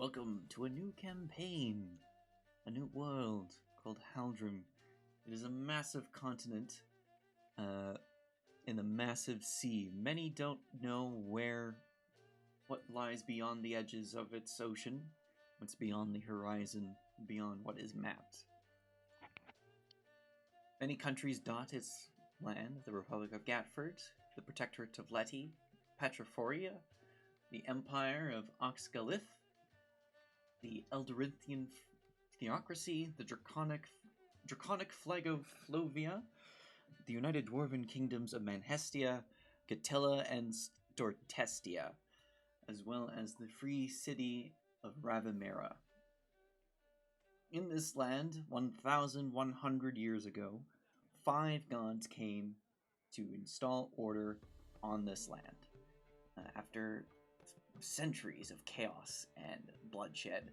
Welcome to a new campaign, a new world called Haldrum. It is a massive continent in a massive sea. Many don't know what lies beyond the edges of its ocean, what's beyond the horizon, beyond what is mapped. Many countries dot its land: the Republic of Gatford, the Protectorate of Leti, Petrophoria, the Empire of Oxgalith, the Eldorithian Theocracy, the Draconic Flag of Flovia, the United Dwarven Kingdoms of Manhestia, Gatella, and Stortestia, as well as the Free City of Ravimera. In this land, 1,100 years ago, 5 gods came to install order on this land. After centuries of chaos and bloodshed,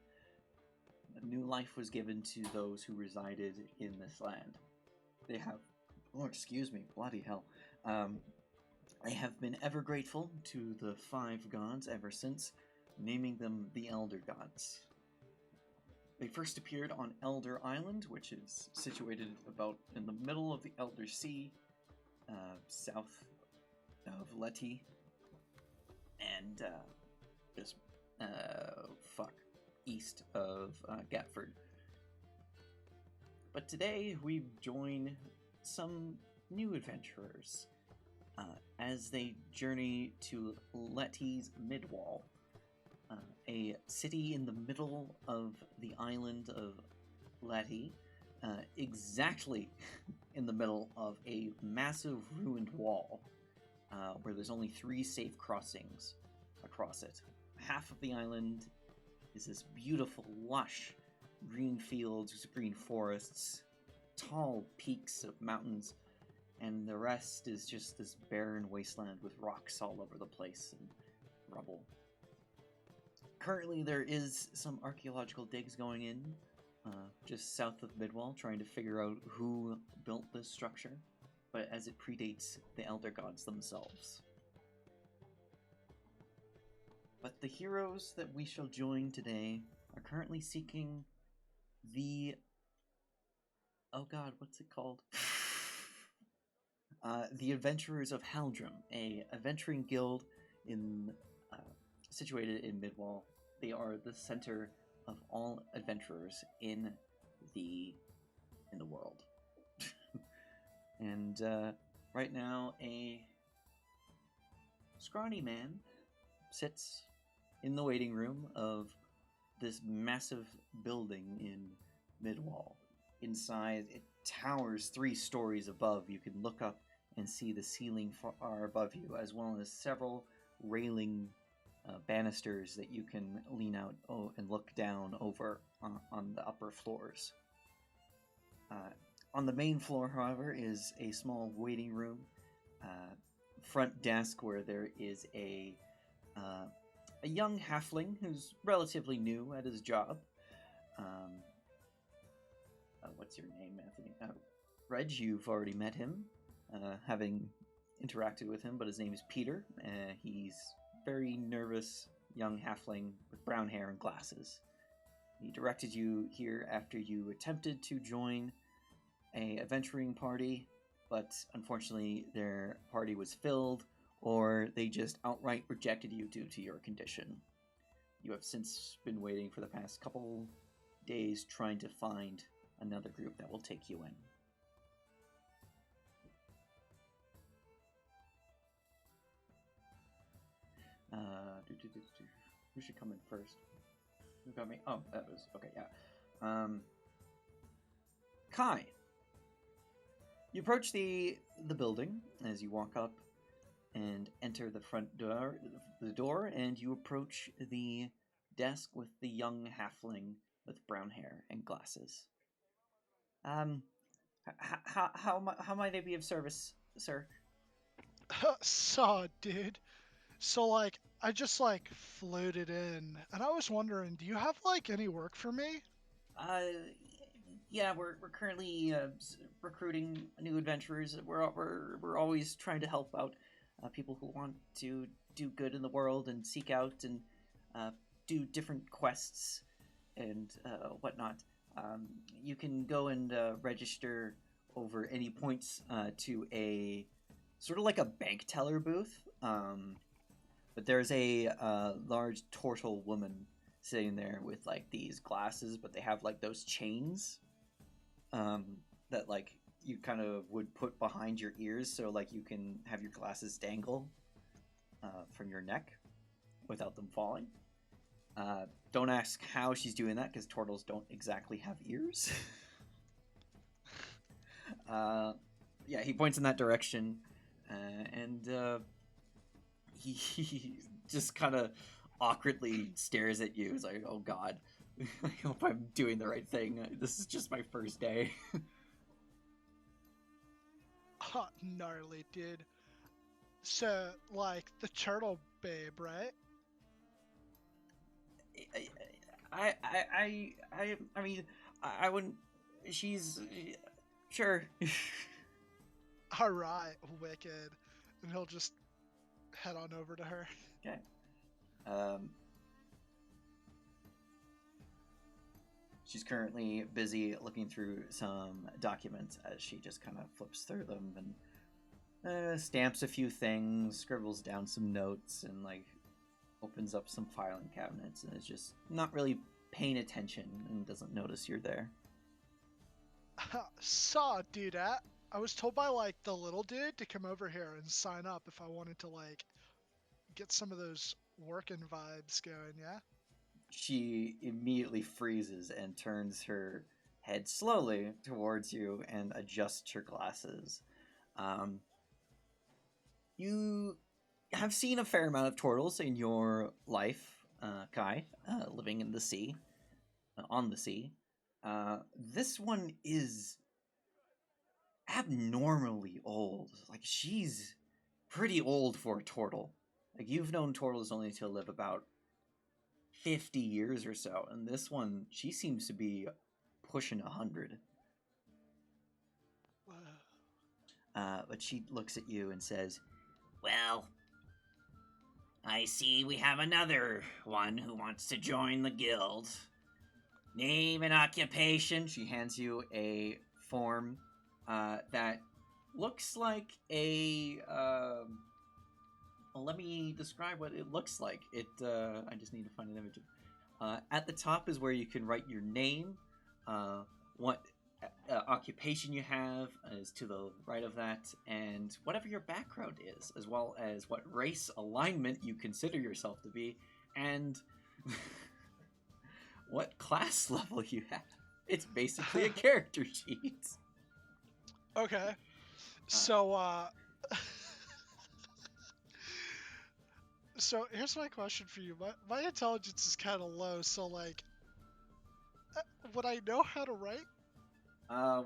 a new life was given to those who resided in this land. They have, bloody hell. They have been ever grateful to the 5 gods ever since, naming them the Elder Gods. They first appeared on Elder Island, which is situated about in the middle of the Elder Sea, south of Leti, and east of Gatford. But today we join some new adventurers as they journey to Leti's Midwall, a city in the middle of the island of Leti, exactly in the middle of a massive ruined wall, where there's only 3 safe crossings across it. Half of the island is this beautiful, lush green fields, green forests, tall peaks of mountains, and the rest is just this barren wasteland with rocks all over the place and rubble. Currently, there is some archaeological digs going in just south of Midwall, trying to figure out who built this structure, but as it predates the Elder Gods themselves. But the heroes that we shall join today are currently seeking the... Oh god, what's it called? The Adventurers of Haldrum, a adventuring guild situated in Midwall. They are the center of all adventurers in the world. And right now, a scrawny man sits in the waiting room of this massive building in Midwall. Inside, it towers 3 stories above. You can look up and see the ceiling far above you, as well as several railing banisters that you can lean out and look down over on the upper floors. On the main floor, however, is a small waiting room, front desk where there is a young halfling who's relatively new at his job. What's your name, Anthony? Reg, you've already met him, having interacted with him, but his name is Peter. He's very nervous young halfling with brown hair and glasses. He directed you here after you attempted to join a adventuring party, but unfortunately their party was filled, or they just outright rejected you due to your condition. You have since been waiting for the past couple days trying to find another group that will take you in. Who should come in first? Who got me? Oh, that was... Okay, yeah. Kai. You approach the building as you walk up and enter the front door, and you approach the desk with the young halfling with brown hair and glasses. How might I be of service, sir? Dude. So, I just, floated in, and I was wondering, do you have, any work for me? Yeah, we're currently recruiting new adventurers. We're always trying to help out people who want to do good in the world and seek out and do different quests and whatnot. You can go and register over any points to a sort of like a bank teller booth. But there's a large turtle woman sitting there with like these glasses, but they have like those chains that like you kind of would put behind your ears, so like you can have your glasses dangle from your neck without them falling. Don't ask how she's doing that, because turtles don't exactly have ears. Yeah, he points in that direction, and he just kind of awkwardly stares at you. He's like, "Oh God, I hope I'm doing the right thing. This is just my first day." Hot gnarly, dude. So, like, the turtle babe, right? I mean, I wouldn't. She's sure. Alright, wicked. And he'll just head on over to her. Okay. She's currently busy looking through some documents as she just kind of flips through them and stamps a few things, scribbles down some notes, and like opens up some filing cabinets, and is just not really paying attention and doesn't notice you're there. Saw do that. I was told by like the little dude to come over here and sign up if I wanted to like get some of those working vibes going, yeah? She immediately freezes and turns her head slowly towards you and adjusts her glasses. You have seen a fair amount of turtles in your life, Kai, living in the sea, on the sea. This one is abnormally old. Like, she's pretty old for a turtle. Like, you've known turtles only to live about 50 years or so, and this one, she seems to be pushing 100. But she looks at you and says, "Well, I see we have another one who wants to join the guild. Name and occupation." She hands you a form that looks like a... well, let me describe what it looks like. I just need to find an image. At the top is where you can write your name, what occupation you have is to the right of that, and whatever your background is, as well as what race alignment you consider yourself to be, and what class level you have. It's basically a character sheet. Okay. So, so here's my question for you. My intelligence is kind of low, so like, would I know how to write?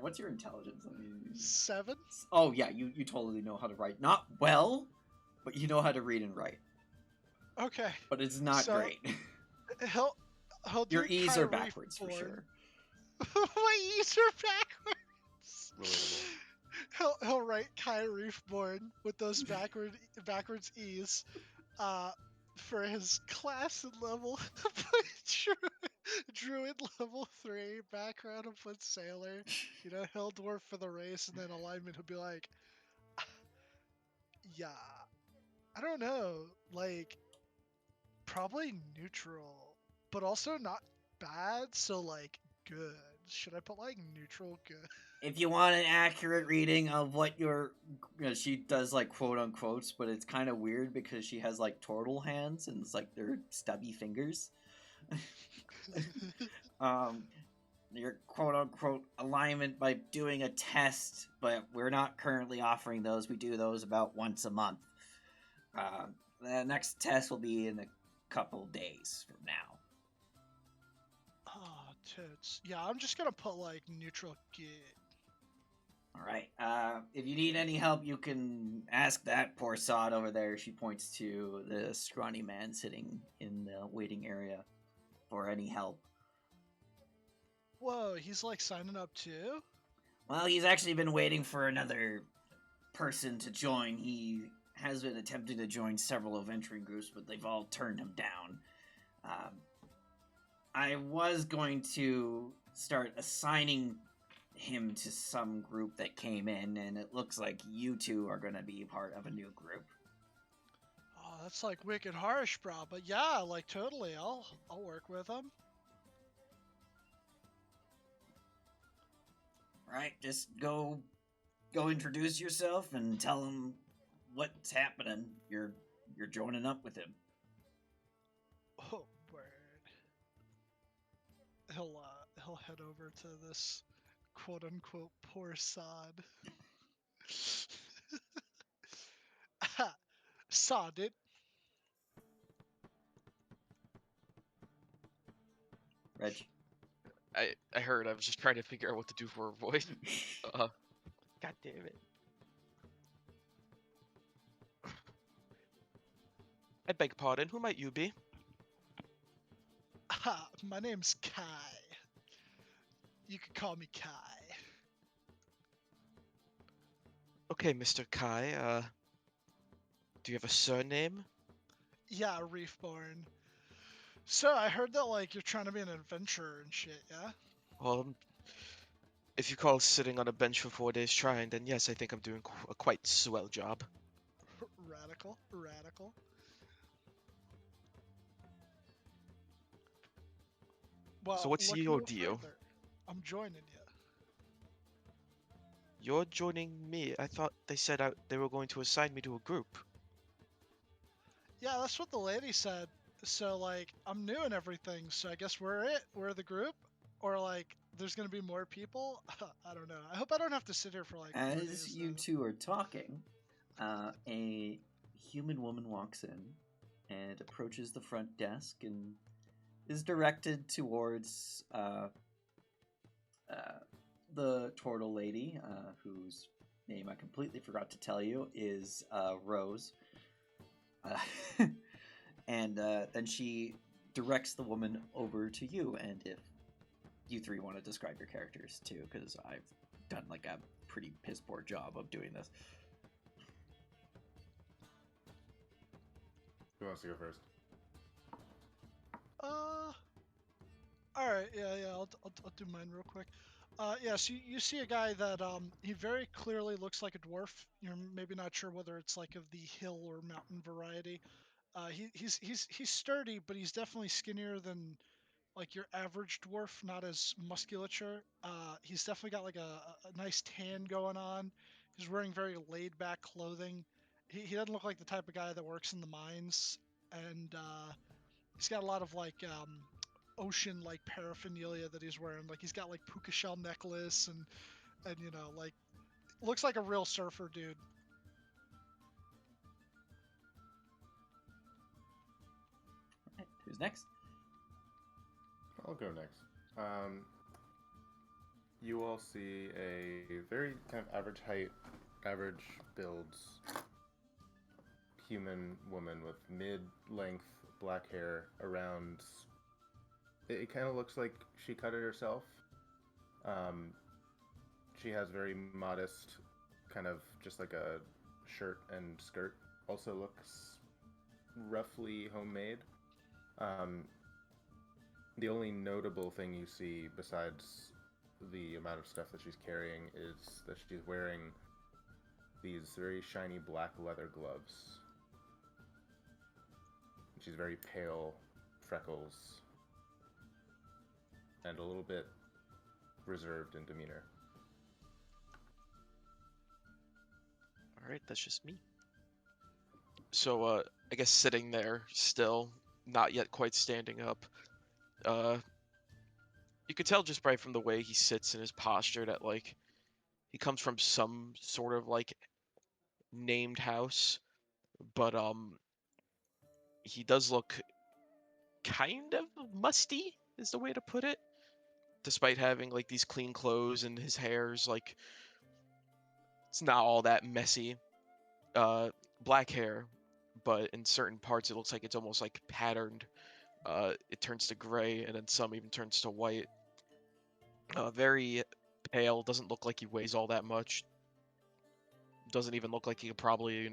What's your intelligence? 7? Oh yeah, you totally know how to write. Not well, but you know how to read and write. Okay. But it's not great. He'll do Your E's are backwards for sure. My E's are backwards. Relatable. He'll write Kai Reefborn with those backwards E's, for his class and level. Druid level 3, background of foot sailor, Hill dwarf for the race, and then alignment he'll be like, yeah, I don't know, like, probably neutral, but also not bad, so like good. Should I put like neutral good? If you want an accurate reading of what she does like quote unquotes, but it's kind of weird because she has like turtle hands and it's like they're stubby fingers. Your quote unquote alignment by doing a test, but we're not currently offering those. We do those about once a month. The next test will be in a couple days from now. Oh, toots. Yeah, I'm just gonna put like neutral good. Alright, if you need any help, you can ask that poor sod over there. She points to the scrawny man sitting in the waiting area for any help. Whoa, he's like signing up too? Well, he's actually been waiting for another person to join. He has been attempting to join several adventuring groups, but they've all turned him down. I was going to start assigning him to some group that came in, and it looks like you two are going to be part of a new group. Oh, that's like wicked harsh, bro. But yeah, like totally. I'll work with him. Right, just go introduce yourself and tell him what's happening. You're joining up with him. Oh, word. He'll head over to this quote unquote poor sod. Sod it. Reg. I heard. I was just trying to figure out what to do for her voice. God damn it. I beg pardon. Who might you be? My name's Kai. You could call me Kai. Okay, Mr. Kai. Do you have a surname? Yeah, Reefborn. So I heard that like you're trying to be an adventurer and shit, yeah? Well, if you call sitting on a bench for 4 days trying, then yes, I think I'm doing a quite swell job. Radical. Well, So what's look your no deal? further. I'm joining you. You're joining me. I thought they said they were going to assign me to a group. Yeah, that's what the lady said. So like I'm new and everything, so I guess we're it. We're the group. Or like there's gonna be more people. I don't know. I hope I don't have to sit here for like 4 As days, you though. two are talking, a human woman walks in and approaches the front desk and is directed towards the turtle lady, whose name I completely forgot to tell you is Rose. And then she directs the woman over to you, and if you three want to describe your characters too, because I've done like a pretty piss poor job of doing this. Who wants to go first? All right, yeah, I'll do mine real quick. Yeah, so you see a guy that he very clearly looks like a dwarf. You're maybe not sure whether it's like of the hill or mountain variety. He's sturdy, but he's definitely skinnier than like your average dwarf, not as musculature. He's definitely got like a nice tan going on. He's wearing very laid back clothing. He doesn't look like the type of guy that works in the mines, and he's got a lot of like ocean like paraphernalia that he's wearing. Like he's got like puka shell necklace and you know like looks like a real surfer dude. Right, who's next? I'll go next. You all see a very kind of average height, average builds human woman with mid-length black hair around. It kind of looks like she cut it herself. She has very modest, kind of just like a shirt and skirt. Also looks roughly homemade. The only notable thing you see besides the amount of stuff that she's carrying is that she's wearing these very shiny black leather gloves. She's very pale, freckles, and a little bit reserved in demeanor. Alright, that's just me. So, I guess sitting there still, not yet quite standing up. You could tell just right from the way he sits in his posture that, like, he comes from some sort of, like, named house. But, he does look kind of musty, is the way to put it. Despite having, like, these clean clothes and his hair's, like, it's not all that messy. Black hair, but in certain parts it looks like it's almost, like, patterned. It turns to gray, and then some even turns to white. Very pale, doesn't look like he weighs all that much. Doesn't even look like he could probably,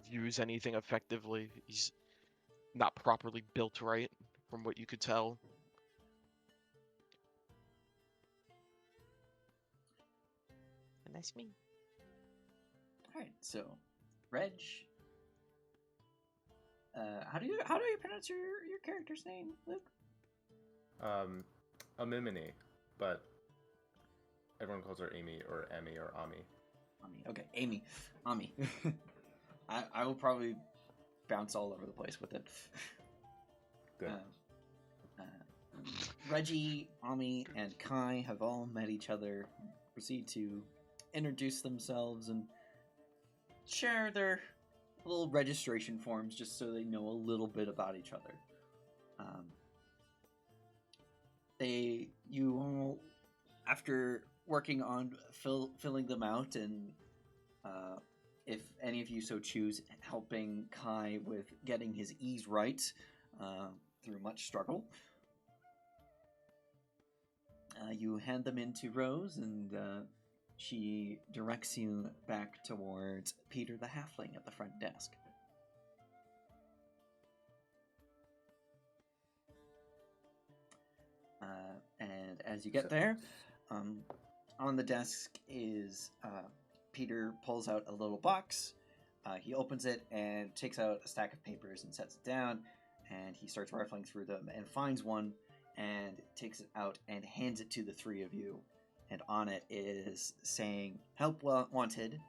use anything effectively. He's not properly built right. from what you could tell. And that's me. All right, so Reg. How do you pronounce your character's name, Luke? Amimini, but everyone calls her Amy or Emmy or Ami. Ami. Okay, Amy. Ami. I will probably bounce all over the place with it. Good. Reggie, Ami, and Kai have all met each other, proceed to introduce themselves and share their little registration forms just so they know a little bit about each other. You all, after working on filling them out and if any of you so choose, helping Kai with getting his E's right through much struggle, you hand them in to Rose, and she directs you back towards Peter the Halfling at the front desk. And as you get there, on the desk is Peter pulls out a little box. He opens it and takes out a stack of papers and sets it down, and he starts rifling through them and finds one and takes it out and hands it to the three of you. And on it is saying, "Help wanted,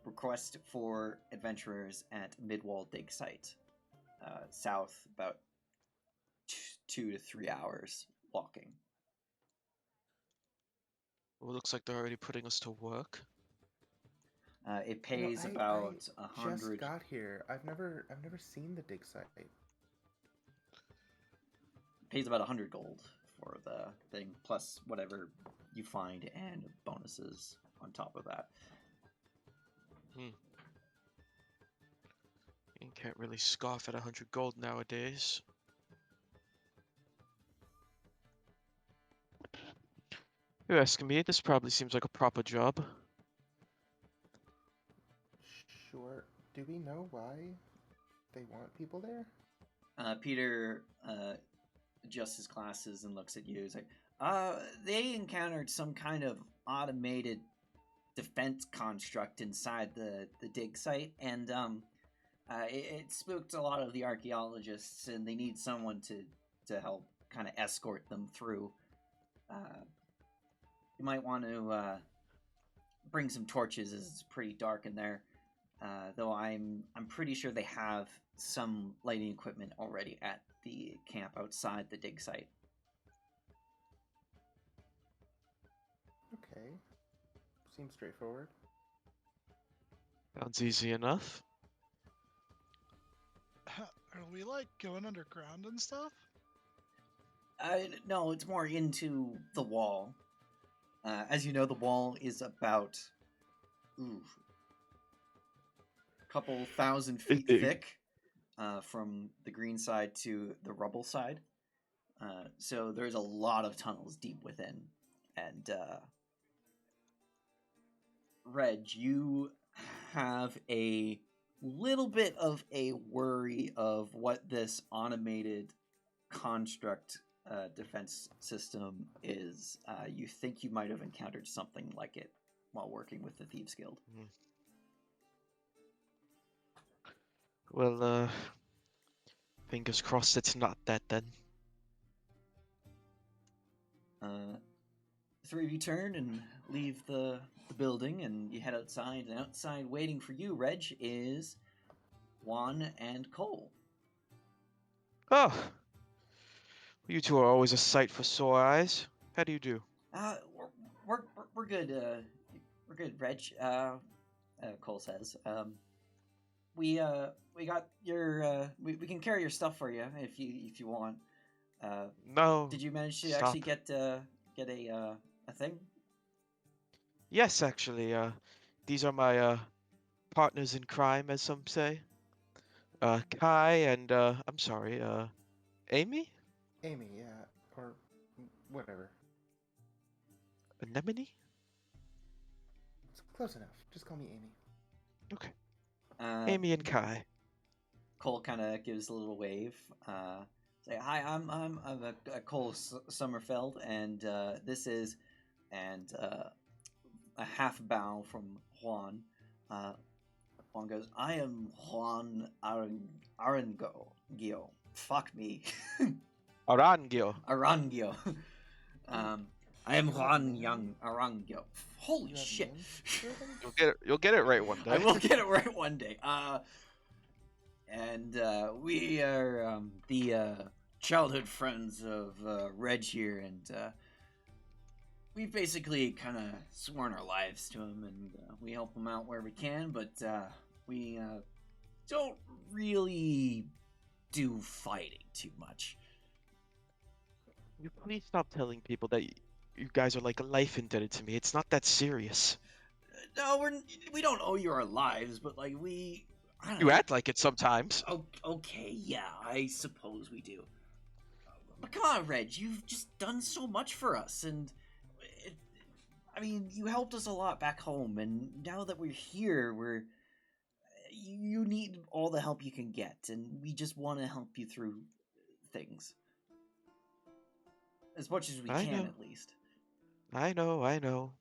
request for adventurers at Midwall Dig Site, south about 2 to 3 hours walking." Well, looks like they're already putting us to work. It pays I about 100. just got here. I've never seen the dig site. Pays about 100 gold for the thing, plus whatever you find and bonuses on top of that. You can't really scoff at 100 gold nowadays. You're asking me? This probably seems like a proper job. Sure. Do we know why they want people there? Peter adjusts his glasses and looks at you. He's like, they encountered some kind of automated defense construct inside the dig site, and it spooked a lot of the archaeologists, and they need someone to help kind of escort them through. You might want to bring some torches, as it's pretty dark in there. Though I'm pretty sure they have some lighting equipment already at the camp outside the dig site. Okay. Seems straightforward. Sounds easy enough. Are we like going underground and stuff? No, it's more into the wall. As you know, the wall is about couple thousand feet thick from the green side to the rubble side. So there's a lot of tunnels deep within. And Reg, you have a little bit of a worry of what this automated construct defense system is. You think you might have encountered something like it while working with the Thieves Guild. Well, fingers crossed it's not that then. The three of you turn and leave the building, and you head outside. And outside, waiting for you, Reg, is Juan and Cole. Oh, you two are always a sight for sore eyes. How do you do? We're good. We're good, Reg. Cole says. We got your. We can carry your stuff for you if you want. No. Did you manage to stop. actually get a thing? Yes, actually. These are my partners in crime, as some say. Kai and I'm sorry, Amy? Amy, yeah, or whatever. Anemone? It's close enough. Just call me Amy. Okay. Amy and Kai. Cole kind of gives a little wave, Say hi. I'm a Cole Sommerfeld, and this is and a half bow from Juan. Uh, Juan goes, I am Juan Arango. Gio. Fuck me. Arangio. Arangio. I am You have Juan names? Young Arangio. Holy You have shit. names for everybody? You'll get it right one day. I will get it right one day. And we are the childhood friends of Reg here, and we've basically kind of sworn our lives to him, and we help him out where we can, but we don't really do fighting too much. You please stop telling people that you guys are like life indebted to me. It's not that serious. No, we don't owe you our lives, but like I don't You know. act like it sometimes. Oh, okay, yeah, I suppose we do. But come on, Reg, you've just done so much for us, and it, I mean, you helped us a lot back home, and now that we're here, you need all the help you can get, and we just want to help you through things as much as we I can, know. at least. I know.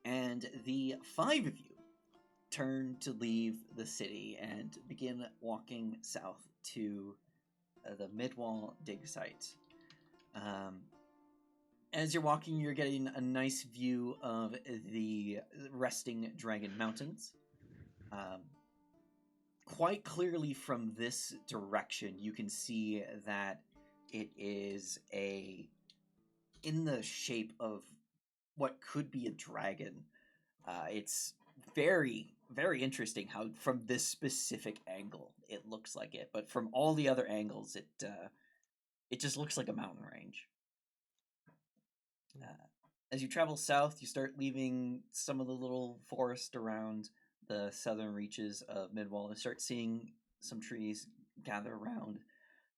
And the five of you turn to leave the city and begin walking south to the Midwall dig site. As you're walking, you're getting a nice view of the resting Dragon Mountains. Quite clearly from this direction, you can see that it is in the shape of what could be a dragon. It's very, very interesting how from this specific angle it looks like it, but from all the other angles, it just looks like a mountain range. As you travel south, you start leaving some of the little forest around the southern reaches of Midwall and start seeing some trees gather around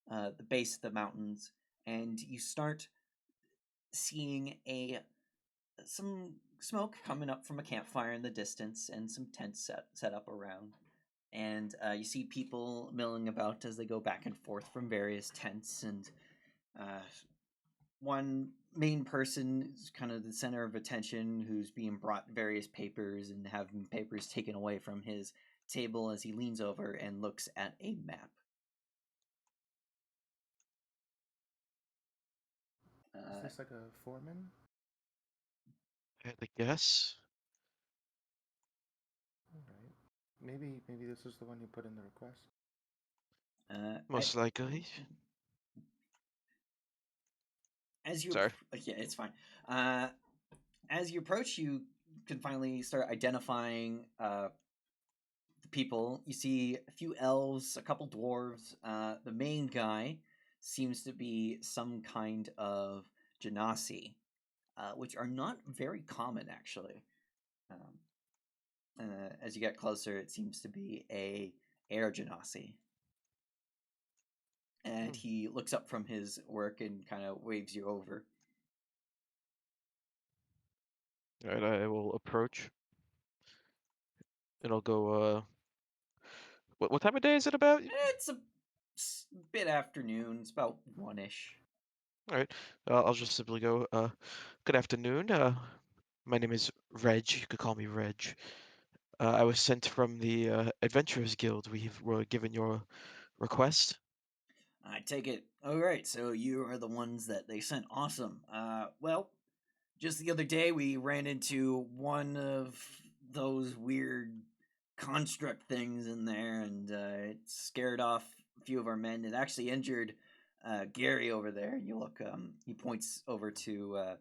the base of the mountains, and you start seeing some smoke coming up from a campfire in the distance and some tents set up around. And you see people milling about as they go back and forth from various tents, and one main person is kind of the center of attention who's being brought various papers and having papers taken away from his table as he leans over and looks at a map. Is this like a foreman? I had to guess. Alright. Maybe this is the one you put in the request. Most likely. As you Sorry. yeah, it's fine. As you approach, you can finally start identifying the people. You see a few elves, a couple dwarves. The main guy seems to be some kind of genasi, which are not very common actually. As you get closer, it seems to be a air genasi. And he looks up from his work and kind of waves you over. Alright, I will approach. And I'll go, what time of day is it about? It's a bit afternoon. It's about 1-ish. Alright, I'll just simply go, good afternoon. My name is Reg. You could call me Reg. I was sent from the Adventurers Guild. We were given your request. I take it. All right, so you are the ones that they sent. Awesome. Well, just the other day we ran into one of those weird construct things in there, and it scared off a few of our men. It actually injured Gary over there. You look. He points over to a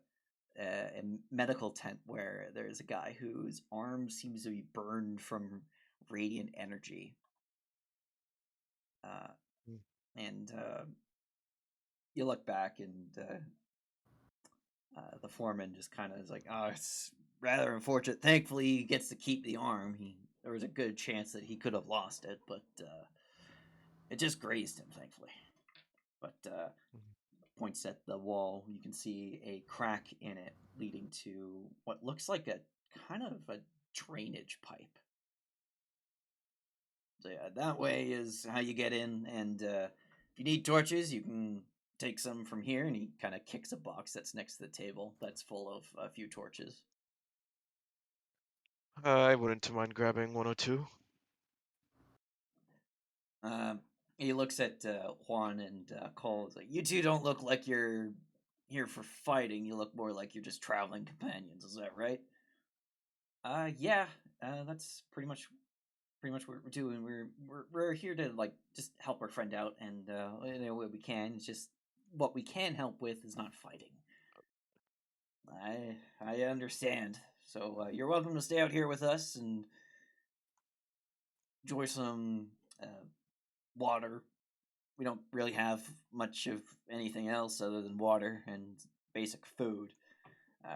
medical tent where there's a guy whose arm seems to be burned from radiant energy. And you look back, and the foreman just kind of is like, "Oh, it's rather unfortunate. Thankfully, he gets to keep the arm. There was a good chance that he could have lost it, but it just grazed him, thankfully." But points at the wall. You can see a crack in it, leading to what looks like a kind of a drainage pipe. So yeah, that way is how you get in. And if you need torches, you can take some from here. And he kind of kicks a box that's next to the table that's full of a few torches. I wouldn't mind grabbing one or two. He looks at Juan and Cole. He's like, "You two don't look like you're here for fighting. You look more like you're just traveling companions. Is that right?" Yeah. That's pretty much what we're doing. We're here to like just help our friend out, and what we can. It's just what we can help with is not fighting. I understand. So you're welcome to stay out here with us and enjoy some water. We don't really have much of anything else other than water and basic food.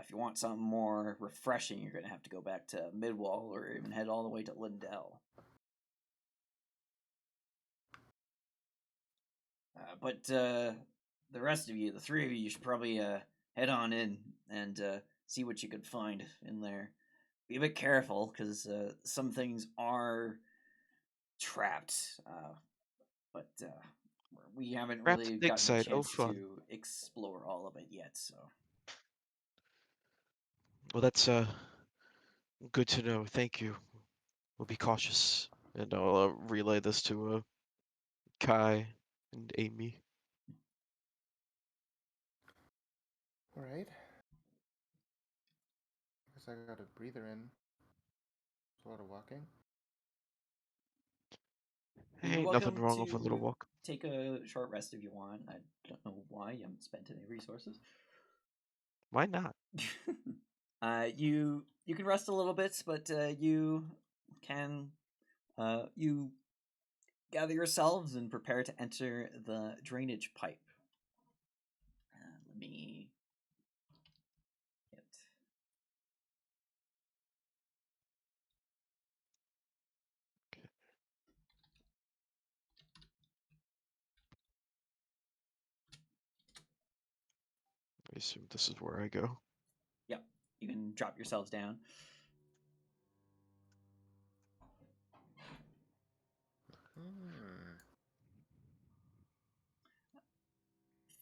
If you want something more refreshing, you're going to have to go back to Midwall or even head all the way to Lindell. But the rest of you, the three of you, should probably head on in and see what you could find in there. Be a bit careful, because some things are trapped. But we haven't Trapped really dig gotten the site. Oh, chance fun. to explore all of it yet, so... Well, that's good to know. Thank you. We'll be cautious, and I'll relay this to Kai and Amy. All right. Guess I got a breather in. There's a lot of walking. You're Ain't nothing welcome wrong with a little to walk. take a short rest if you want. I don't know why you haven't spent any resources. Why not? You can rest a little bit, but you can you gather yourselves and prepare to enter the drainage pipe. Let me get... I assume this is where I go. Yep, you can drop yourselves down.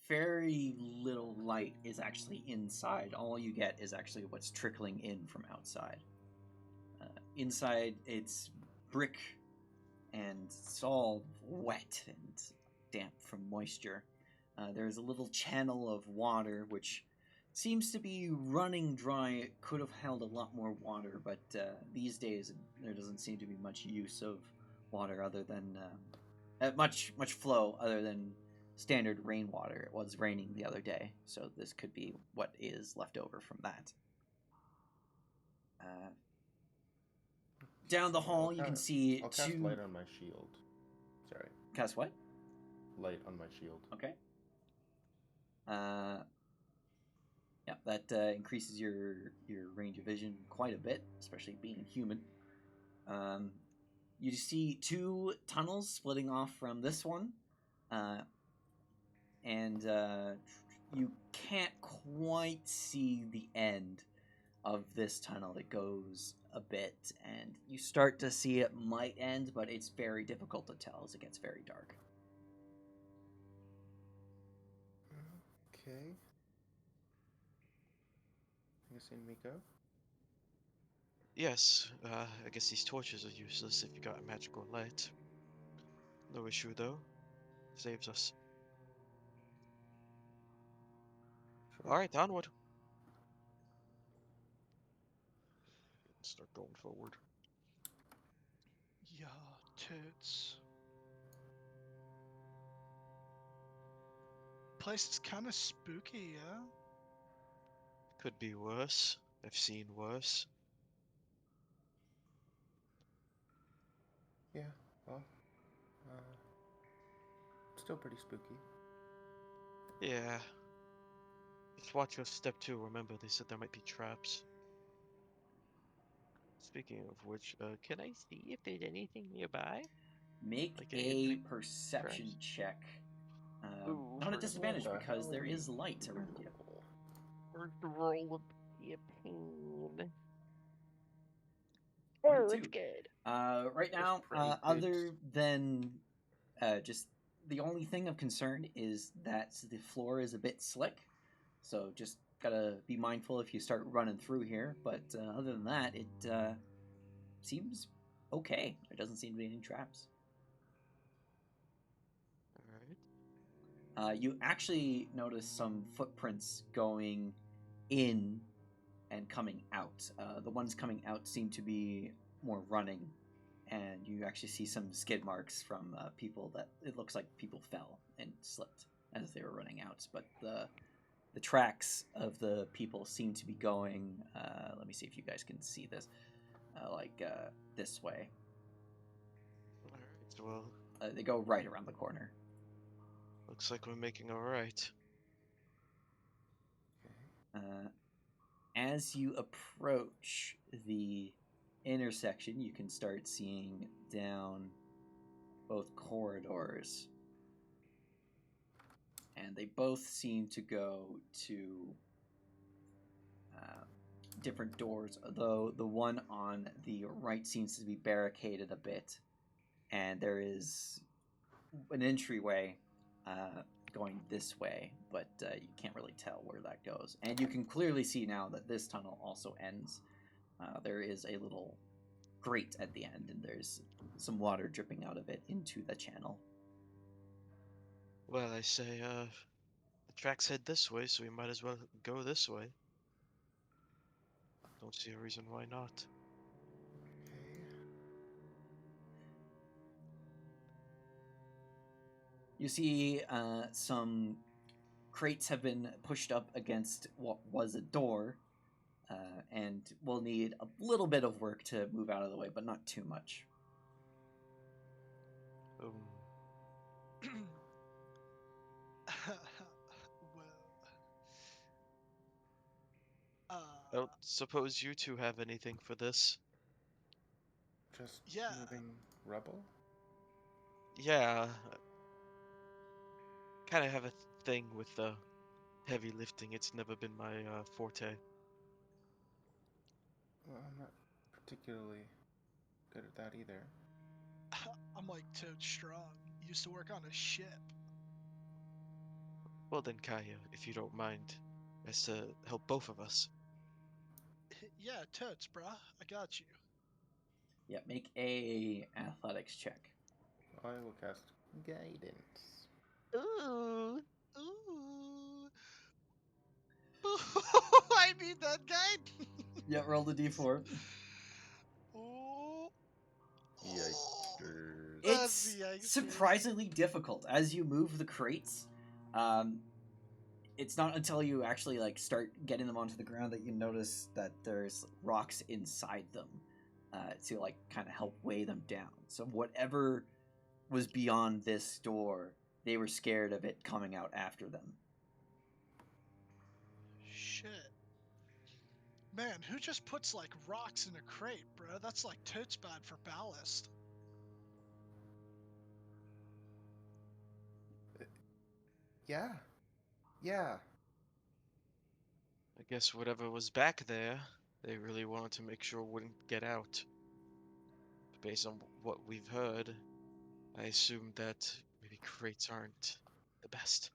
Very little light is actually inside. All you get is actually what's trickling in from outside. Inside, it's brick, and it's all wet and damp from moisture. There's a little channel of water which seems to be running dry. It could have held a lot more water, but these days there doesn't seem to be much use of water other than much flow other than standard rainwater. It was raining the other day, so this could be what is left over from that. Down the hall, you can see I'll cast two... light on my shield. Sorry. Cast what? Light on my shield. Okay. Yeah, that increases your range of vision quite a bit, especially being human. You see two tunnels splitting off from this one, and you can't quite see the end of this tunnel. It goes a bit, and you start to see it might end, but it's very difficult to tell as it gets very dark. Okay. You seen me go? Yes, I guess these torches are useless if you got a magical light. No issue though. Saves us. Sure. Alright, onward. Start going forward. Yeah, tits. Place is kind of spooky, yeah? Could be worse. I've seen worse. Yeah. Well, still pretty spooky. Yeah. Just watch your step too. Remember, they said there might be traps. Speaking of which, can I see if there's anything nearby? Make Like a any perception traps? check. Ooh, Not a first disadvantage What the because hell there are is you? light around you. roll would be a pain. Oh, 22. it's good. Right now, pretty good. other than just the only thing of concern is that the floor is a bit slick, so just gotta be mindful if you start running through here. But other than that, it seems okay. There doesn't seem to be any traps. All right. You actually notice some footprints going in and coming out. The ones coming out seem to be more running, and you actually see some skid marks from people that it looks like people fell and slipped as they were running out. But the tracks of the people seem to be going. Let me see if you guys can see this, this way. All right. Well, They go right around the corner. looks like we're making all right. As you approach the intersection, you can start seeing down both corridors. And they both seem to go to different doors, though the one on the right seems to be barricaded a bit. And there is an entryway going this way, but you can't really tell where that goes. And you can clearly see now that this tunnel also ends. There is a little grate at the end, and there's some water dripping out of it into the channel. Well, I say, the tracks head this way, so we might as well go this way. Don't see a reason why not. You see some crates have been pushed up against what was a door, and will need a little bit of work to move out of the way, but not too much. Um, Well, I don't suppose you two have anything for this. Just yeah. moving rubble? Yeah, kind of have a thing with heavy lifting. It's never been my forte. Well, I'm not particularly good at that either. I'm like toad strong. Used to work on a ship. Well then, Kaya, if you don't mind, as to help both of us. Yeah, toads, bruh. I got you. Yeah, make a athletics check. I will cast guidance. Ooh. Ooh. I need that guide. Yeah, roll the d4. Oh. Yikers. That's It's the yikers. surprisingly difficult as you move the crates. It's not until you actually start getting them onto the ground that you notice that there's rocks inside them to kind of help weigh them down. So whatever was beyond this door, they were scared of it coming out after them. Shit. Man, who just puts like rocks in a crate, bro? That's like totes bad for ballast. Yeah. Yeah. I guess whatever was back there, they really wanted to make sure wouldn't get out. Based on what we've heard, I assume that maybe crates aren't the best.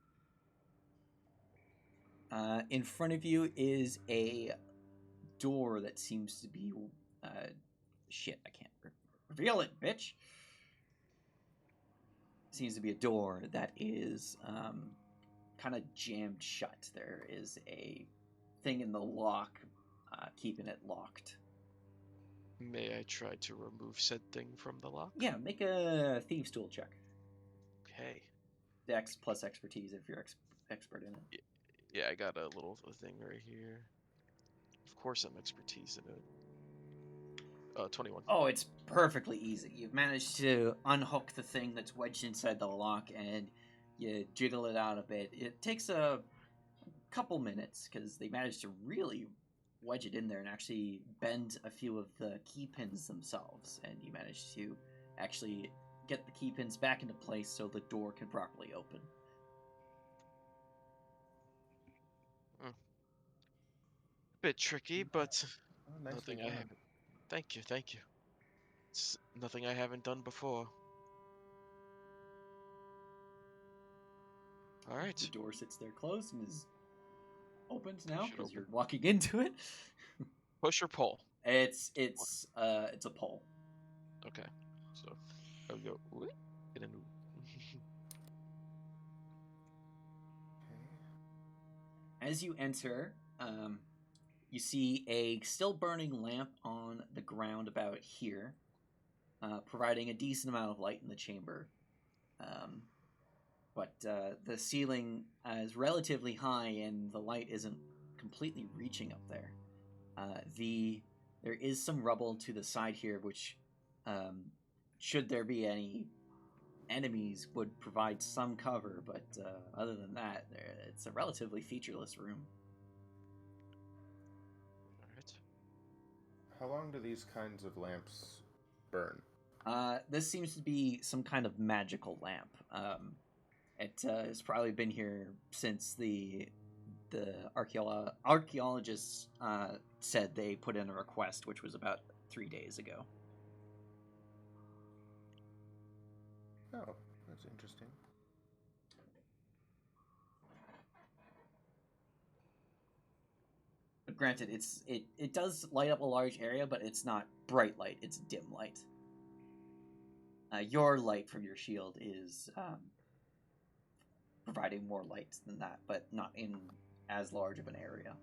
In front of you is a door that seems to be shit. I can't reveal it, bitch. Seems to be a door that is kind of jammed shut. There is a thing in the lock keeping it locked. May I try to remove said thing from the lock? Yeah, make a thieves tool check. Okay. Dex plus expertise if you're expert in it. Yeah, I got a little thing right here. Of course I'm expertise in it. 21. Oh, it's perfectly easy. You've managed to unhook the thing that's wedged inside the lock and you jiggle it out a bit. It takes a couple minutes because they managed to really wedge it in there and actually bend a few of the key pins themselves, and you manage to actually get the key pins back into place so the door can properly open. Bit tricky, but Oh, nicely nothing I done. haven't. Thank you, thank you. It's nothing I haven't done before. All right. The door sits there closed and is opened now Should because open. you're walking into it. Push or pull? It's a pole. Okay. So I'll go. Whoop, and then. As you enter, you see a still burning lamp on the ground about here, providing a decent amount of light in the chamber. But the ceiling is relatively high, and the light isn't completely reaching up there. There is some rubble to the side here, which, should there be any enemies, would provide some cover. But other than that, it's a relatively featureless room. All right. How long do these kinds of lamps burn? This seems to be some kind of magical lamp. It has probably been here since the archaeologists said they put in a request, which was about 3 days ago. Oh, that's interesting. But granted, it does light up a large area, but it's not bright light; it's dim light. Your light from your shield is providing more light than that, but not in as large of an area.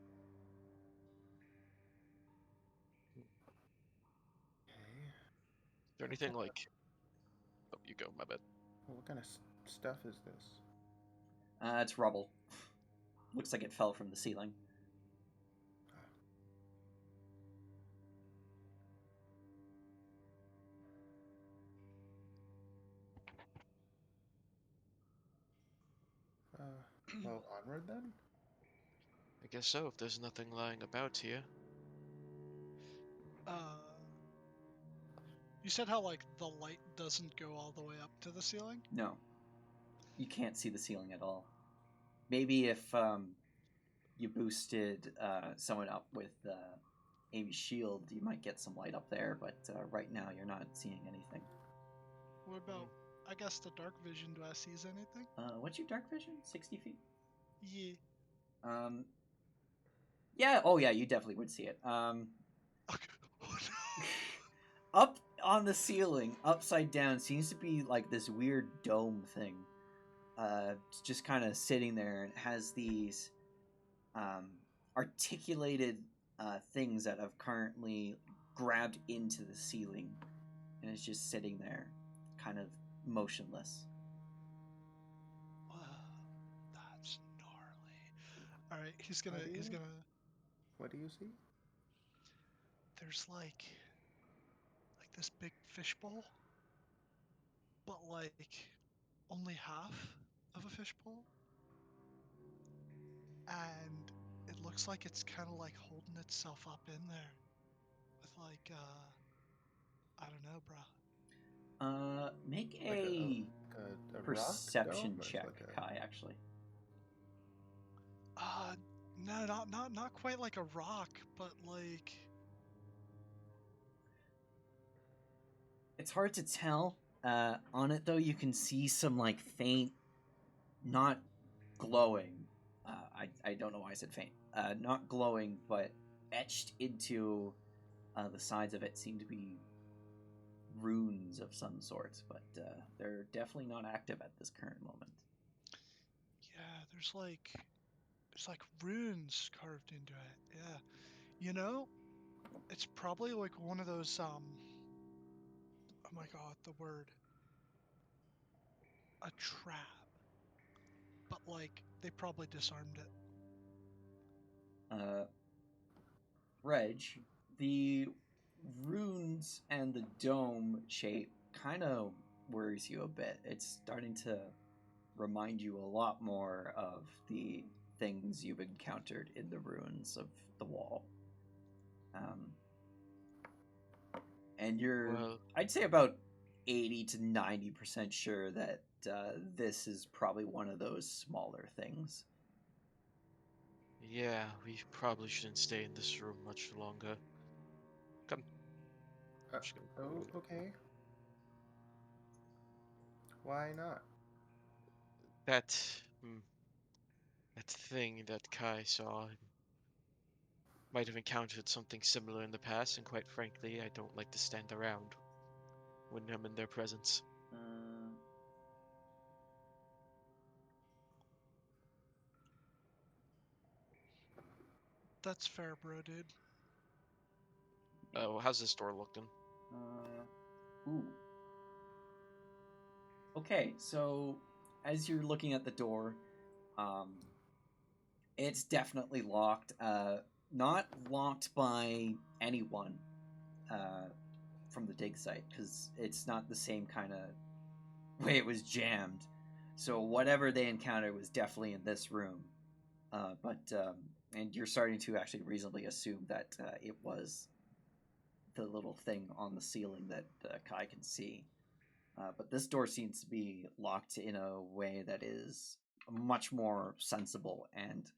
Okay. Is there anything like? Oh, you go. My bad. What kind of stuff is this? It's rubble. Looks like it fell from the ceiling. Well, onward then? I guess so. If there's nothing lying about here. You said how like the light doesn't go all the way up to the ceiling? No, you can't see the ceiling at all. Maybe if you boosted someone up with Amy's shield, you might get some light up there, but right now you're not seeing anything. What about, I guess, the dark vision? Do I see anything? What's your dark vision? 60 feet? Yeah. Yeah, oh yeah, you definitely would see it. Okay. Oh, no. Up on the ceiling, upside down, seems to be like this weird dome thing. It's just kind of sitting there, and it has these articulated things that have currently grabbed into the ceiling, and it's just sitting there, kind of motionless. Wow, that's gnarly. All right, he's gonna. What do you see? There's like this big fishbowl, but like only half of a fishbowl, and it looks like it's kind of like holding itself up in there with like I don't know, bro. Make Like a a rock perception dome, or check, like a... Kai. Actually, No, not quite like a rock, but like it's hard to tell. On it though, you can see some like faint, not glowing. I don't know why I said faint. Not glowing, but etched into the sides of it seem to be runes of some sort, but they're definitely not active at this current moment. yeah, there's like runes carved into it. Yeah, you know, it's probably like one of those oh my god, the word, a trap, but like they probably disarmed it. Reg, the runes and the dome shape kind of worries you a bit. It's starting to remind you a lot more of the things you've encountered in the ruins of the wall. And you're, Well, I'd say, about 80 to 90% sure that this is probably one of those smaller things. yeah, we probably shouldn't stay in this room much longer. Come. I'm just gonna Oh, okay. Why not? that that thing that Kai saw might have encountered something similar in the past, and quite frankly, I don't like to stand around when I'm in their presence. Uh, That's fair, bro, dude. Oh, how's this door looking? ooh. Okay, so as you're looking at the door, um, it's definitely locked. Not locked by anyone from the dig site, because it's not the same kind of way it was jammed. So whatever they encountered was definitely in this room. And you're starting to actually reasonably assume that it was the little thing on the ceiling that Kai can see. But this door seems to be locked in a way that is much more sensible and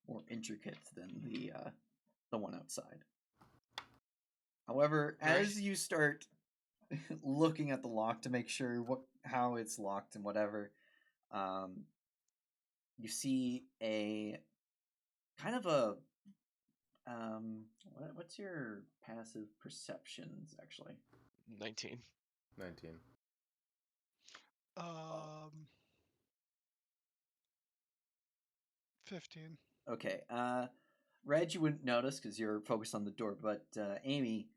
more intricate than the one outside. However, Right. as you start looking at the lock to make sure how it's locked and whatever, you see a kind of a what's your passive perceptions actually? 19. 19. Um, 15. Okay. Reg, you wouldn't notice because you're focused on the door, but Amy,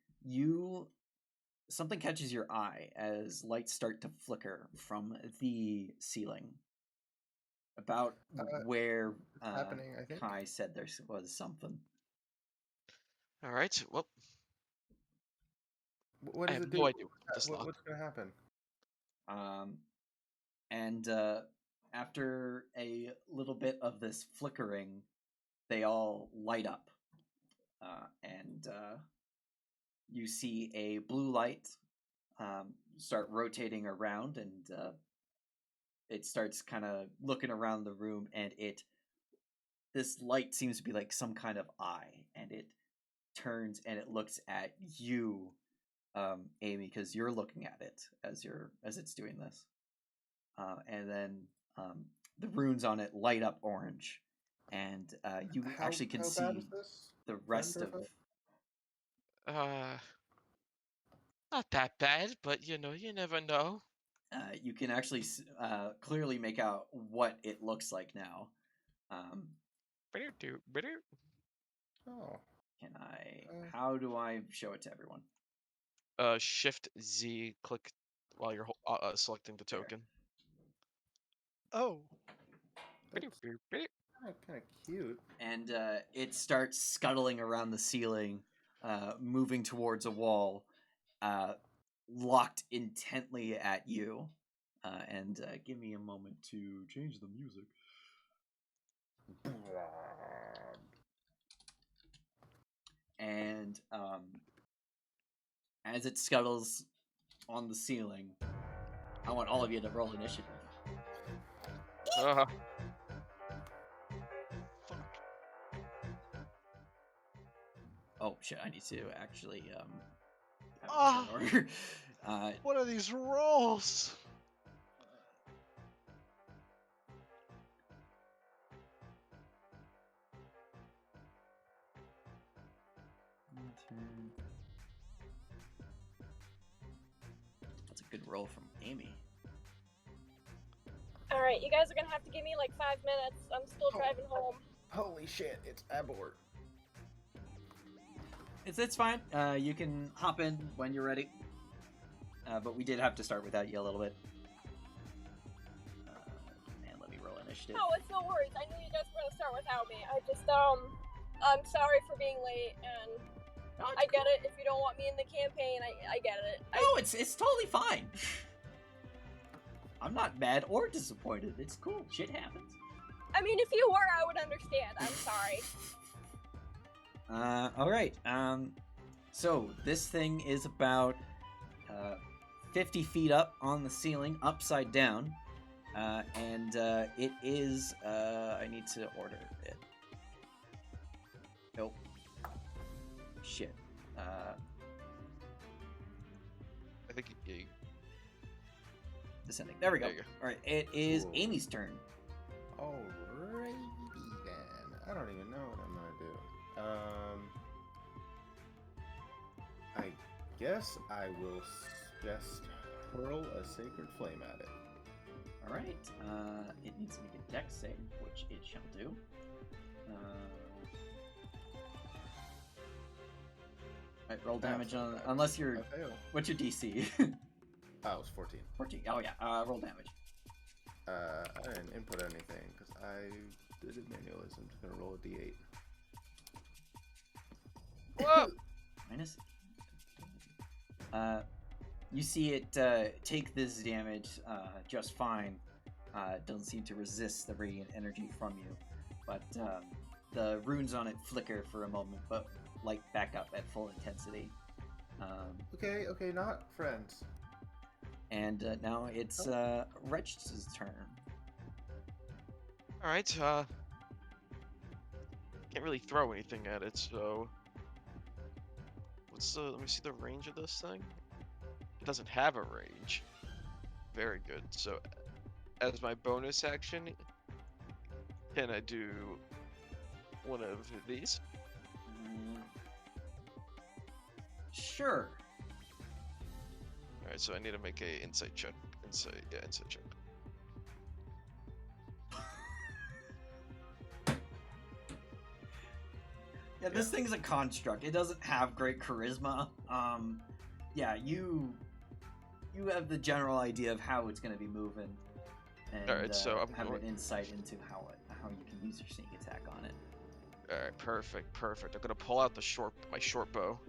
something catches your eye as lights start to flicker from the ceiling. About where It's happening, I think. Kai said there was something. All right. Well, What I does have it no do? idea what this lock. What's gonna happen? And after a little bit of this flickering, they all light up, and you see a blue light start rotating around, and it starts kind of looking around the room, and this light seems to be like some kind of eye, and it turns and it looks at you, Amy, because you're looking at it as it's doing this, and then the runes on it light up orange, and you actually can how bad is see this? the Friend rest or of. foe? Not that bad, but you never know. You can actually clearly make out what it looks like now. Um, Oh. can I? Uh, How do I show it to everyone? Shift Z, click while you're selecting the There. token. Oh, that's kind of cute. And it starts scuttling around the ceiling, moving towards a wall, locked intently at you. And give me a moment to change the music. And as it scuttles on the ceiling, I want all of you to roll initiative. fuck. Oh shit! I need to actually have Ah. it in order. What are these rolls? That's a good roll from Amy. Alright, you guys are gonna have to give me like 5 minutes. I'm still driving home. Holy shit! It's abort. It's fine. You can hop in when you're ready. But we did have to start without you a little bit. And let me roll initiative. No, it's no worries. I knew you guys were gonna start without me. I'm sorry for being late, and No, I get it. If you don't want me in the campaign, I get it. No, it's totally fine. I'm not mad or disappointed. It's cool. Shit happens. I mean, if you were, I would understand. I'm sorry. All right. So this thing is about 50 feet up on the ceiling, upside down, and it is. I need to order it. Nope. Shit. think you, Descending. There we go. There you go. All right, it is Cool. Amy's turn. Alrighty then. I don't even know what I'm gonna do. I guess I will just hurl a sacred flame at it. All right. It needs to make a dex save, which it shall do. Right, roll damage on unless you're. I fail. What's your DC? Oh, it was 14. 14. Oh yeah. Roll damage. I didn't input anything because I did it manually, so I'm just gonna roll a d8. Whoa! Minus. You see it take this damage just fine. Doesn't seem to resist the radiant energy from you, but the runes on it flicker for a moment, but light back up at full intensity. Okay, not friends. And now it's Wretch's turn. All right. Can't really throw anything at it, so what's the? Let me see the range of this thing. It doesn't have a range. Very good. So, as my bonus action, can I do one of these? Sure. All right. So I need to make a insight check. Insight check. Yeah, this thing's a construct. It doesn't have great charisma. Yeah, you have the general idea of how it's going to be moving, and Alright, so I'm have going- an insight into how you can use your sneak attack on it. All right. Perfect. I'm gonna pull out my short bow.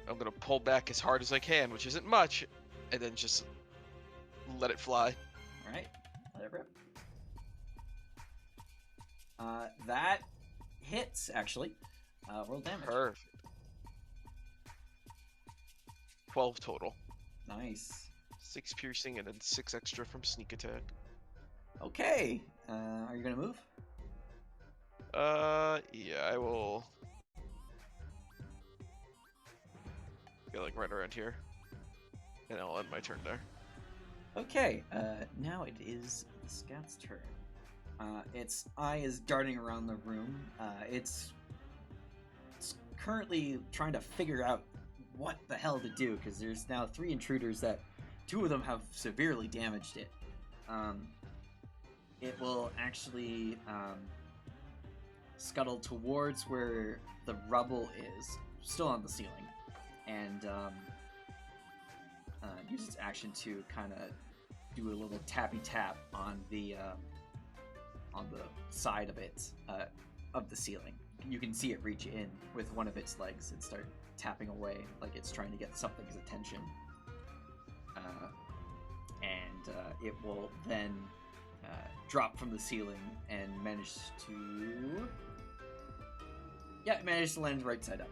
I'm gonna pull back as hard as I can, which isn't much, and then just let it fly. All right, let it rip. That hits actually. Roll damage. Perfect. 12 total. Nice. 6 piercing and then 6 extra from sneak attack. Okay. Are you gonna move? Yeah, I will. Get like right around here, and I'll end my turn there. Okay. Now it is the scout's turn. Its eye is darting around the room. It's currently trying to figure out what the hell to do because there's now 3 intruders that 2 of them have severely damaged it. It will actually scuttle towards where the rubble is, still on the ceiling, and use its action to kind of do a little tappy tap on the side of it, of the ceiling. You can see it reach in with one of its legs and start tapping away like it's trying to get something's attention. And it will then drop from the ceiling and manage to land right side up.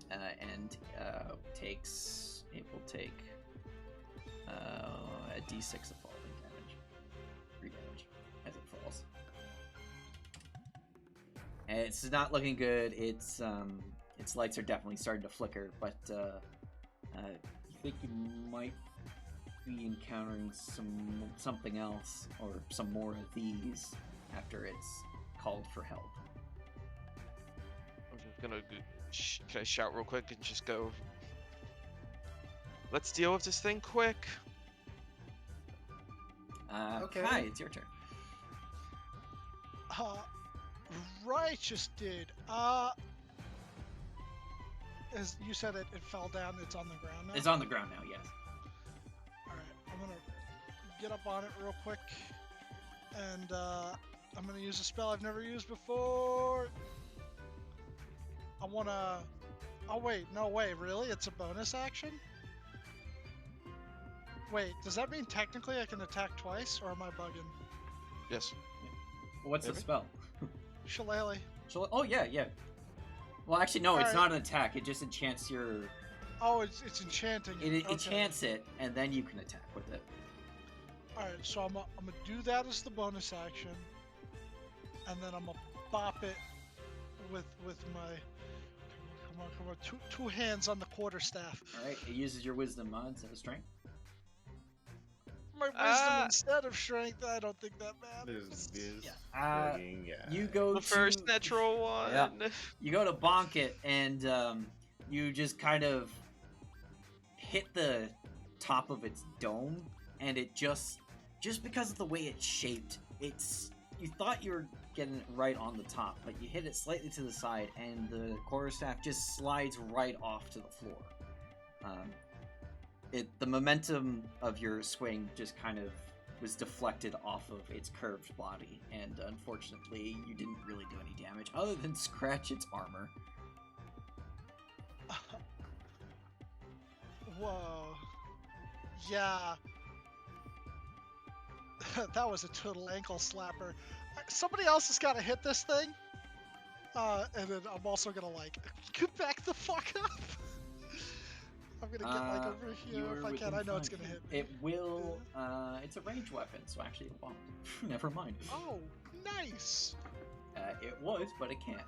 And it will take a d6 of falling damage, 3 damage as it falls. And it's not looking good. Its lights are definitely starting to flicker, but you think you might be encountering something else or some more of these after it's called for help. I'm just gonna can I shout real quick and just go? Let's deal with this thing quick. Okay. Kai, it's your turn. Righteous dude. As you said, it fell down. It's on the ground now. It's on the ground now, yes. All right, I'm gonna get up on it real quick, and I'm gonna use a spell I've never used before. I wanna. Oh wait, no way, really? It's a bonus action? Wait, does that mean technically I can attack twice, or am I bugging? Yes. What's the Maybe. spell? Shillelagh. Oh yeah. Well, actually, no. It's Alright. not an attack. It just enchants your. Oh, it's enchanting. It Okay. enchants it, and then you can attack with it. All right, so I'm gonna do that as the bonus action, and then I'm gonna bop it with my. Come on. Two hands on the quarterstaff. All right, it uses your wisdom mod instead of strength. My wisdom instead of strength. I don't think that matters. This Yeah. frigging guy. You go The to first natural one. Yeah. You go to bonk it, and you just kind of hit the top of its dome, and it just because of the way it's shaped, you thought you were getting it right on the top, but you hit it slightly to the side, and the quarterstaff just slides right off to the floor. The momentum of your swing just kind of was deflected off of its curved body, and unfortunately, you didn't really do any damage other than scratch its armor. Whoa. Yeah. That was a total ankle slapper. Somebody else has got to hit this thing. And then I'm also going to, like, get back the fuck up. I'm going to get, like, over here if I can. I know it's going to hit me. It will, it's a ranged weapon, so actually it won't. Never mind. Oh, nice. It was, but it can't.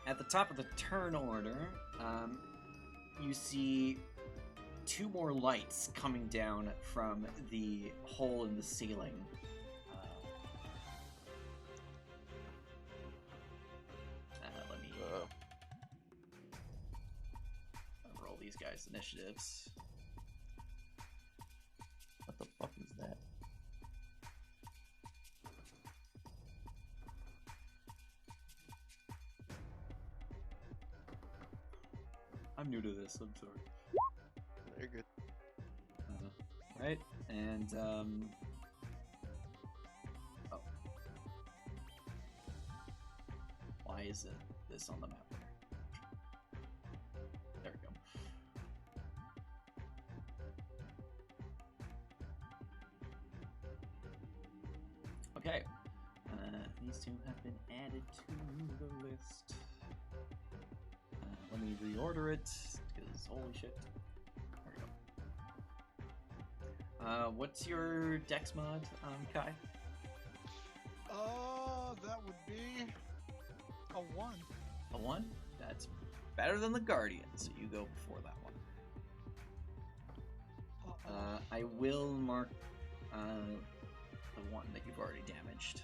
At the top of the turn order, you see 2 more lights coming down from the hole in the ceiling. Let me roll these guys' initiatives. What the fuck is that? I'm new to this, I'm sorry. Very good. Right, and, oh. Why is this on the map there? There we go. Okay, these 2 have been added to the list. Let me reorder it, because holy shit. There we go. What's your dex mod, Kai? That would be a 1. A 1? That's better than the Guardian, so you go before that one. I will mark the one that you've already damaged.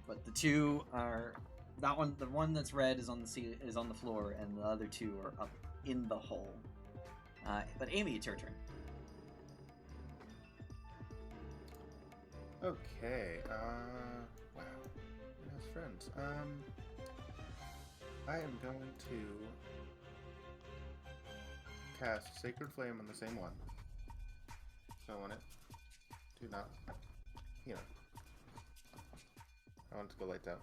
But the 2 are... That one, the one that's red is on the floor, and the other 2 are up in the hole. But Amy, it's your turn. Okay, wow. Nice friends. I am going to cast Sacred Flame on the same one. So I want it to not, I want it to go lights out.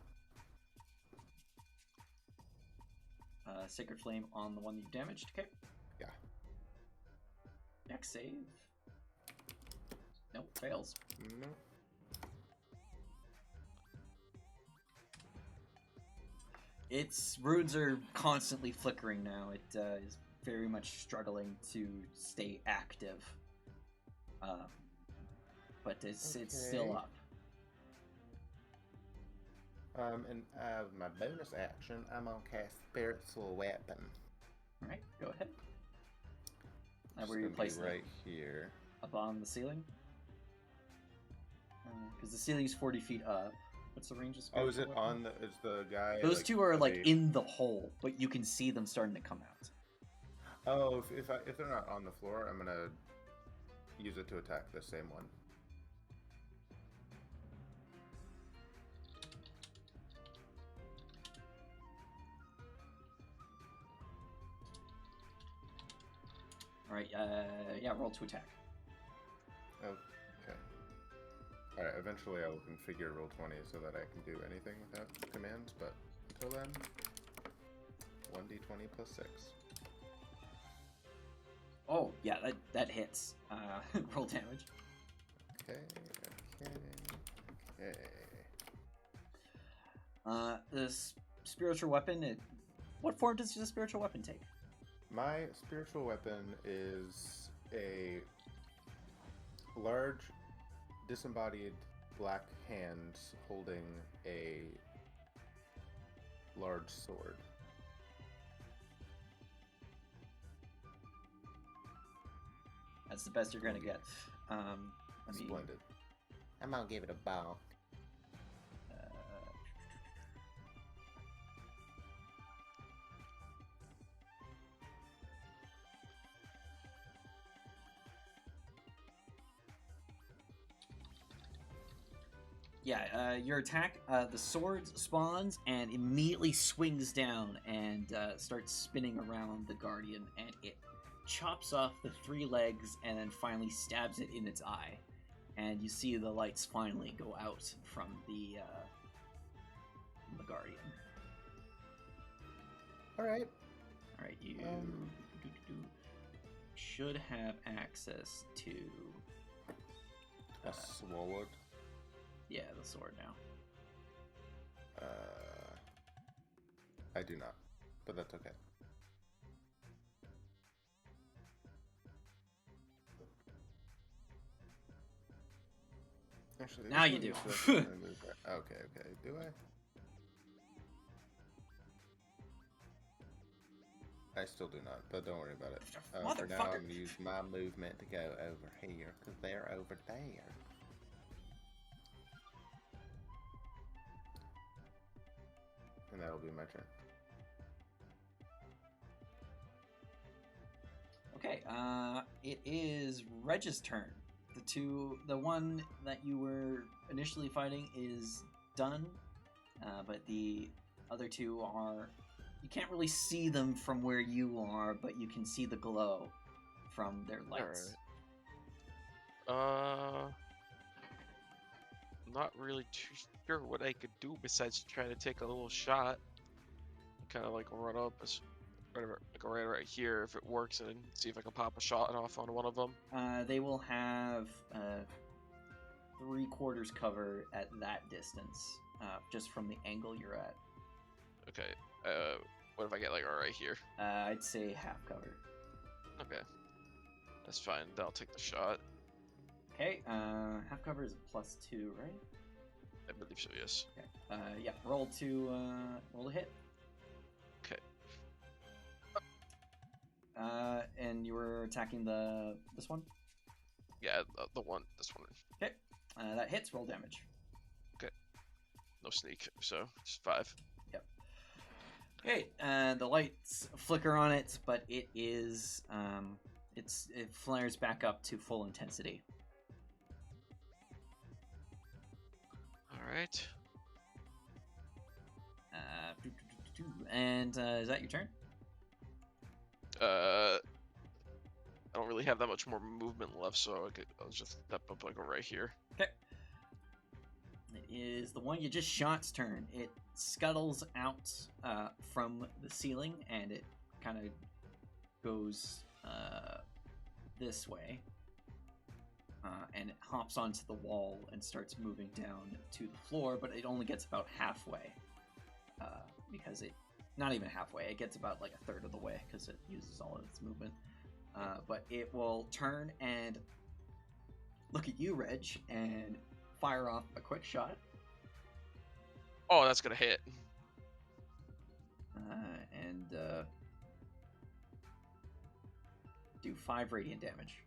Sacred Flame on the one you damaged, okay? Yeah. Dex save. Nope, fails. No. Its runes are constantly flickering now. It is very much struggling to stay active. But it's still up. And as my bonus action, I'm gonna cast Spiritual Weapon. Alright, go ahead. Just Where you gonna be place right here. Up on the ceiling? Because the ceiling's 40 feet up. What's the range of Oh, is spiritual it weapon? on the? Is the guy? Those like, 2 are like they... in the hole, but you can see them starting to come out. Oh, if they're not on the floor, I'm gonna use it to attack the same one. Alright, yeah, roll to attack. Okay. Alright, eventually I will configure Roll20 so that I can do anything without commands, but until then, 1d20 plus 6. Oh, yeah, that hits. Roll damage. Okay. This spiritual weapon, what form does the spiritual weapon take? My spiritual weapon is a large, disembodied black hands holding a large sword. That's the best you're gonna get. Splendid. I'm gonna give it a bow. Your attack, the sword spawns and immediately swings down and starts spinning around the Guardian, and it chops off the 3 legs and then finally stabs it in its eye. And you see the lights finally go out from the Guardian. Alright. Alright, you should have access to... A sword. Yeah, the sword now. I do not, but that's okay. Actually, Now you do. Okay, do I? I still do not, but don't worry about it. For now, I'm going to use my movement to go over here, because they're over there. And that'll be my turn. Okay, it is Reg's turn. The one that you were initially fighting is done, but the other 2 are... You can't really see them from where you are, but you can see the glow from their lights. Alright. Not really too sure what I could do besides try to take a little shot. Kind of like run up right here if it works, and see if I can pop a shot off on one of them. They will have 3/4 cover at that distance, just from the angle you're at. Okay. What if I get like right here? I'd say half cover. Okay. That's fine. Then I'll take the shot. Okay, half cover is a +2, right? I believe so, yes. Okay. Roll to hit. Okay. And you were attacking this one? Yeah, this one. Okay. That hits, roll damage. Okay. No sneak, so just 5. Yep. Okay, the lights flicker on it, but it is, it flares back up to full intensity. Alright. And is that your turn? I don't really have that much more movement left, so I'll just step up like right here. Okay. It is the one you just shot's turn. It scuttles out from the ceiling, and it kind of goes this way. And it hops onto the wall and starts moving down to the floor, but it only gets about halfway. Because not even halfway, it gets about like a third of the way because it uses all of its movement. But it will turn and look at you, Reg, and fire off a quick shot. Oh, that's gonna hit. And do 5 radiant damage.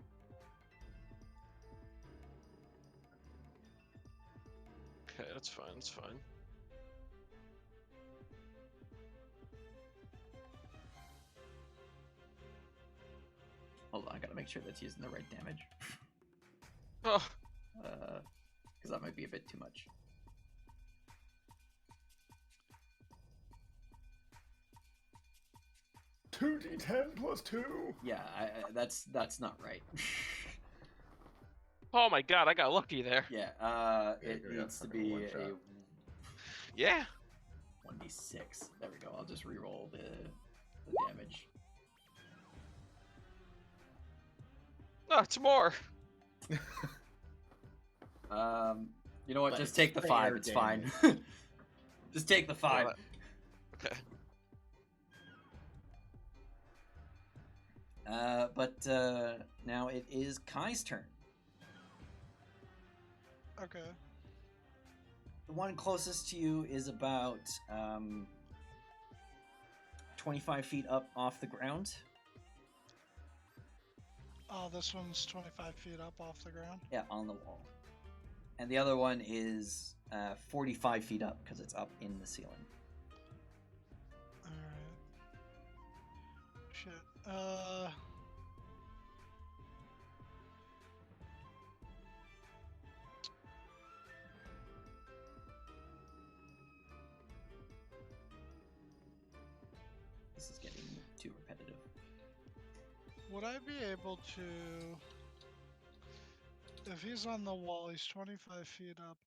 Okay, that's fine, that's fine. Hold on, I gotta make sure that's using the right damage. Oh. Because that might be a bit too much. Two D10 plus 2. Yeah, that's not right. Oh my god, I got lucky there. Yeah, it needs to be a Yeah. 1d6. There we go. I'll just re-roll the damage. No, it's more. You know what? But just it's take the 5. It's damage. fine. Just take the 5. Okay. But now it is Kai's turn. Okay. The one closest to you is about 25 feet up off the ground. Oh, this one's 25 feet up off the ground. Yeah, on the wall. And the other one is 45 feet up because it's up in the ceiling. Alright. Shit. This is getting too repetitive. Would I be able to... If he's on the wall, he's 25 feet up.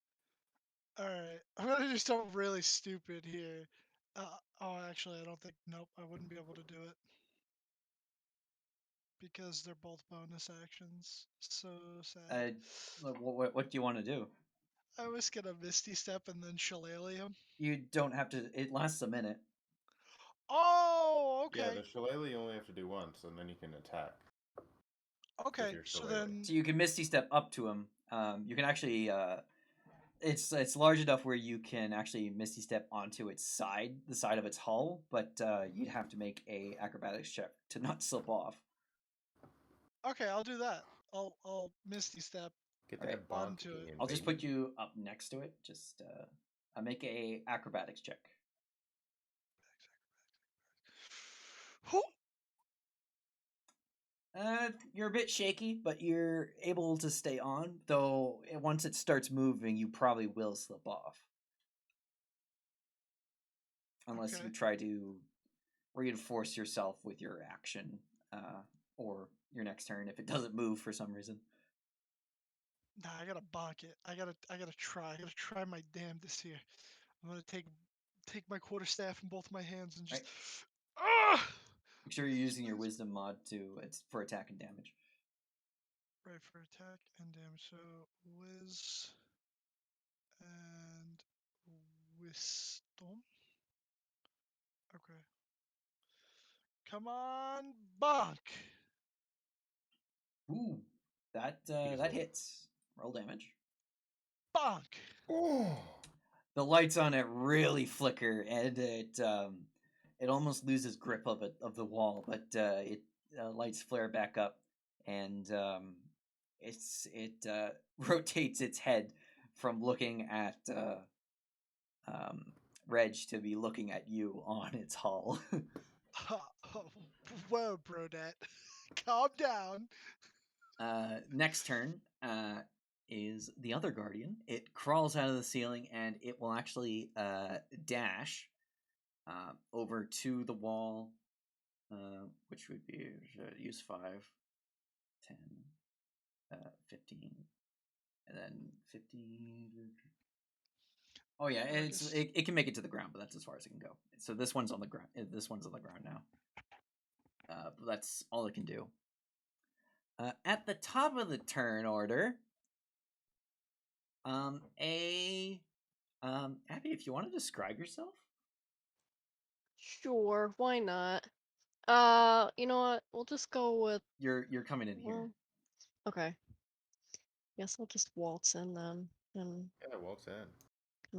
Alright, I'm gonna do something really stupid here. Oh, actually, I don't think... Nope, I wouldn't be able to do it. Because they're both bonus actions. So sad. What do you want to do? I was gonna Misty Step and then Shillelagh him. You don't have to. It lasts a minute. Oh, Yeah, okay. the shillelagh you only have to do once, and then you can attack. Okay, your so shillelagh. then... So you can Misty Step up to him. You can actually. It's large enough where you can actually Misty Step onto its side, the side of its hull, but you'd have to make a acrobatics check to not slip off. Okay, I'll do that. I'll Misty Step. Get Okay. that bonk Onto it. in, I'll just baby. put you up next to it. Just make a acrobatics check. Whew. You're a bit shaky, but you're able to stay on. Though once it starts moving, you probably will slip off, unless Okay. you try to reinforce yourself with your action or your next turn if it doesn't move for some reason. Nah, I gotta bonk it. I gotta try. I gotta try my damnedest here. I'm gonna take my quarterstaff in both my hands and just. Ah! Make sure you're using your wisdom mod it's for attack and damage. Right, for attack and damage. So whiz and wisdom. Okay. Come on, bonk. Ooh, that Easily. hits. Roll damage. Bonk. Oh! The lights on it really flicker, and it almost loses grip of the wall, but lights flare back up, and it rotates its head from looking at Reg to be looking at you on its hull. Whoa, Brodette. Calm down. Next turn is the other guardian. It crawls out of the ceiling and it will actually dash over to the wall, which would be use 5, 10, 15, and then 15. Oh yeah, it can make it to the ground, but that's as far as it can go. So this one's on the ground. This one's on the ground now. But that's all it can do. At the top of the turn order, Abby, if you want to describe yourself. Sure, why not? You know what? We'll just go with. You're coming in here. Okay. Guess I'll just waltz in then and Yeah, waltz in.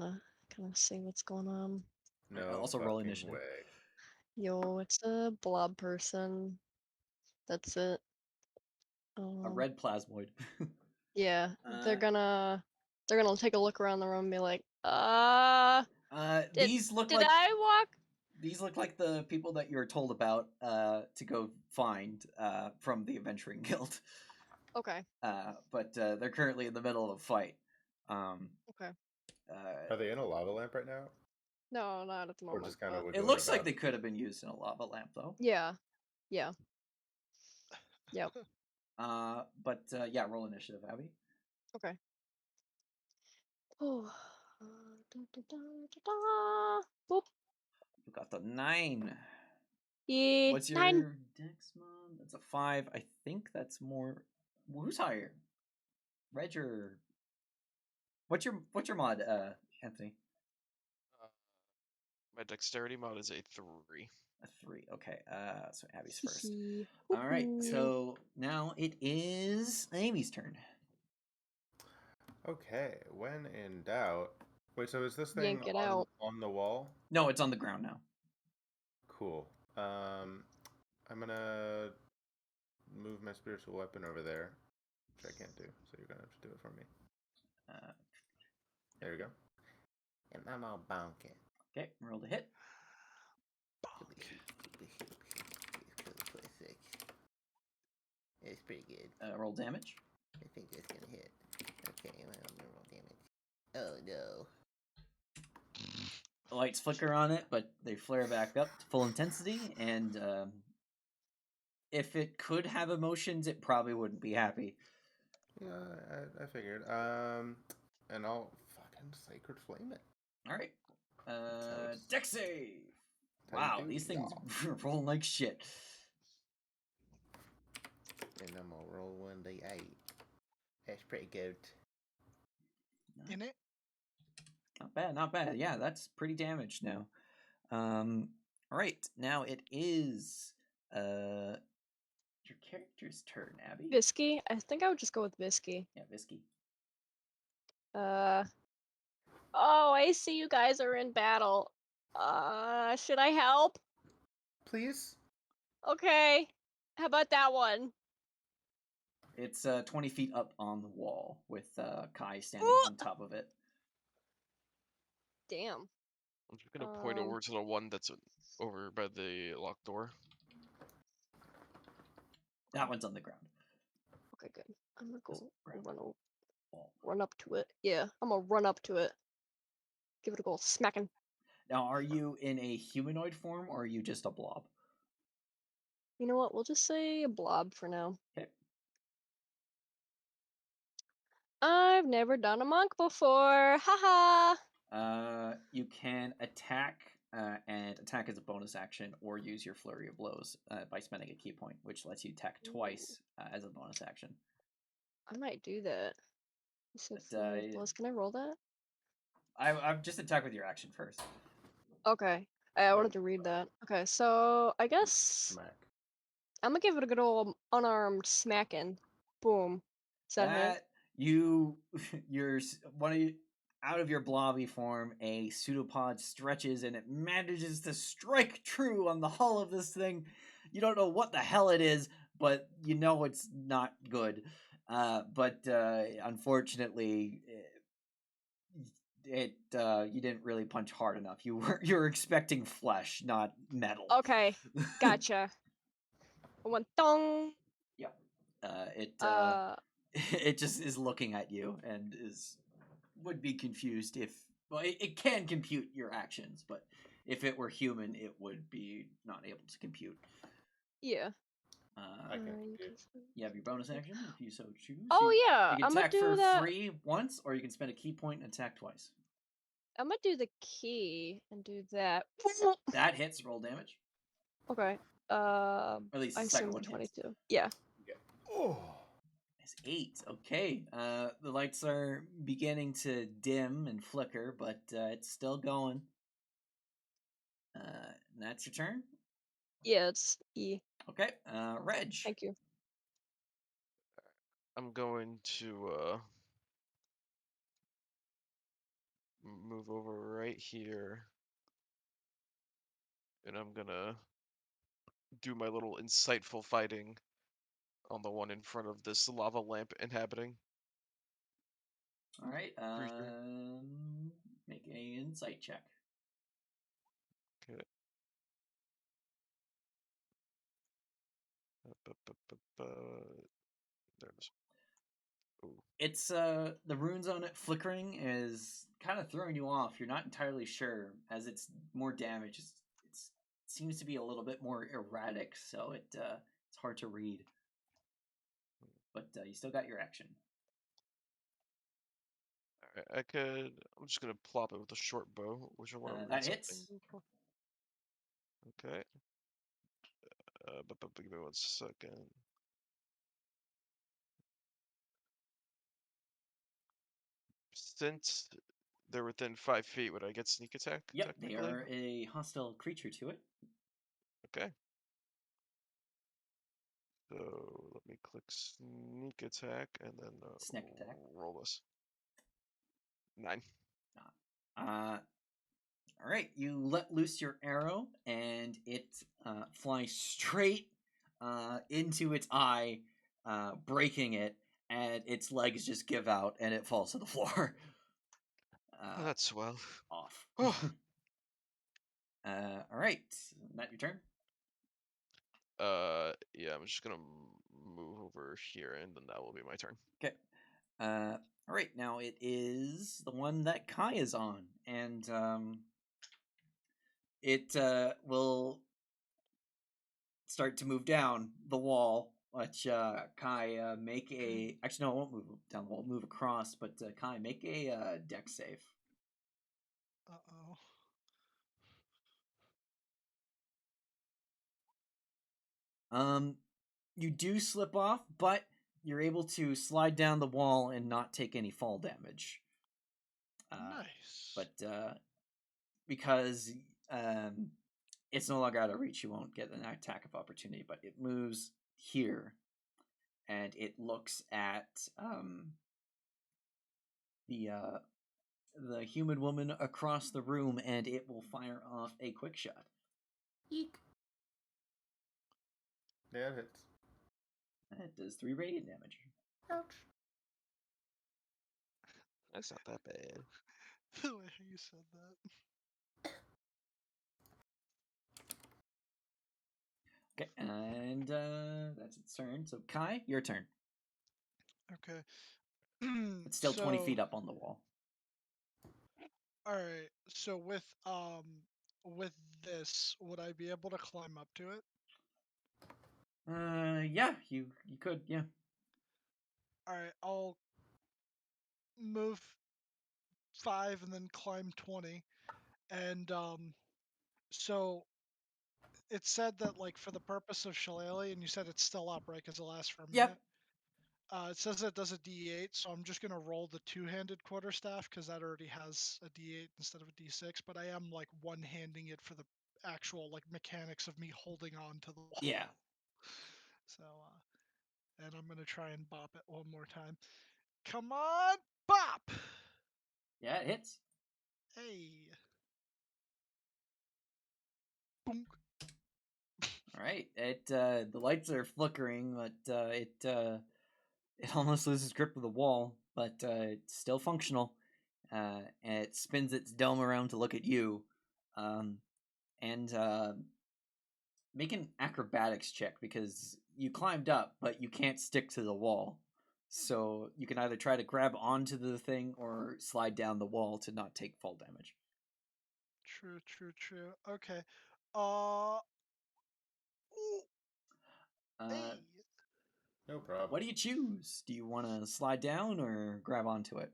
kind of see what's going on. No Also roll fucking initiative. way. Yo, it's a blob person. That's it. A red plasmoid. Yeah, Uh, they're gonna take a look around the room and be like, these look did like I walk? these look like the people that you're told about to go find from the Adventuring Guild. Okay. But they're currently in the middle of a fight. Okay. Are they in a lava lamp right now? No, not at the Or moment. just kind of it looks like they could have been used in a lava lamp, though. Yeah. Yeah. Yep. But yeah, roll initiative, Abby. Okay. Oh. Boop. You got the 9. Yeah. What's your 9. dex mod? That's a 5. I think that's more. Who's higher? Reg or what's your mod, Anthony? My dexterity mod is a 3. A 3. Okay. So Abby's first. Hee. All right. Woohoo. So now it is Amy's turn. Okay, when in doubt, Wait, so is this thing yank it out. on the wall? No, it's on the ground now. Cool. I'm gonna move my spiritual weapon over there, which I can't do, so you're gonna have to do it for me. Uh, There we go. And I'm all bonking. okay, roll to hit. It's pretty good. Roll damage. I think it's gonna hit. Okay, well, I'm gonna roll damage. Oh no. The lights flicker on it, but they flare back up to full intensity, and if it could have emotions, it probably wouldn't be happy. Yeah, I figured. And I'll fucking sacred flame it. All right. Totes. Dex save. That's how Wow, you do these it, things y'all. roll like shit. And I'm gonna roll 1d8. That's pretty good. In it? Not bad, not bad. Yeah, that's pretty damaged now. All right, now it is your character's turn, Abby. Visky? I think I would just go with Visky. Yeah, Visky. Oh, I see you guys are in battle. Should I help? Please? Okay. How about that one? It's 20 feet up on the wall with Kai standing Ooh. on top of it. Damn. I'm just gonna point over to the one that's over by the locked door. That one's on the ground. Okay, good. I'm gonna go Ground. run up to it. Yeah, I'm gonna run up to it. Give it a go smacking. Now, are you in a humanoid form or are you just a blob? You know what? We'll just say a blob for now. Okay. I've never done a monk before. Haha. You can attack, and attack as a bonus action, or use your flurry of blows by spending a key point, which lets you attack twice as a bonus action. I might do that. So But, flurry of blows. Can I roll that? I've just attack with your action first. Okay. I wanted to read that. Okay, so I guess Smack. I'm gonna give it a good old unarmed smacking. Boom. Is that hit? You're one of you, out of your blobby form, a pseudopod stretches and it manages to strike true on the hull of this thing. You don't know what the hell it is, but you know it's not good. But unfortunately, you didn't really punch hard enough. You're expecting flesh, not metal. Okay, gotcha. I went thong. Yeah. It just is looking at you and would be confused if it can compute your actions, but if it were human, it would be not able to compute. Yeah. I can compute. You have your bonus action if you so choose. Oh yeah, You can I'm gonna attack do for that. free once, or you can spend a key point and attack twice. I'm gonna do the key and do that. That hits. Roll damage. Okay. Or at least I the second assumed one hits. 22. Yeah. Oh. It's 8. Okay. The lights are beginning to dim and flicker, but it's still going. That's your turn? Yeah, it's E. Okay. Reg. Thank you. I'm going to move over right here, and I'm gonna do my little insightful fighting on the one in front of this lava lamp inhabiting. All right. Creature. Make an insight check. Okay. There it is. Ooh. It's the runes on it flickering is kind of throwing you off. You're not entirely sure as it's more damage. It seems to be a little bit more erratic, so it's hard to read. But you still got your action. Alright, I'm just gonna plop it with a short bow, which I want to read That something hits. before. Okay. Give me 1 second. Since they're within 5 feet, would I get sneak attack? Yep, they Technically? are a hostile creature to it. Okay. So let me click sneak attack and then Sneak attack. roll this. 9. All right, you let loose your arrow, and it flies straight into its eye, breaking it, and its legs just give out, and it falls to the floor. Oh, that's swell. Off. Oh. All right, Matt, your turn. Yeah, I'm just gonna move over here, and then that will be my turn. Okay. All right, now it is the one that Kai is on, and it will start to move down the wall. Watch Kai make a. Actually, no, I won't move down the wall. Move across, but Kai, make a deck save. Uh-oh. You do slip off, but you're able to slide down the wall and not take any fall damage. Nice. But because it's no longer out of reach, you won't get an attack of opportunity. But it moves here, and it looks at the human woman across the room, and it will fire off a quick shot. Eek. Yeah, it hits. That does 3 radiant damage. Ouch. That's not that bad. The way you said that. Okay, and that's its turn. So Kai, your turn. Okay. It's still 20 So- feet up on the wall. All right. So with this, would I be able to climb up to it? Yeah, you could, yeah. All right. I'll move 5 and then climb 20. And so it said that like for the purpose of Shillelagh, and you said it's still up, right? Because it lasts for a Yep. minute. It says it does a D8, so I'm just gonna roll the two-handed quarterstaff because that already has a D8 instead of a D6. But I am like one-handing it for the actual like mechanics of me holding on to the wall. Yeah. So, and I'm gonna try and bop it one more time. Come on, bop! Yeah, it hits. Hey. Boom. All right. It the lights are flickering, but it almost loses grip of the wall, but it's still functional. And it spins its dome around to look at you, and make an acrobatics check because you climbed up, but you can't stick to the wall. So you can either try to grab onto the thing or slide down the wall to not take fall damage. True. Okay. Ooh, hey. No problem. What do you choose? Do you want to slide down or grab onto it?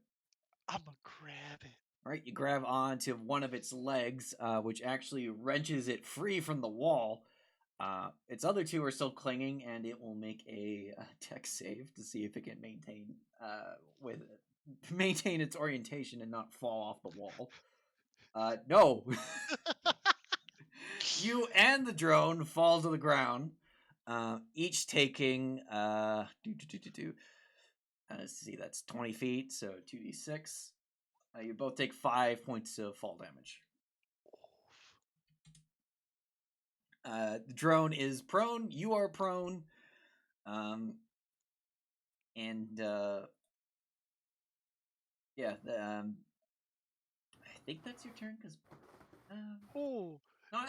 I'm gonna grab it. All right, you grab onto one of its legs, which actually wrenches it free from the wall. Its other two are still clinging, and it will make a tech save to see if it can maintain its orientation and not fall off the wall. No. You and the drone fall to the ground, each taking let's see, that's 20 feet, so 2d6. You both take 5 points of fall damage. The drone is prone. You are prone. Yeah. I think that's your turn because. Oh. No,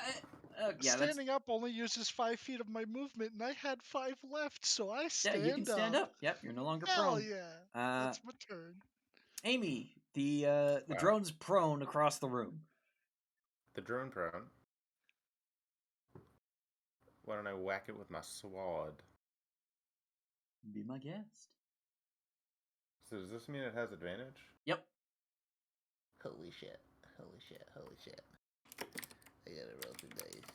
yeah, Standing up only uses 5 feet of my movement, and I had 5 left, so I stand up. Yeah, you can stand up. Yep, you're no longer Hell prone. yeah. That's my turn. Amy, the drone's prone across the room. The drone prone. Why don't I whack it with my sword? Be my guest. So does this mean it has advantage? Yep. Holy shit. I gotta roll some dice.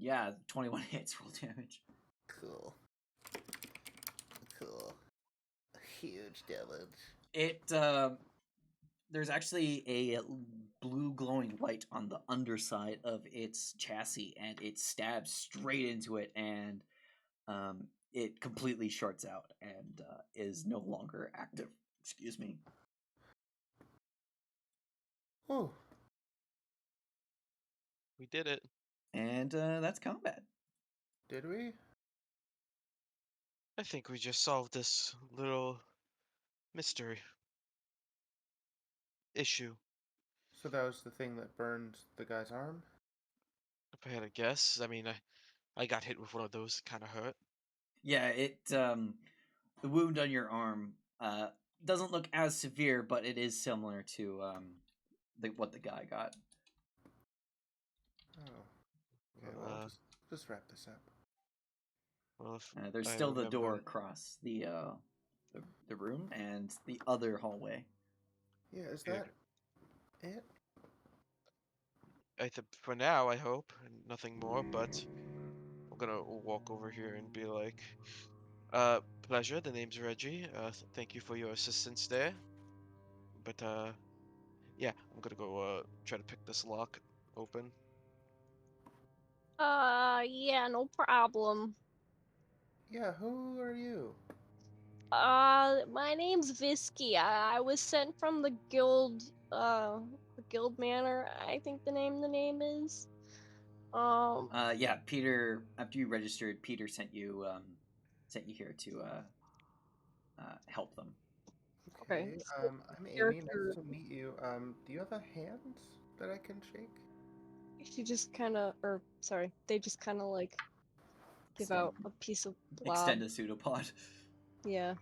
Yeah, 21 hits, roll damage. Cool. Huge damage. It, there's actually a blue glowing light on the underside of its chassis, and it stabs straight into it, and it completely shorts out and is no longer active. Excuse me. Oh, We did it. And that's combat. did we? I think we just solved this little mystery issue. So that was the thing that burned the guy's arm? If I had a guess, I mean, I got hit with one of those. It kind of hurt. Yeah, the wound on your arm doesn't look as severe, but it is similar to what the guy got. Oh. Okay, well, just wrap this up. Well, if There's I still the door remember- across the room and the other hallway. Yeah, is Yeah, that it? for now, I hope nothing more. But I'm gonna walk over here and be like, pleasure. The name's Reggie. Thank you for your assistance there. But yeah, I'm gonna go try to pick this lock open. Yeah, no problem. Yeah, who are you? My name's Visky. I was sent from the guild manor, I think the name is. Yeah, Peter. After you registered, Peter sent you here to help them. Okay, Okay, so I'm Amy. Nice character, to meet you. Do you have a hand that I can shake? she just kind of, or sorry, they just kind of like give out a piece of blob. Extend a pseudopod. Yeah,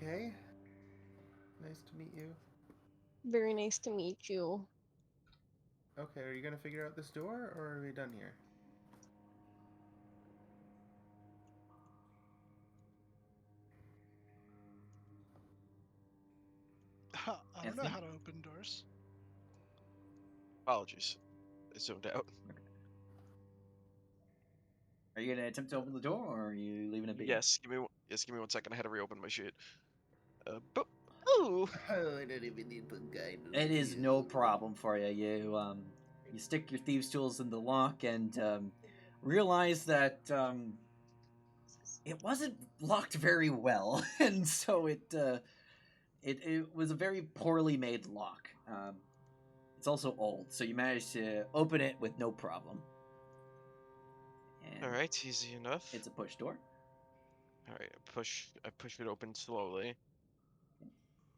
Okay. Nice to meet you. very nice to meet you. Okay, are you gonna figure out this door, or are we done here? I don't know Anthony? how to open doors. Apologies, I zoned out. Are you gonna attempt to open the door, or are you leaving it be? Yes, give me 1 second. I had to reopen my shit. But ooh, Oh, I don't even need some guidance. It is no problem for you. You stick your thieves' tools in the lock and realize that it wasn't locked very well, and so it was a very poorly made lock. It's also old, so you managed to open it with no problem. And all right, easy enough. it's a push door. All right, I push it open slowly.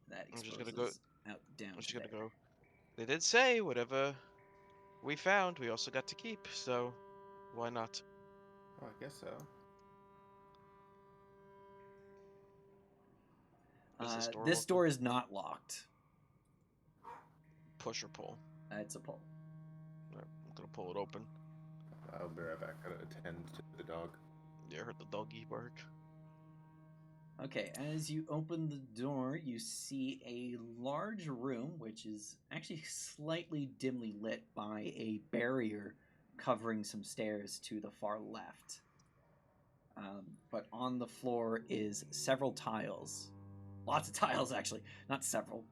That I'm just exposes gonna go. out down I'm just to gonna there. go. They did say whatever we found, we also got to keep. So why not? Oh, I guess so. Is this door This open? door is not locked. Push or pull? It's a pull. Alright, I'm gonna pull it open. I'll be right back. Gotta attend to the dog. Yeah, I heard the doggy bark. Okay, as you open the door, you see a large room, which is actually slightly dimly lit by a barrier covering some stairs to the far left. But on the floor is several tiles. Lots of tiles, actually. Not several.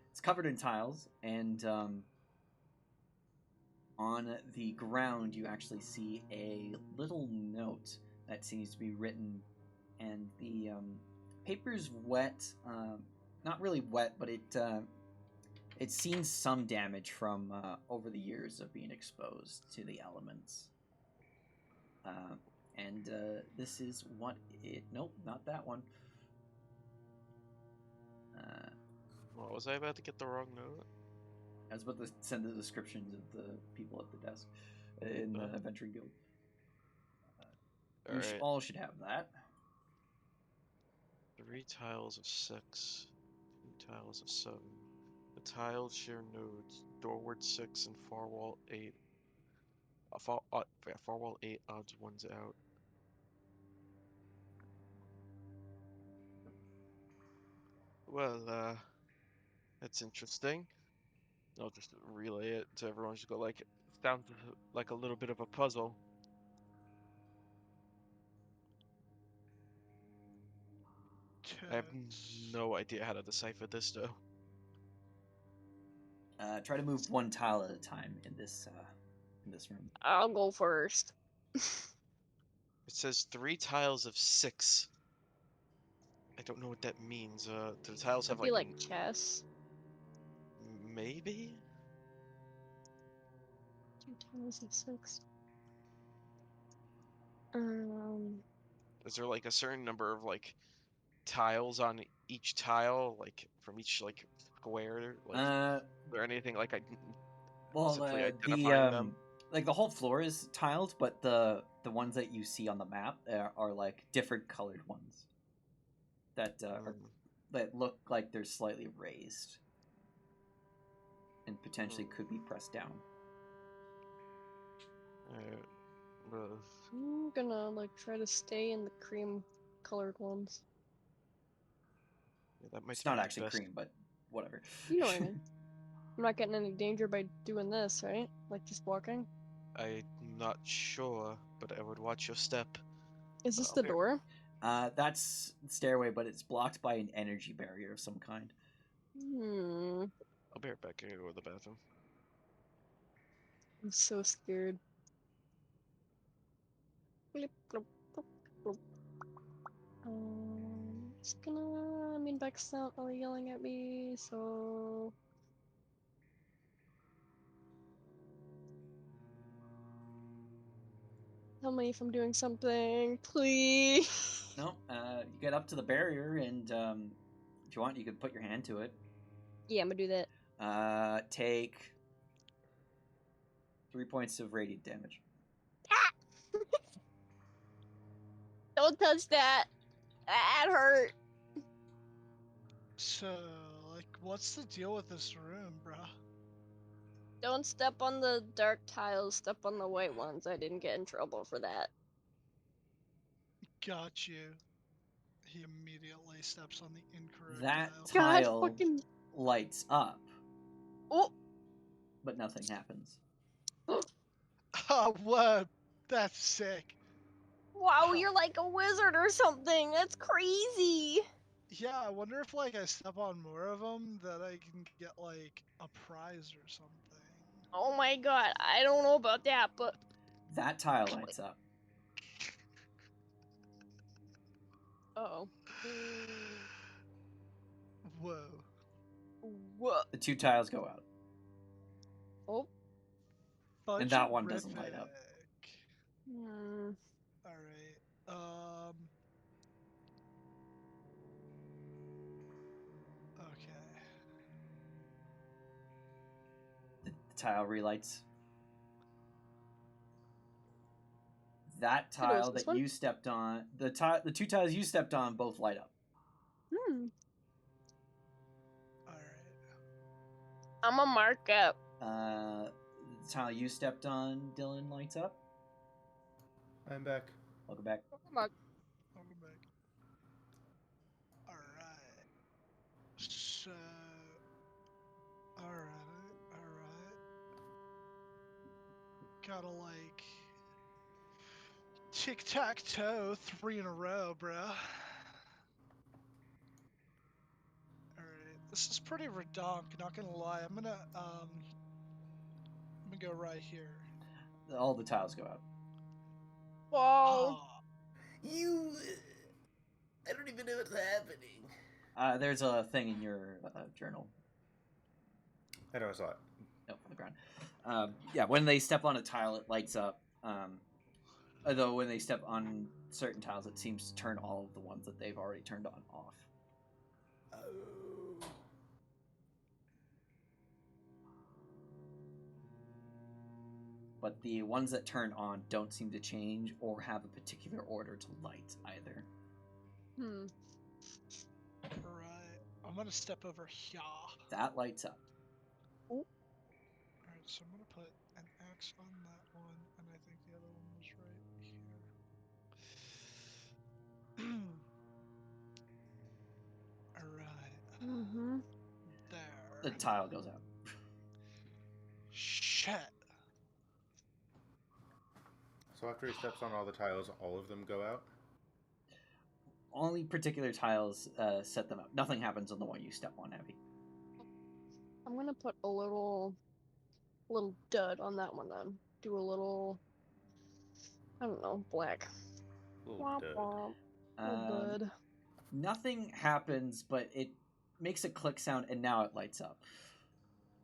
It's covered in tiles, and on the ground, you actually see a little note that seems to be written, and the paper's wet. Not really wet, but it's seen some damage from over the years of being exposed to the elements. And this is what it. Nope, not that one. What was I about to get the wrong note? I was about to send the descriptions of the people at the desk in the Adventuring Guild. You Alright. all should have that. 3 tiles of 6. 2 tiles of 7. The tiles share nodes. Doorward 6 and far wall 8. Far wall 8, odds 1's out. Well, that's interesting. I'll just relay it to everyone. Just go like, sounds like a little bit of a puzzle. I have no idea how to decipher this though. Try to move one tile at a time in this room. I'll go first. It says 3 tiles of 6. I don't know what that means. Do the tiles have It'd be like like chess. maybe? 2 times of 6. Is there like a certain number of like tiles on each tile, like from each like square? Like, is there anything like well, simply the identifying them? like the whole floor is tiled, but the ones that you see on the map are like different colored ones that that look like they're slightly raised and potentially could be pressed down. I'm gonna like try to stay in the cream colored ones. Yeah, that might It's be not the actually best. cream, but whatever. You know what I mean. I'm not getting any danger by doing this, right? Like just walking. I'm not sure, but I would watch your step. Is this I'll the be- door? That's the stairway, but it's blocked by an energy barrier of some kind. I'll be right back. I gotta go to the bathroom. I'm so scared. Blip, blop, blop, blop. Just gonna. I mean, Beck's not really yelling at me, so. Tell me if I'm doing something, please. No, you get up to the barrier, and if you want, you could put your hand to it. Yeah, I'm gonna do that. Take 3 points of radiant damage. Don't touch that. That hurt. So, like, what's the deal with this room, bruh? Don't step on the dark tiles. Step on the white ones. I didn't get in trouble for that. Got you. He immediately steps on the incorrect That tile. tile fucking. lights up, Oh. but nothing happens. Oh, whoa. That's sick. Wow, you're like a wizard or something. That's crazy. Yeah, I wonder if, like, I step on more of them, that I can get, like, a prize or something. Oh my god, I don't know about that, but That tile lights up. uh-oh. Whoa. What? The 2 tiles go out, Oh. and that one doesn't light up. All right. Okay. The tile relights. That It was tile this that one? you stepped on, the 2 tiles you stepped on, both light up. All right. I'm a markup. The tile you stepped on, Dylan, lights up. I'm back. Welcome back. Welcome back. All right. So. All right. Gotta like tic-tac-toe 3 in a row, bro. All right. This is pretty redonk, not gonna lie. I'm gonna go right here. All the tiles go out. Whoa. Oh, You. I don't even know what's happening. There's a thing in your journal. I know I saw it. No, on the ground. Yeah, when they step on a tile, it lights up. Although when they step on certain tiles, it seems to turn all of the ones that they've already turned on off. Oh. But the ones that turn on don't seem to change or have a particular order to light either. right. I'm gonna step over here. That lights up. Alright, so I'm gonna put an X on that one, and I think the other one was right here. Alright. There. The tile goes out. Shit. So after he steps on all the tiles, all of them go out? Only particular tiles set them out. Nothing happens on the one you step on, Abby. I'm gonna put a little dud on that one then. Do a little, I don't know, black. Little Womp dud. womp. Oh, Um, bud. nothing happens, but it makes a click sound, and now it lights up.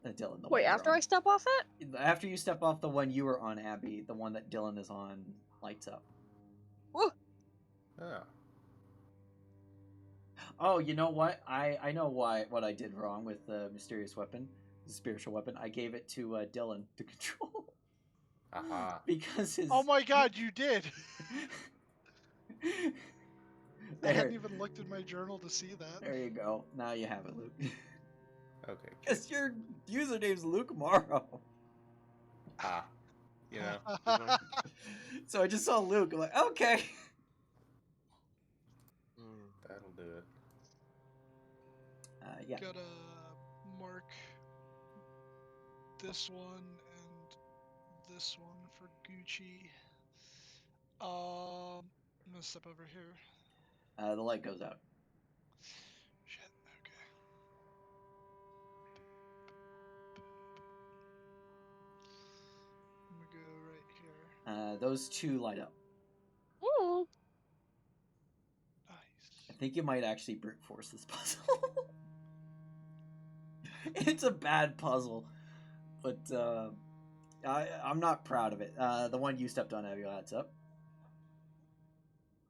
Dylan, the Wait, one you're after on. I step off it? After you step off the one you were on, Abby, the one that Dylan is on lights up. Woo! Oh. Oh, you know what? I know what I did wrong with the mysterious weapon, the spiritual weapon. I gave it to Dylan to control Aha. because his. Oh my god, you did! I hadn't there, even looked in my journal to see that. there you go. Now you have it, Luke. Okay. Because your username's Luke Morrow. Ah. You know. So I just saw Luke. I'm like, okay. Mm. That'll do it. Yeah. Gotta mark this one and this one for Gucci. I'm gonna step over here. The light goes out. Shit, okay. I'm gonna go right here. Those two light up. Ooh. I Nice. think you might actually brute force this puzzle. It's a bad puzzle, but I'm not proud of it. The one you stepped on, Abby, lights up.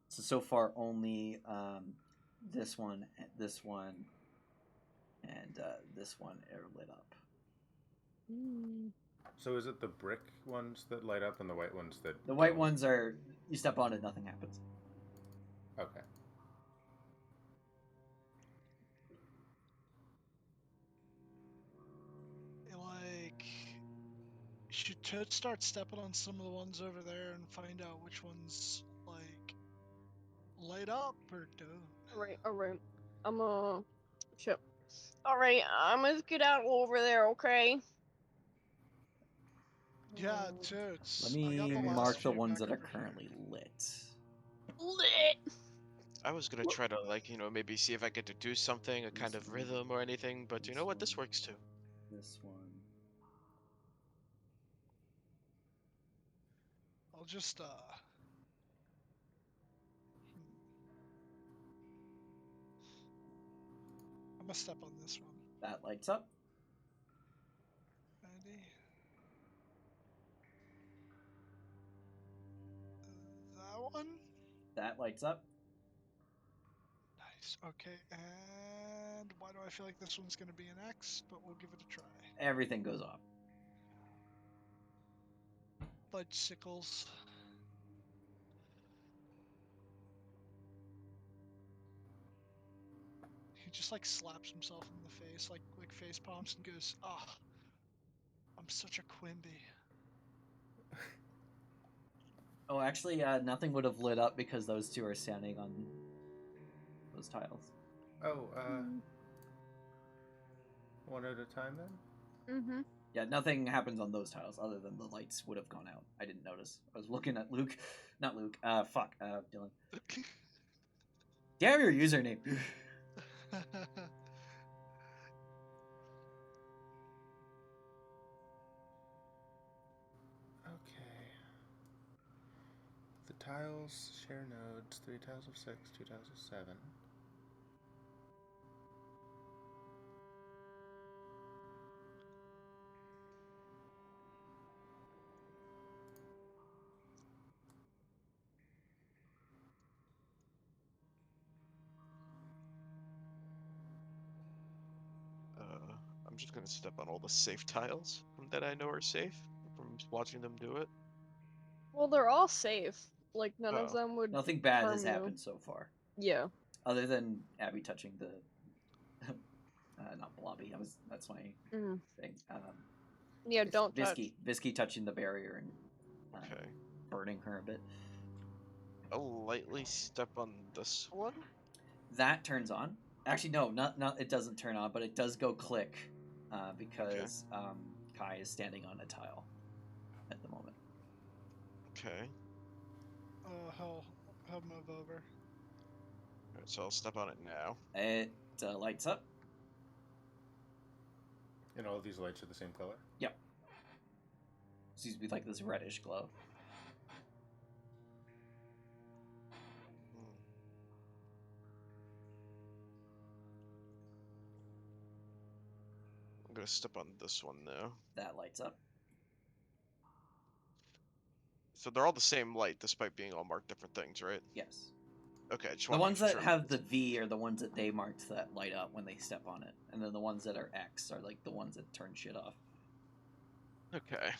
So far, only this one, and this one are lit up. Mm. So is it the brick ones that light up and the white ones that The white don't? ones are, you step on it, nothing happens. Okay. Like, should Toad start stepping on some of the ones over there and find out which ones, like, light up or don't? Alright. I'm shit. Alright, I'm gonna get out over there, okay? Yeah, Toads. Let I got me the last mark the few ones back that are over here. currently lit. Lit! I was gonna try to maybe see if I could deduce something, a kind of rhythm or anything, but you know what? This works too. This one. I'll just, I'm gonna step on this one. That lights up. Ready? That one? That lights up. Nice. Okay, and why do I feel like this one's gonna be an X? But we'll give it a try. Everything goes off. Fudgesicles. He just like slaps himself in the face, like face palms, and goes, "Ah, oh, I'm such a Quimby." Oh, actually, nothing would have lit up because those two are standing on those tiles. Oh, one at a time then? Mm-hmm. Yeah, nothing happens on those tiles other than the lights would have gone out. I didn't notice. I was looking at Luke. Not Luke. Dylan. Damn your username. Okay. The tiles share nodes, 3 tiles of 6, 2 tiles of 7. I'm just gonna step on all the safe tiles that I know are safe from watching them do it. Well, they're all safe. Like, none of Oh. them would Nothing bad harm has you. happened so far. Yeah. Other than Abby touching the... not blobby. That's my Mm. thing. Yeah, don't touch. Visky touching the barrier and Okay. burning her a bit. I'll lightly step on this one. That turns on. Actually, no, not. It doesn't turn on, but it does go click because Kai is standing on a tile at the moment. Okay. He'll move over. Alright, so I'll step on it now. It lights up. And all of these lights are the same color? Yep. Seems to be like this reddish glow. gonna step on this one now. That lights up. So they're all the same light, despite being all marked different things, right? Yes. Okay, I just The want to ones make that sure. have the V are the ones that they marked that light up when they step on it, and then the ones that are X are like the ones that turn shit off. Okay.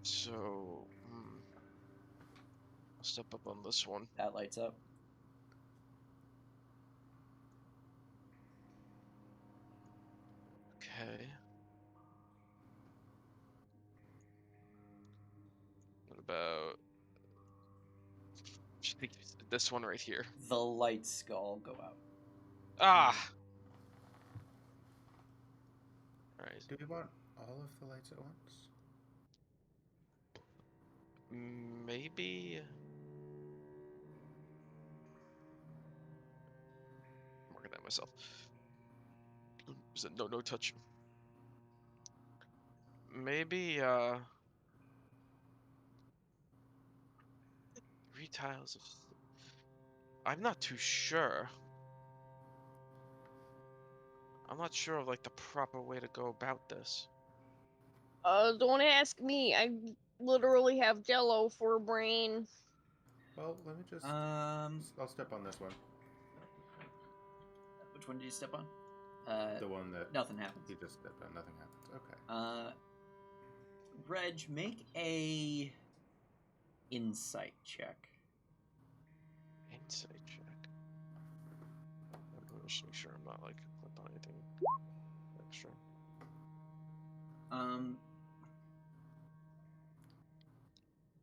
So, I'll step up on this one. That lights up. Okay. What about this one right here? The lights all go out. Ah! Alright. Do we want all of the lights at once? Maybe. I'm working that myself. Is it no touch? Maybe 3 tiles of. I'm not too sure. I'm not sure of like the proper way to go about this. Don't ask me. I literally have Jello for a brain. Well, let me just. I'll step on this one. Which one did you step on? The one that Nothing happens. he just stepped on. Nothing happens. Okay. Reg, make a insight check. Insight check. I'm just make sure I'm not like clicked on anything extra.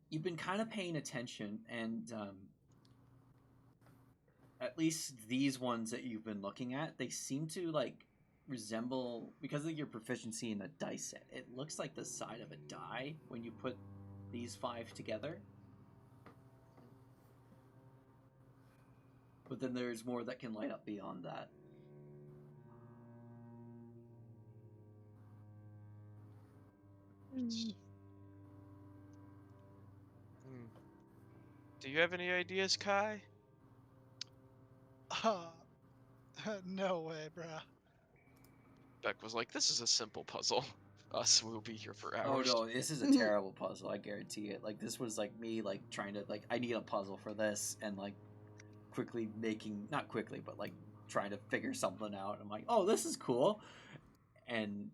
You've been kind of paying attention, and at least these ones that you've been looking at, they seem to like resemble, because of your proficiency in the dice set, it looks like the side of a die when you put these 5 together. But then there's more that can light up beyond that. Do you have any ideas, Kai? No way, bruh. Beck was like, "This is a simple puzzle. Us, we'll be here for Oh hours." no, this is a terrible puzzle, I guarantee it. Like, this was like me like trying to like, I need a puzzle for this, and like quickly making, not quickly, but like trying to figure something out. I'm like, oh, this is cool, and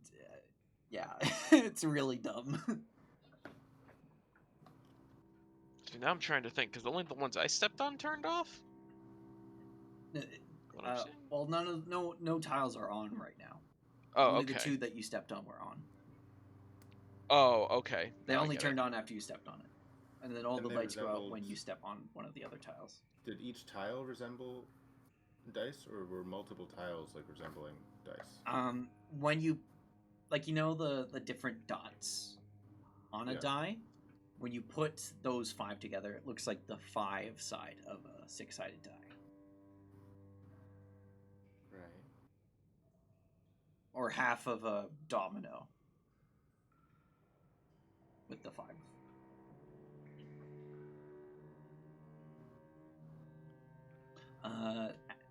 yeah, it's really dumb. See, now I'm trying to think, because only the ones I stepped on turned off. What I'm saying? Well, no tiles are on right now. Oh, Only okay. the 2 that you stepped on were on. Oh, okay. They Now I only get turned it. on after you stepped on it, and then all And the they lights go out resembled- when you step on one of the other tiles. Did each tile resemble dice, or were multiple tiles like resembling dice? When you, like, you know the different dots on a Yeah. die, when you put those 5 together, it looks like the 5 side of a 6-sided die, Right. or half of a domino with the 5.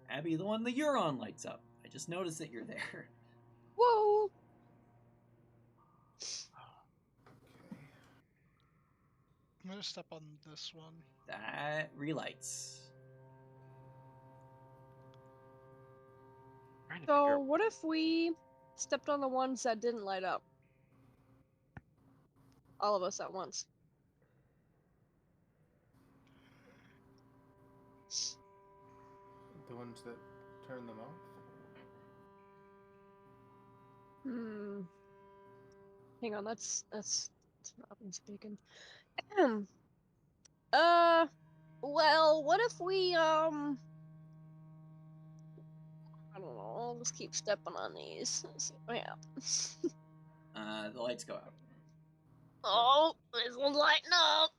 Abby, the one that you're on lights up. I just noticed that you're there. Whoa! Okay. I'm gonna step on this one. That relights. Trying to So figure what if we stepped on the ones that didn't light up? All of us at once. The ones that turn them off? Hang on, that's Robin speaking. Well, what if we I don't know, I'll just keep stepping on these and see what happens. The lights go out. Oh, this one's lighting up.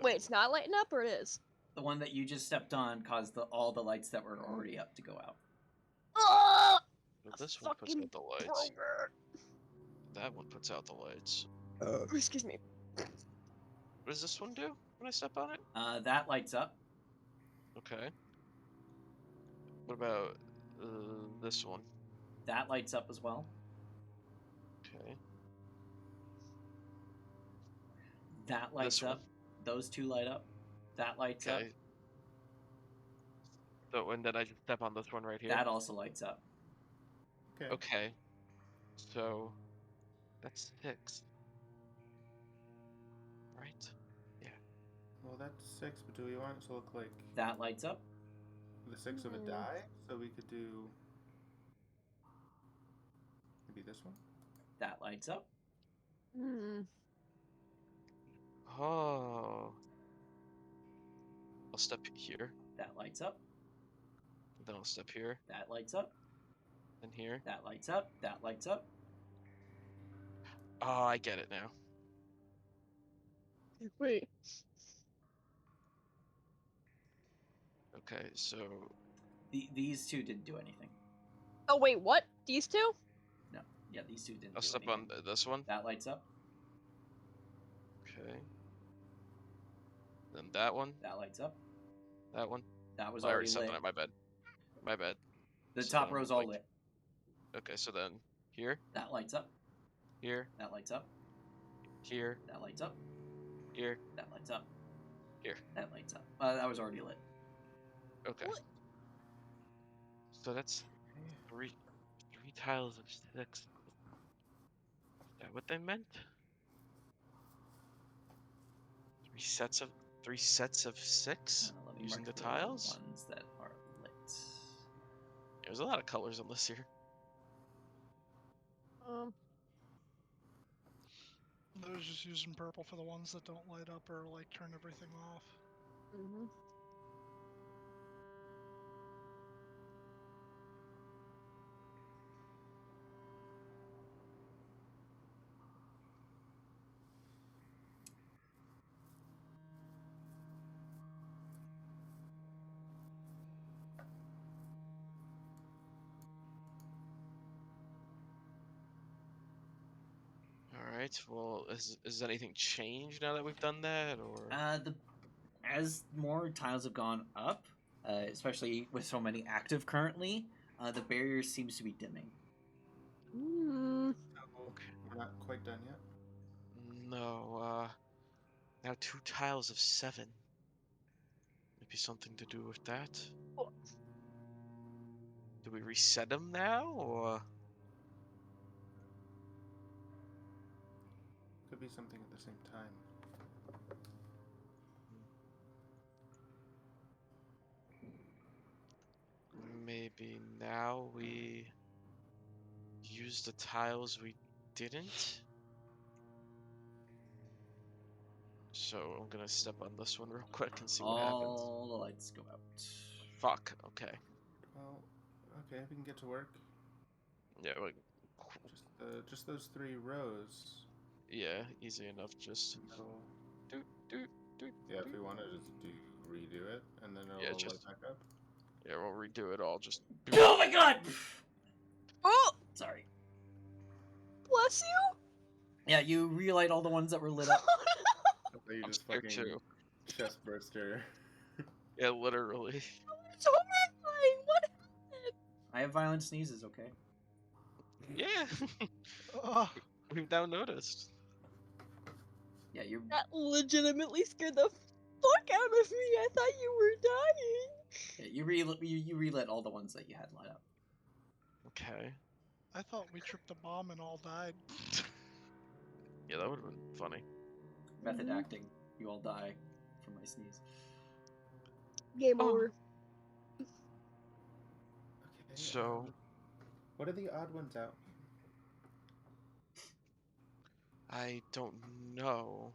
Wait, it's not lighting up, or it is? The one that you just stepped on caused all the lights that were already up to go out. Oh, But this one puts out the lights. Broker. That one puts out the lights. Excuse me. What does this one do when I step on it? That lights up. Okay. What about this one? That lights up as well. Okay. That lights This one. up. Those two light up. That lights up. Okay. So, and then I just step on this one right here. That also lights up. Okay. Okay. So, that's 6. Right? Well, that's 6, but do we want it to look like That lights up. the 6 of a die? So we could do maybe this one? That lights up. Hmm. Oh. I'll step here. That lights up. Then I'll step here. That lights up. And here. That lights up. That lights up. Oh, I get it now. Wait. Okay, so These two didn't do anything. Oh wait, what? These two? No. Yeah, these two didn't I'll do step anything. on this one. That lights up. Okay. Then that one. That lights up. That one. That was I already already stepped lit. on it. My bad. My bad. The So top then, row's all like- lit. Okay, so then here, That lights up. here, That lights up. here, That lights up. here. That lights up. Here. That lights up. That was already lit. Okay. What? So that's three tiles of 6. Is that what they meant? 3 sets of 6 Let me using the mark tiles. ones that are lit. There's a lot of colors on this here. They're just using purple for the ones that don't light up or like turn everything off. Mm-hmm. All right. Well, is anything changed now that we've done that, or? As more tiles have gone up, especially with so many active currently, the barrier seems to be dimming. Mm. Okay. We're not quite done yet. No. Now 2 tiles of 7. Maybe something to do with that. Oh. Do we reset them now, or? Could be something at the same time. Maybe now we use the tiles we didn't. So I'm gonna step on this one real quick and see what happens. All the lights go out. Fuck. Okay. Well, okay, we can get to work. Yeah. Like, Just those 3 rows. yeah. Easy enough. Just. That'll- Do. Yeah, if we want to just redo it, and then it'll Yeah, light just- back up. Yeah. We'll redo it all. Just. Oh my god! Oh, Sorry. bless you. Yeah, you relight all the ones that were lit up. So you I'm just scared fucking too. chest burster. Yeah. Literally. It's horrifying. What happened? I have violent sneezes, okay? Yeah. Ugh. We've now noticed. Yeah, you're. That legitimately scared the fuck out of me. I thought you were dying. Yeah, you relit all the ones that you had light up. Okay. I thought we tripped a bomb and all died. Yeah, that would have been funny. Method Mhm. acting. You all die from my sneeze. Game Oh. over. Okay. So- what are the odd ones out? I don't know.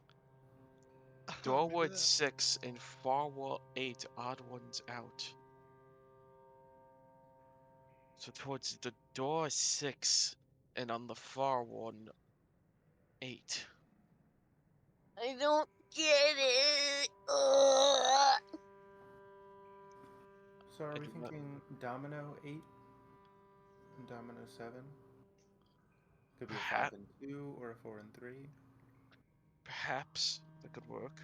Maybe Doorwood that- 6 and far wall 8, odd ones out. So towards the door 6 and on the far one 8. I don't get it. Ugh. So are I we do not- thinking Domino 8 and Domino 7? Could be a 5 and 2 or a 4 and 3. Perhaps that could work.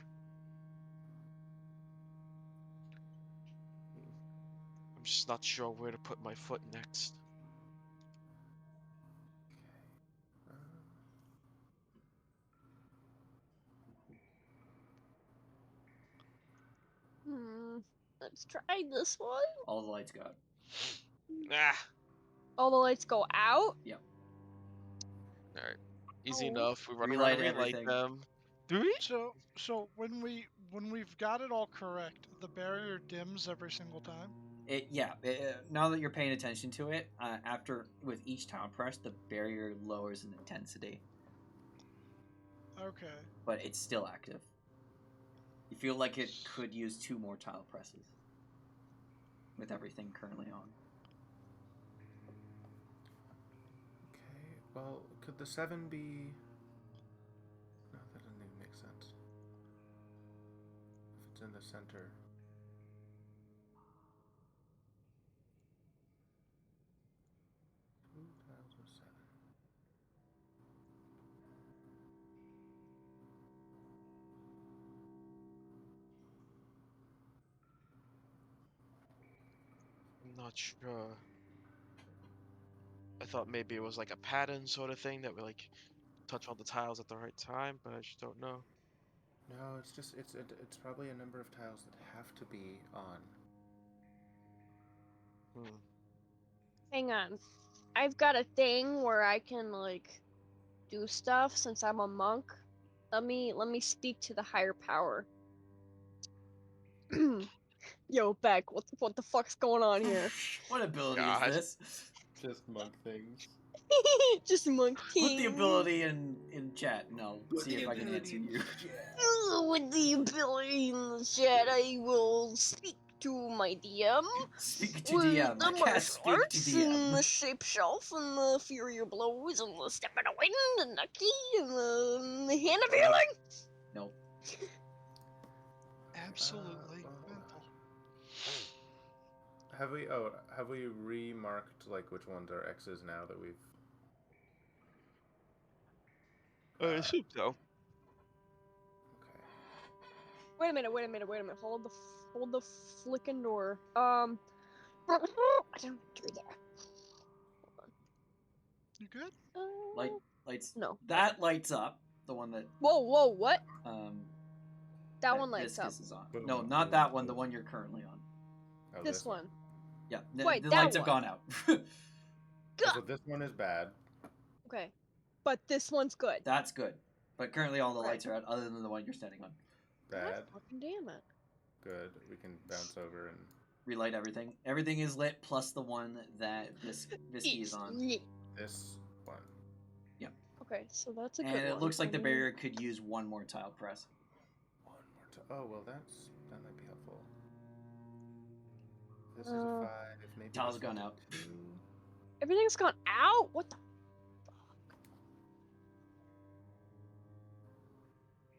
I'm just not sure where to put my foot next. Let's try this one. All the lights go out. Ah. All the lights go out. Yep. All right. Easy Oh. enough. We run around Relight and relight everything. them. Do we? So when we've got it all correct, the barrier dims every single time. Now that you're paying attention to it, after with each tile press, the barrier lowers in intensity, Okay. but it's still active. You feel like it could use 2 more tile presses with everything currently on. Okay, well, could the 7 be... No, that doesn't even make sense. If it's in the center. Two tiles of 7. I'm not sure. I thought maybe it was like a pattern sort of thing that we like touch all the tiles at the right time, but I just don't know. No, it's just it's probably a number of tiles that have to be on. Hang on. I've got a thing where I can like do stuff since I'm a monk. Let me speak to the higher power. Yo, Beck, what the fuck's going on here? What ability God. is this? Just monk things. Just monk Put the things. ability in chat, and I'll see if I can answer you. With the ability in the chat, I will speak to my DM. Speak to With DM. the I can't martial speak to arts and DM. the shape shelf and the furious blows and the step of the wind and the key and the hand of healing. Nope. Absolutely well, mental. Have we remarked like which ones are X's now that we've... I assume so. Okay. Wait a minute. Hold the flicking door. I don't do that. You good? Lights. No. That lights up. The one that Whoa, what? that one lights up. Viscous is on. Boom, No, not boom, that one. The boom. one you're currently on. Oh, This one. Yeah. Wait, the that lights have one. gone out. So this one is bad. Okay. But this one's good. That's good. But currently all the Okay. lights are out, other than the one you're standing on. God Bad. fucking damn it. Good. We can bounce over and... Relight everything. Everything is lit, plus the one that Visky is on. This one. Okay, so that's a good And it one looks like for the me. barrier could use 1 more tile press. One more time. Oh, well, that might be helpful. This is a 5. Maybe Tile's this gone one's a out. 2. Everything's gone out? What the?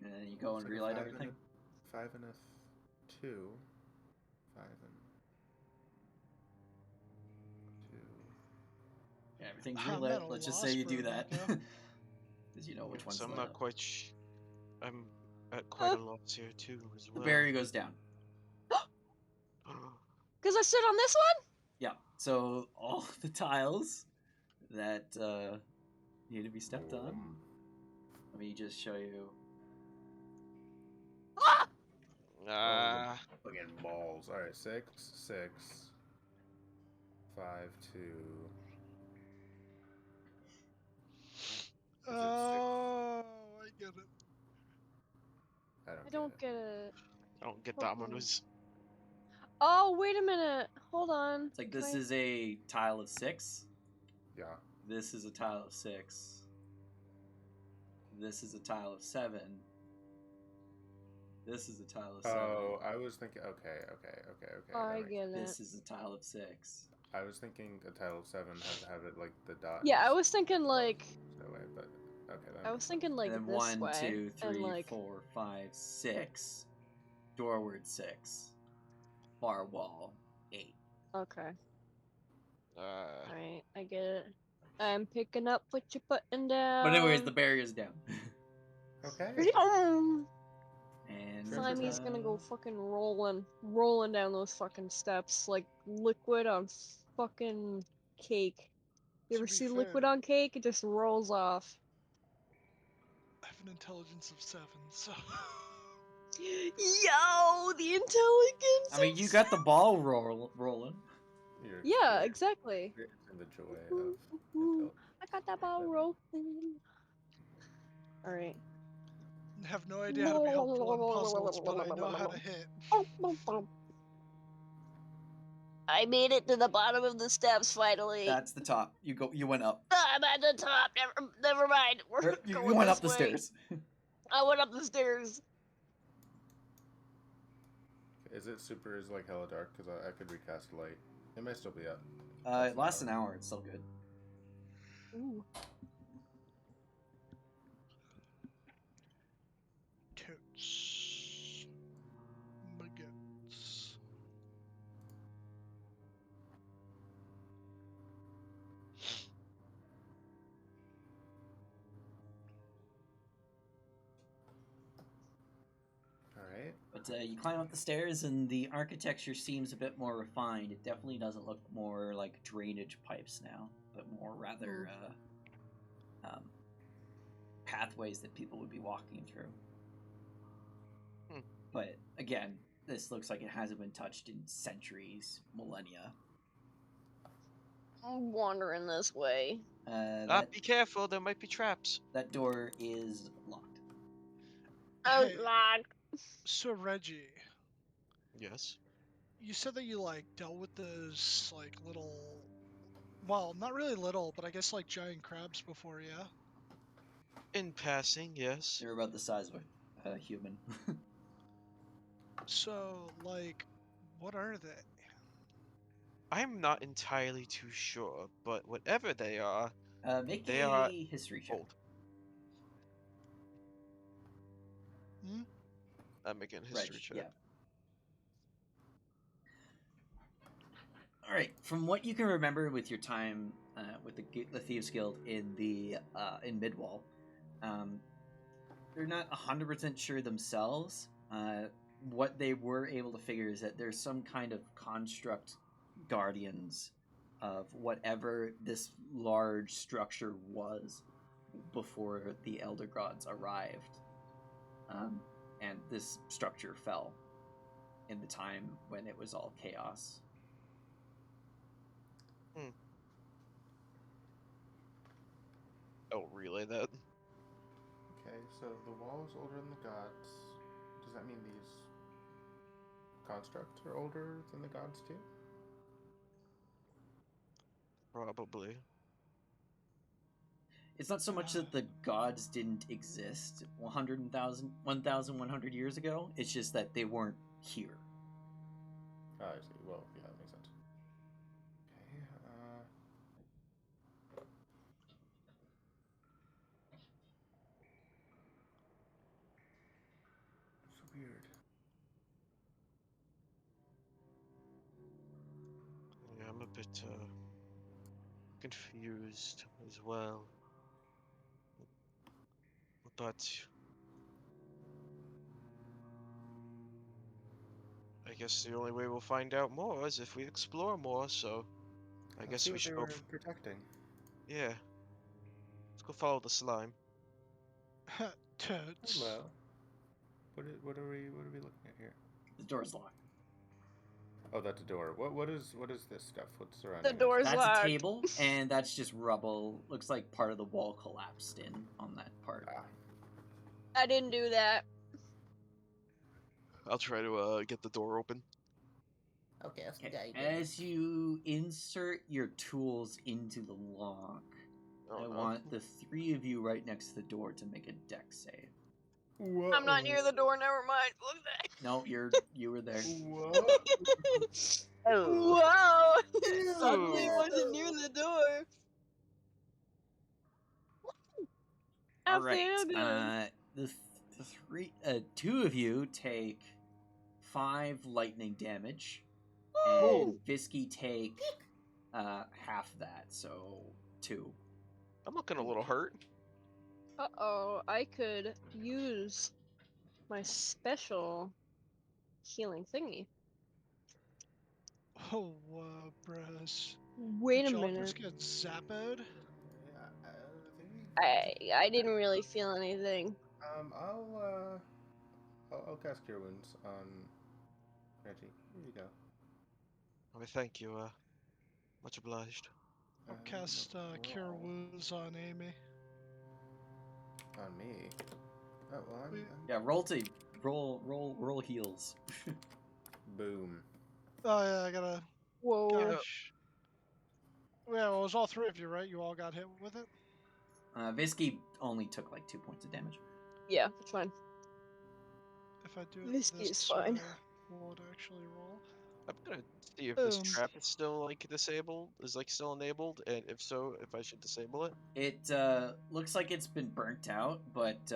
And then you go and It's like a relight 5 everything. And a 5 and a 2. 5 and 2. Yeah, everything's I'm relit. at a Let's just loss say you for do a that. minute, Because you know which one's So I'm lit not up. quite. I'm at quite a loss here too as The well. barrier goes down. Because I sit on this one? Yeah. So all the tiles that need to be stepped on. Let me just show you. Ah! Ah. Fucking balls. Alright, 6, 6. 5, 2. Oh, I get it. I don't get it. I don't get Okay. dominoes. Oh, wait a minute. Hold on. It's like Can this I- is a tile of 6. Yeah. This is a tile of 6. This is a tile of 7. This is a tile of 7. Oh, I was thinking... Okay. I that makes- get it. This is a tile of 6. I was thinking a tile of 7 had to have it like the dot. Yeah, I was thinking like... That way, but... Okay, that I makes was thinking like and then this 1, way. 2, 3, and like... 4, 5, 6. Doorward 6. Far wall 8. Okay. Uh, Alright, I get it. I'm picking up what you're putting down. But anyways, the barrier's down. Okay. And Slimy's gonna go fucking rolling down those fucking steps like liquid on fucking cake. You To ever be see fair- liquid on cake? It just rolls off. I have an intelligence of 7, so Yo, the intelligence. I mean, you got the ball rolling. You're Yeah, exactly. experiencing the joy of Ooh, intelligence. I got that ball rolling. All right. Have no idea how to be helpful in puzzles, but I know how to hit. I made it to the bottom of the steps finally. That's the top. You went up. I'm at the top. Never mind. We're You going went this up the way. stairs. I went up the stairs. Is it super? Is like hella dark? Because I could recast light. It may still be up. It lasts an hour. It's still good. Ooh. Totes. Baguettes. All right. But you climb up the stairs, and the architecture seems a bit more refined. It definitely doesn't look more like drainage pipes now, but more rather pathways that people would be walking through. But again, this looks like it hasn't been touched in centuries, millennia. I'm wandering this way. Be careful, there might be traps. That door is locked. Oh, Hey. locked. So Reggie, Yes. you said that you like dealt with those like little, well, not really little, but I guess like giant crabs before, yeah? In passing, yes. They're about the size of a human. So like, what are they? I'm not entirely too sure, but whatever they are, Make they a are history check. old. Hmm? I'm making a history Reg, check. yeah. All right. From what you can remember with your time with the Thieves Guild in Midwall, they're not 100% sure themselves. What they were able to figure is that there's some kind of construct guardians of whatever this large structure was before the Elder Gods arrived, and this structure fell in the time when it was all chaos. I'll relay that. Okay, so the wall is older than the gods. Does that mean these constructs are older than the gods too? Probably. It's not so much that the gods didn't exist 1,100 years ago. It's just that they weren't here. Oh, I see. Well, yeah, that makes sense. Okay, so weird. Yeah, I'm a bit confused as well. But I guess the only way we'll find out more is if we explore more, so I Let's guess see we what should they go. were protecting. Yeah. Let's go follow the slime. Totes. Hello. What are we looking at here? The door's locked. Oh, that's a door. What is this stuff? What's surrounding The door's That's locked. a table, and that's just rubble. Looks like part of the wall collapsed in on that part. Ah, I didn't do that. I'll try to get the door open. Okay, that's the Okay. guy. As you insert your tools into the lock, Oh, I no. want the three of you right next to the door to make a dex save. Whoa. I'm not near the door. Never mind. Look at No, you were there. Whoa. that. Oh. Whoa! Suddenly wasn't near the door. I All right. failed him. Two of you take 5 lightning damage, Woo! and Visky take half that, so 2. I'm looking a little hurt. Uh-oh, I could use my special healing thingy. Oh, bros. Wait a Did y'all minute. just get zapped? I didn't really feel anything. I'll I'll cast Cure Wounds on Reggie. Here you go. Oh, thank you. Much obliged. I'll cast Cure roll Wounds on Amy. on me. Oh well, I'm Yeah, roll heals. boom. Oh yeah, I gotta. Whoa. Gosh. Yeah, well, it was all three of you, right? You all got hit with it. Visky only took like 2 points of damage. Yeah, it's fine. If I do it Whiskey this is fine. way, will it actually roll? I'm gonna see if this Um, trap is still like disabled, is like still enabled, and if so, if I should disable it. It looks like it's been burnt out, but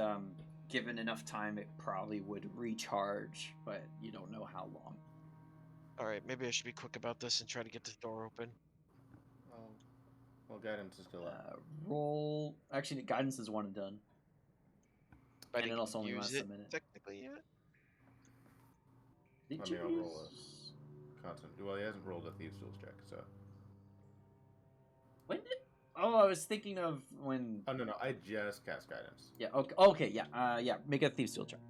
given enough time, it probably would recharge, but you don't know how long. All right, maybe I should be quick about this and try to get this door open. Well, guidance is still up. Roll. Actually, guidance is one and done. I And didn't it also only use lasts it a minute. technically yet. Did I you mean, I'll roll use- a constant. Well, he hasn't rolled a Thieves' Tools check, so. When did? Oh, I was thinking of when. Oh no, I just cast guidance. Yeah. Okay. Okay. Yeah. Yeah. Make a Thieves' Steel check.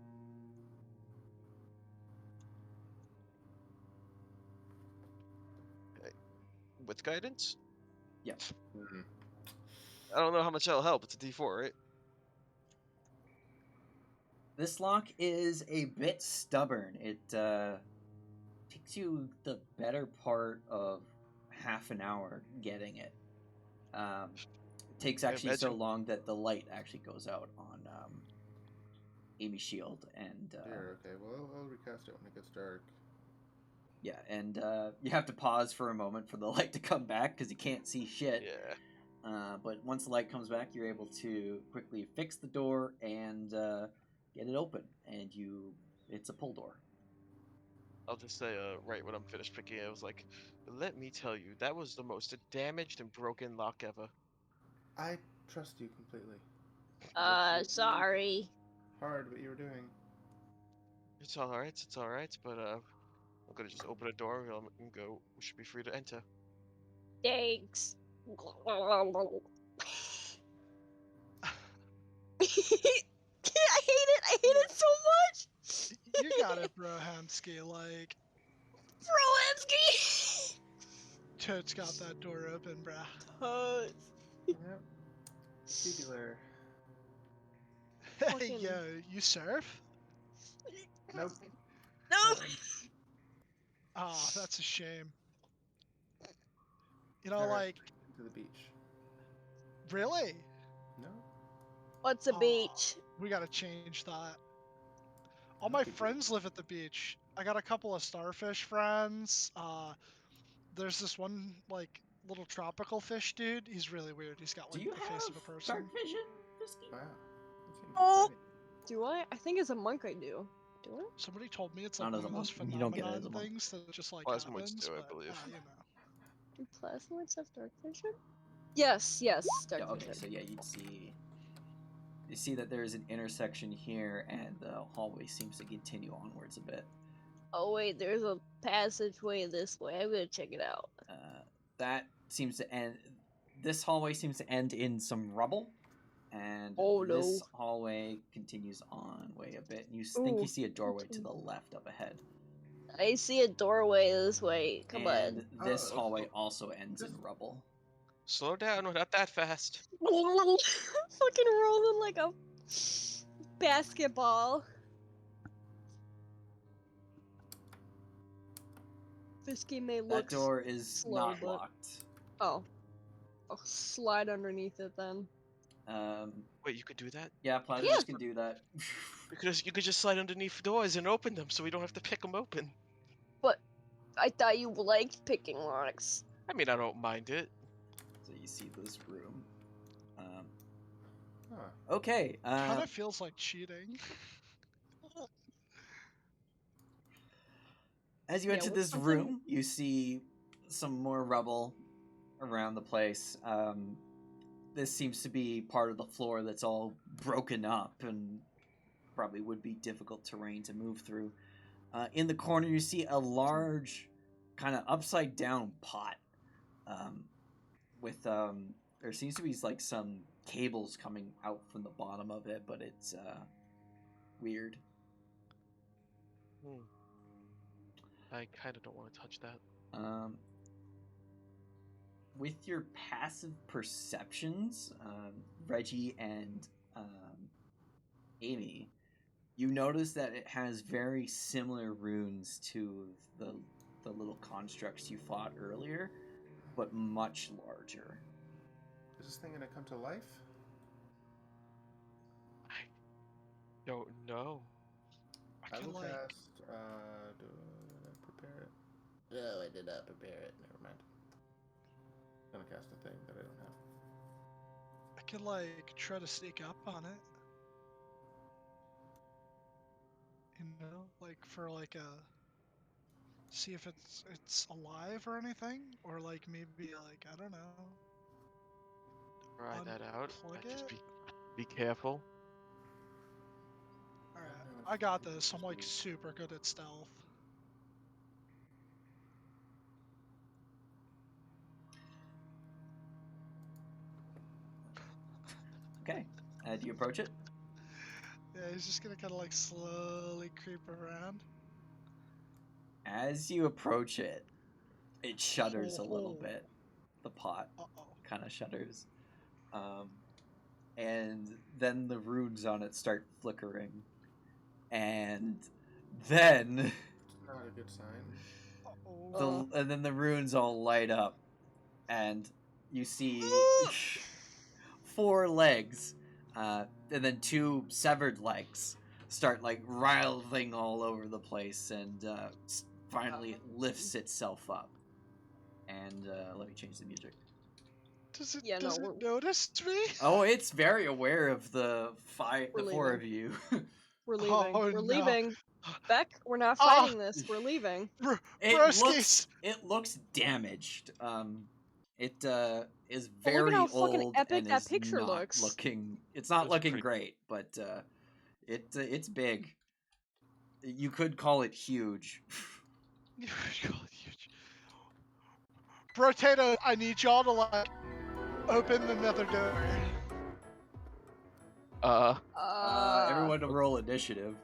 With guidance? Yeah. Mm-hmm. I don't know how much that'll help. It's a D4, right? This lock is a bit stubborn. It takes you the better part of half an hour getting it. It takes actually so imagine- long that the light actually goes out on Amy's shield, and Here, okay. Well, I'll recast it when it gets dark. yeah, and you have to pause for a moment for the light to come back because you can't see shit. Yeah. But once the light comes back, you're able to quickly fix the door and get it open, and it's a pull door. I'll just say, right when I'm finished picking it, I was like, let me tell you, that was the most damaged and broken lock ever. I trust you completely. Sorry. Hard what you were doing. It's alright, but I'm gonna just open a door and go. We should be free to enter. Thanks. I hate it. I hate it so much. You got it, bro, Hamsky. Like, Broensky. Toad's got that door open, bro. Yep. Tubular. Hey, Fucking- yo, you surf? Nope. No. Oh, that's a shame. You know, Never like, to the beach. really? No. What's a Aw. beach? We gotta change that. All my friends live at the beach. I got a couple of starfish friends. There's this one, like, little tropical fish dude. He's really weird. He's got, Do like, you the have face of a person. dark vision, Visky? Wow. That seems Oh. exciting. Do I? I think as a monk I do. Do I? Somebody told me it's Not like as one a of those monk. You don't get it as phenomenon a monk. things that just, like, Plasmoids happens, do, I but, believe. you know. Do plasmoids have dark vision? Yes, dark Yeah, okay, vision. so yeah, you see that there is an intersection here, and the hallway seems to continue onwards a bit. Oh wait, there's a passageway this way. I'm gonna check it out. That seems to end. This hallway seems to end in some rubble, and Oh, this no. hallway continues on way a bit. And you think Ooh, you see a doorway to okay. the left up ahead, I see a doorway this way. Come and on. this Oh, hallway also ends in rubble. Slow down, we're not that fast. Fucking rolling like a basketball. This game may That look door is slow, not but- locked. Oh. I'll slide underneath it then. Wait, you could do that? Yeah, plasmas Yeah. can do that. Because you could just slide underneath doors and open them, so we don't have to pick them open. I thought you liked picking locks. I mean, I don't mind it. So you see this room. Huh. Okay. Kind of feels like cheating. As you Yeah, enter what's this something- room, you see some more rubble around the place. This seems to be part of the floor that's all broken up and probably would be difficult terrain to move through. In the corner, you see a large, kind of upside down pot. With there seems to be like some cables coming out from the bottom of it, but it's weird. I kind of don't want to touch that. With your passive perceptions, Reggie and Amy, you notice that it has very similar runes to the little constructs you fought earlier, but much larger. Is this thing gonna come to life? I don't know. I can will like cast. Did I prepare it? No, I did not prepare it. Never mind. I'm gonna cast a thing that I don't have. I can like try to sneak up on it. You know, like for like a see if it's alive or anything, or like maybe like I don't know. Try that out. Unplug Just it. be careful. All right, I got this. I'm like super good at stealth. Okay. Do you approach it? Yeah, he's just gonna kind of like slowly creep around. As you approach it, it shudders a little Oh. bit. The pot Uh-oh. kind of shudders. And then the runes on it start flickering. And then It's not a good sign. Uh-oh. and then the runes all light up, and you see 4 legs, and then 2 severed legs start like writhing all over the place, and finally it lifts itself up. And let me change the music. Does it, Yeah, does no, it notice me? Oh, it's very aware of the We're 4 of leaving. you. We're leaving. Oh, We're no. leaving. Beck, we're not Ah! fighting this. We're leaving. Broskies! It looks damaged. It is Well, look at very how fucking old epic and that is picture not looks. looking. It's not Looks looking pretty- great, but it's big. You could call it huge. Brotato, I need y'all to like open the nether door. Everyone to roll initiative.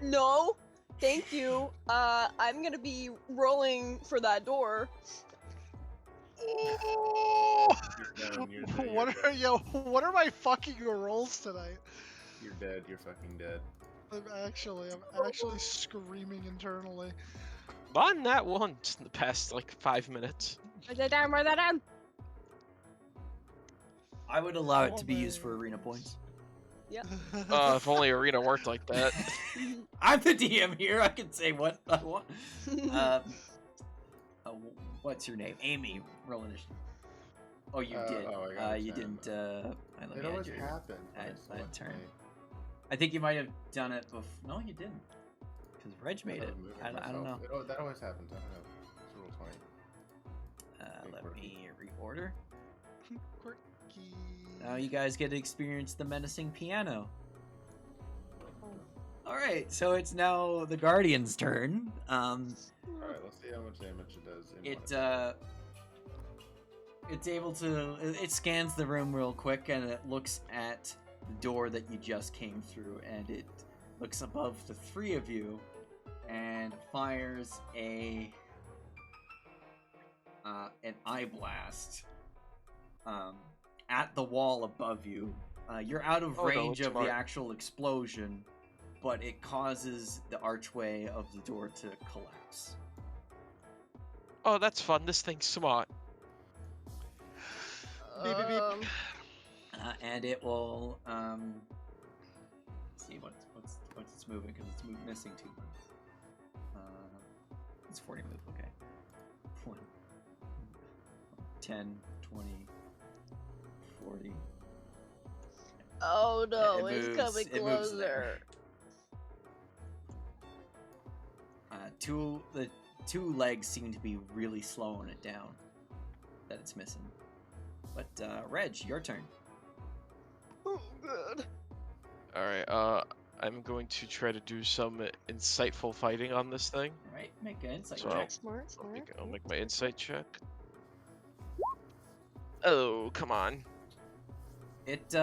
No. Thank you. I'm gonna be rolling for that door. Oh! You're done, What are my fucking rolls tonight? You're dead. You're fucking dead. I'm actually screaming internally. On that once in the past like 5 minutes. Write that down. Write that down. I would allow it Oh, to be used for man. arena points. If only Arena worked like that. I'm the DM here. I can say what I want. What's your name? Amy. Roll initiative. Oh, you did. Oh, I got You a 10, didn't. Let It me always add your happens. add turn. I think you might have done it before. No, you didn't. Because Reg made it. I don't know. That always happens. I don't know. It's a roll 20. Let me reorder. Quirky. Now you guys get to experience the menacing piano. Alright, so it's now the Guardian's turn. Alright, let's see how much damage it does. It's able to. It scans the room real quick, and it looks at the door that you just came through, and it looks above the 3 of you, and fires an eye blast at the wall above you. You're out of range of the actual explosion, but it causes the archway of the door to collapse. Oh, that's fun. This thing's smart. Beep, beep, beep. And it will see what's it's moving, because it's missing 2 moves. It's 40 move. Okay. 1, 10, 20, 40. Oh no, It it's moves- coming it moves there. closer. The 2 legs seem to be really slowing it down. That it's missing. But Reg, your turn. Oh good. Alright, I'm going to try to do some insightful fighting on this thing. All right, make an insight So- check. Smart. I'll make my insight check. Oh, come on. It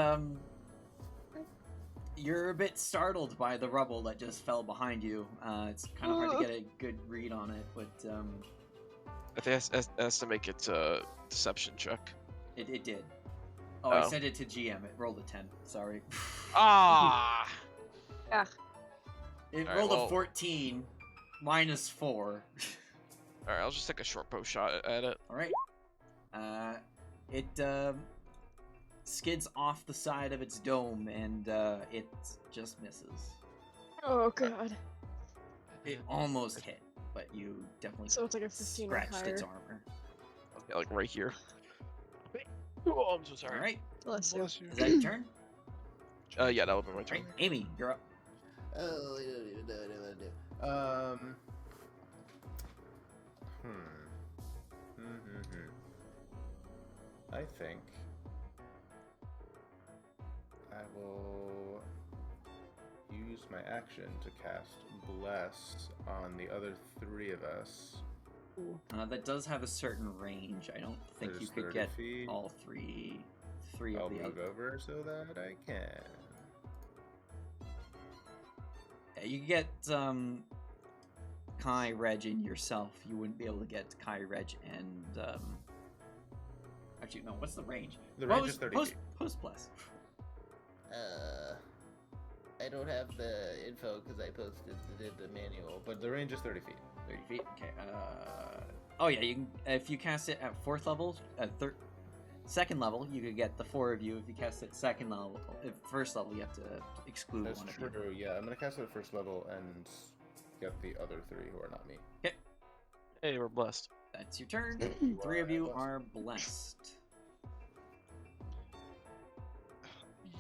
You're a bit startled by the rubble that just fell behind you. It's kind of hard to get a good read on it, but I think it has to make its deception check. it did. Oh, I Oh. sent it to GM. It rolled a 10. Sorry. Ah! It Alright, rolled well- a 14 minus 4. Alright, I'll just take a short bow shot at it. All right. It skids off the side of its dome, and it just misses. Oh god. It almost hit, but you definitely So it's like a 15 or scratched its higher. armor. Okay, like right here. Oh, I'm so sorry. All right. Bless you. Bless you. Is that your turn? Yeah, that'll be my All turn. right, Amy, you're up. Oh, I don't even know what I want to do. I think I will use my action to cast Bless on the other 3 of us. That does have a certain range. I don't think you There's could 30 get feet. all three I'll of the move other. over so that I can. Yeah, you could get Kai, Reg, and yourself. You wouldn't be able to get Kai, Reg, and actually no. What's the range? The range is 30 feet. Post bless. I don't have the info because I posted the manual, But the range is 30 feet. 30 feet. Okay. Oh yeah. You can if you cast it at 4th level, second level, you could get the 4 of you. If you cast it at second level, if first level, you have to exclude That's one true. of you. Yeah, I'm gonna cast it at 1st level and get the other 3 who are not me. Hey, we're blessed. That's your turn. You 3 of you blessed. are blessed.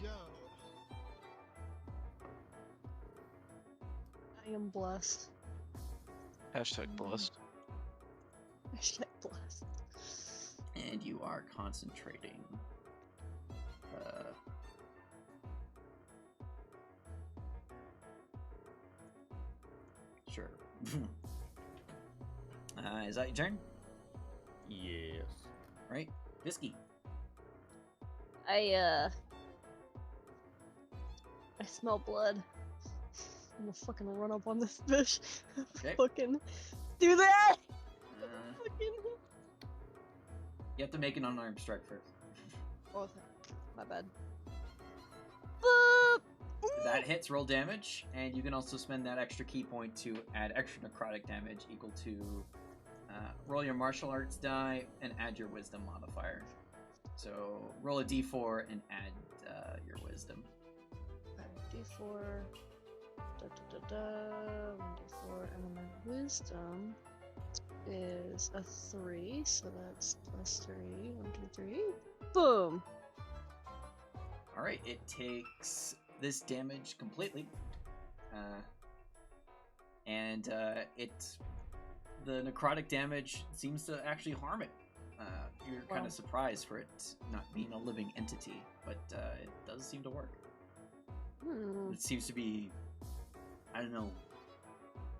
Yo. I am blessed. Hashtag blessed. Hashtag blessed. And you are concentrating. Sure. Is that your turn? Yes. Right? Visky. I smell blood. I'm gonna fucking run up on this fish. Okay. Fucking do that! Uh, Fucking. you have to make an unarmed strike first. Oh, my bad. Boop! That hits, roll damage, and you can also spend that extra key point to add extra necrotic damage equal to roll your martial arts die and add your wisdom modifier. So roll a d4 and add your wisdom. D4. One D4, and then my wisdom is a 3, so that's plus 3. 1, 2, 3. Boom! Alright, it takes this damage completely. And the necrotic damage seems to actually harm it. You're kind Wow. of surprised for it not being a living entity, but it does seem to work. It seems to be, I don't know,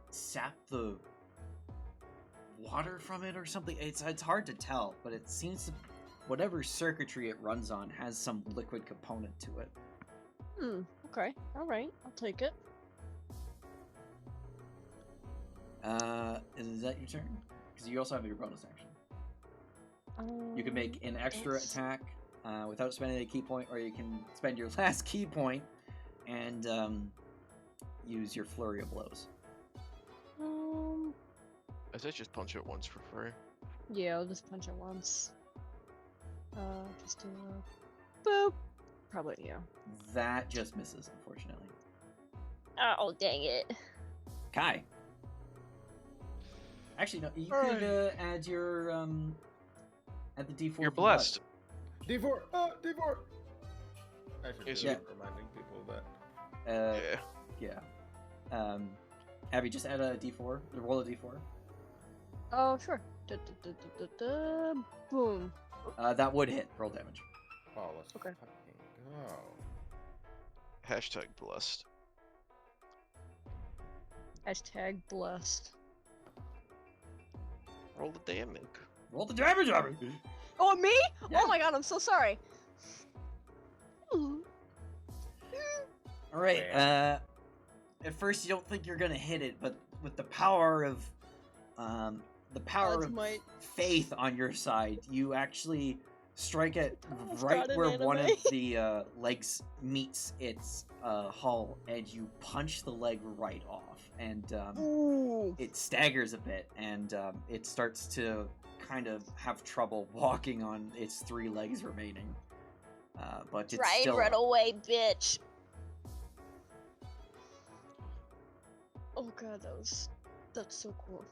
sap the water from it or something. It's hard to tell, but it seems to, whatever circuitry it runs on has some liquid component to it. Okay. Alright, I'll take it. Is that your turn? Because you also have your bonus action. You can make an extra yes. attack without spending a key point, or you can spend your last key point and use your flurry of blows. I said just punch it once for free. Yeah, I'll just punch it once. Just do a boop. Probably, yeah. That just misses, unfortunately. Oh, dang it. Kai. Actually, no. You Alright. could add your add the D4. You're from blessed. D4! Oh, D4! I should Yes, be sir. reminding people of that. Yeah. Yeah. Abby, just add a D4. Roll a D4. Oh, sure. Boom. That would hit. Roll damage. Oh, let's Okay. fucking go. Hashtag blessed. Hashtag blessed. Roll the damage. Roll the damage, Abby. Oh, me? Yeah. Oh my god, I'm so sorry. All All right. Man. At first you don't think you're gonna hit it, but with the power of God's might. faith on your side, you actually strike it It's right not an where one of anime. the legs meets its hull, and you punch the leg right off, and Ooh. it staggers a bit, and it starts to kind of have trouble walking on its 3 legs remaining. But it's Try and still run up. away, bitch. Oh god, that's so cool.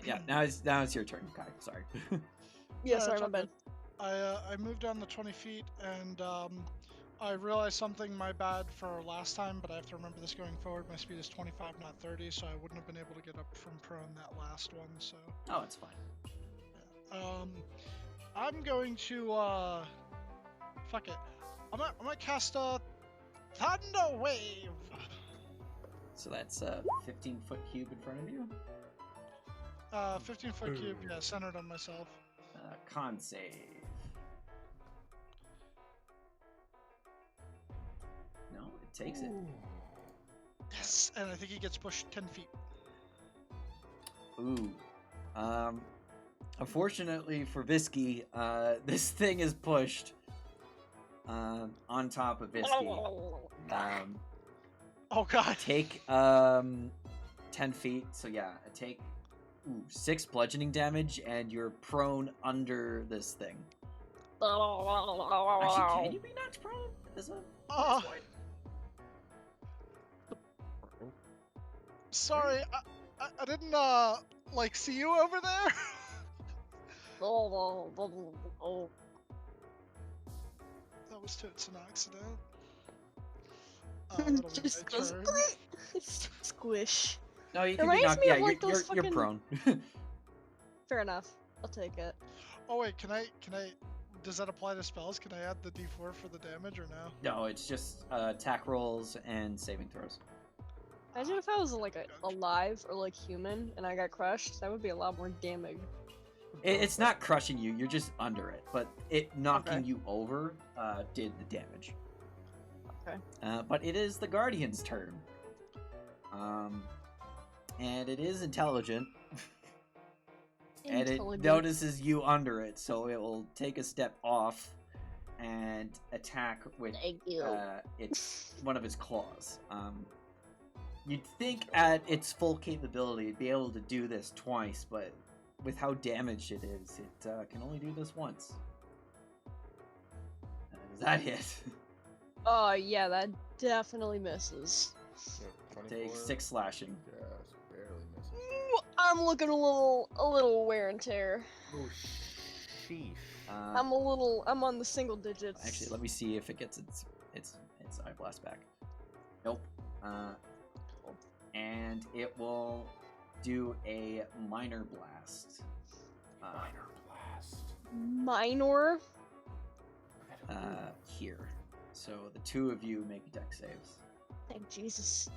Yeah, now it's your turn, Kai. Sorry. Yeah, it's sorry, my all bad. good. I moved down the 20 feet, and I realized something my bad for last time, but I have to remember this going forward. My speed is 25, not 30, so I wouldn't have been able to get up from prone that last one. So Oh, it's fine. I'm going to fuck it. I'm gonna cast a Thunder Wave. So that's a 15-foot cube in front of you. 15-foot cube, yeah, centered on myself. Con save. No, it takes it. Yes, and I think he gets pushed 10 feet. Ooh. Unfortunately for Visky, this thing is pushed on top of Visky. Oh god. Take 10 feet. So yeah, take 6 bludgeoning damage, and you're prone under this thing. Actually, can you be knocked prone? Is a Uh, sorry, I didn't like see you over there. That was toots an accident. That'll be Just my goes turn. squish. No, you can be Reminds knocked. me Yeah, of, like, those you're fucking- prone. Fair enough. I'll take it. Oh wait, can I? Does that apply to spells? Can I add the D4 for the damage or no? No, it's just attack rolls and saving throws. Imagine if I was like alive or like human and I got crushed. That would be a lot more damage. It's not crushing you. You're just under it, but it knocking Okay. you over did the damage. Okay. But it is the Guardian's turn. And it is intelligent. And it Intelligent. notices you under it, so it will take a step off and attack with Thank you. its one of its claws. You'd think at its full capability it'd be able to do this twice, but with how damaged it is, it can only do this once. Does that hit? Oh yeah, that definitely misses. Take 6 slashing. Just barely misses. Ooh, I'm looking a little wear and tear. Oh, sheesh. I'm on the single digits. Actually, let me see if it gets its eye blast back. Nope. And it will do a minor blast. Minor blast. Minor. Here. So the 2 of you make deck saves. Thank Jesus.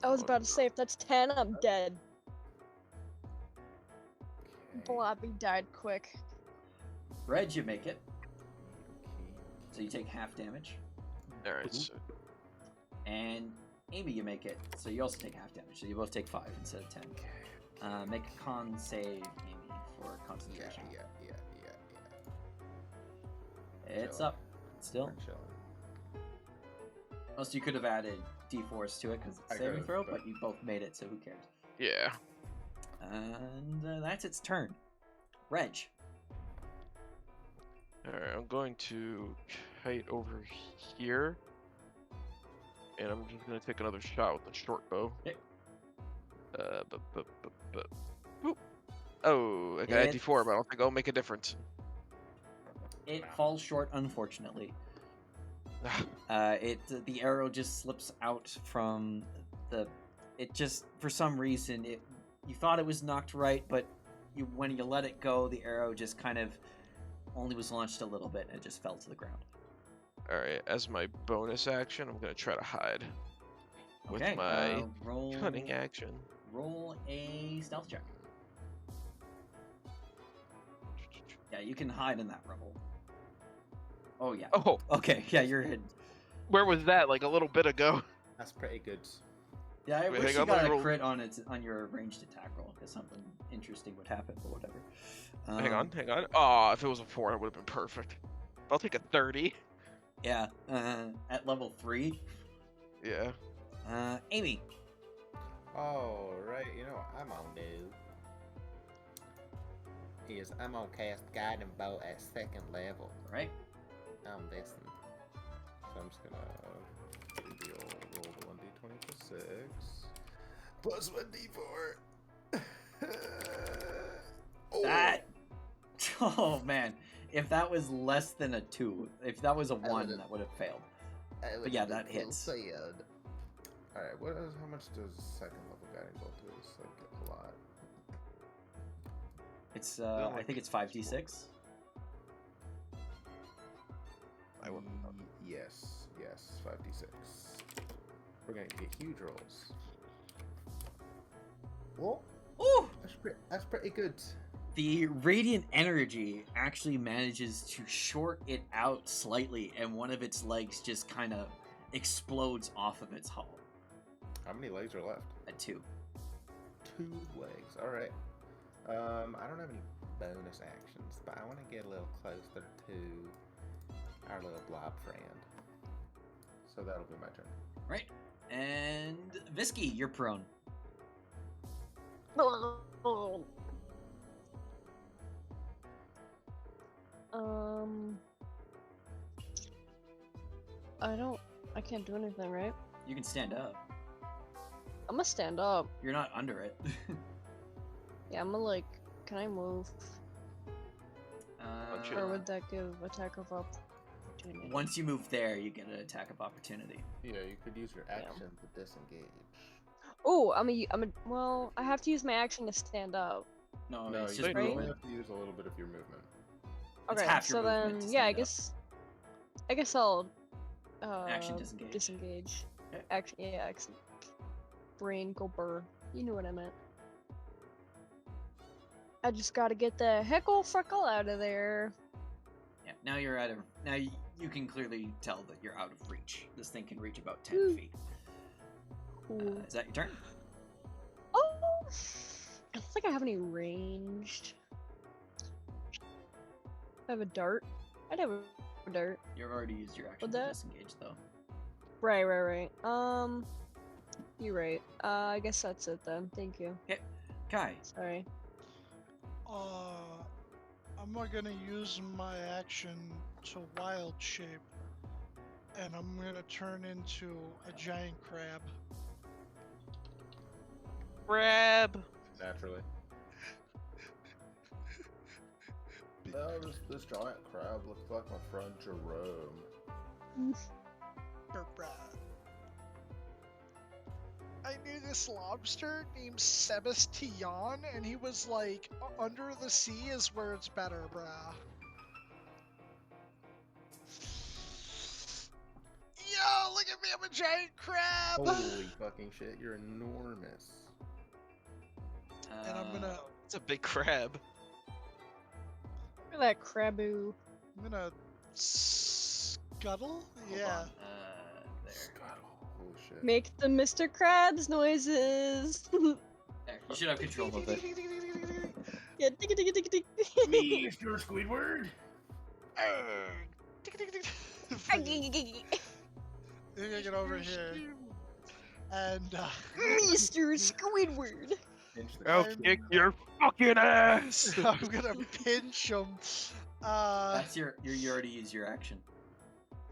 I was about to say if that's 10, I'm dead. Blobby died quick. Reg, you make it. So you take half damage. Alright, so And Amy, you make it. So you also take half damage. So you both take 5 instead of 10. Make a con save, Amy, for concentration. Yeah. It's Chilling. up. Still. We're chilling. Also, you could have added d4s to it because it's I a saving could've, throw, but- but you both made it, so who cares? yeah. And that's its turn. Reg. Alright, I'm going to kite over here. And I'm just gonna take another shot with the short bow. Okay. Boop. Oh, I got a It's- D4, but I don't think it'll make a difference. It falls short, unfortunately. The arrow just slips out from the. It just, for some reason, you thought it was knocked right, but when you let it go, the arrow just kind of only was launched a little bit and it just fell to the ground. Alright, as my bonus action, I'm gonna try to hide. With Okay, my roll cunning action. Roll a stealth check. Yeah, you can hide in that rubble. Oh yeah. Oh, Okay, yeah, you're hidden. Where was that? Like a little bit ago. That's pretty good. Yeah, I Wait, wish hang you on, let got me a roll. crit on your ranged attack roll, because something interesting would happen, but whatever. Hang on. Oh, if it was a 4, it would have been perfect. I'll take a 30. Yeah, at level 3. Yeah. Amy. All right, you know what I'm gonna do is I'm gonna cast Guiding Bolt at 2nd level. Right? I'm guessing. So I'm just gonna roll the 1d20 plus 6 plus 1d4. Oh. That. Oh man, if that was less than a 2, if that was a 1, would've- that would have failed. I But yeah, would've that been hits. so sad. All right, how much does 2nd level Guiding Bolt do? It's like a lot. It's like- I think it's 5d6. I will. Yes, 5d6. We're gonna get huge rolls. Well, Ooh! that's pretty good. The radiant energy actually manages to short it out slightly, and one of its legs just kind of explodes off of its hull. How many legs are left? At 2. 2 legs. All right. I don't have any bonus actions, but I want to get a little closer to our little blob friend. So that'll be my turn. Right. And Visky, you're prone. I can't do anything, right? You can stand up. I'm gonna stand up. You're not under it. Yeah, I'm gonna like, can I move? Punch Or it. would that give attack of opportunity? Once you move there, you get an attack of opportunity. Yeah, you could use your action to disengage. Oh, well, I have to use my action to stand up. No, No, it's you just right? only movement. have to use a little bit of your movement. It's Okay, half your so then, movement to yeah, stand up. I guess I'll, Action disengage. disengage. Okay. Action. Brain go burr. You knew what I meant. I just gotta get the heckle freckle out of there. Yeah, now you're out of. Now you can clearly tell that you're out of reach. This thing can reach about 10 Woo. feet. Cool. Is that your turn? Oh, I don't think I have any ranged. I have a dart. I'd have a dart. You've already used your action Would to that- disengage, though. Right. You're right. I guess that's it then. Thank you. Kai. Sorry. I'm not gonna use my action to wild shape, and I'm gonna turn into a giant crab. Grab. Naturally. Oh, this giant crab looks like my friend Jerome. I knew this lobster named Sebastian, and he was like, under the sea is where it's better, brah. Yo, look at me, I'm a giant crab! Holy fucking shit, you're enormous. And I'm gonna, It's a big crab. Look at that craboo. scuttle? Hold Yeah. on. There. Scuttle. Holy shit. Make the Mr. Krabs noises. There. You should have control of it. Yeah, tick tick tick tick. Mr. Squidward? You're gonna get over here. And, Mr. Squidward. Pinch the I'll crab. kick your fucking ass. I'm gonna pinch him. That's you already used your action.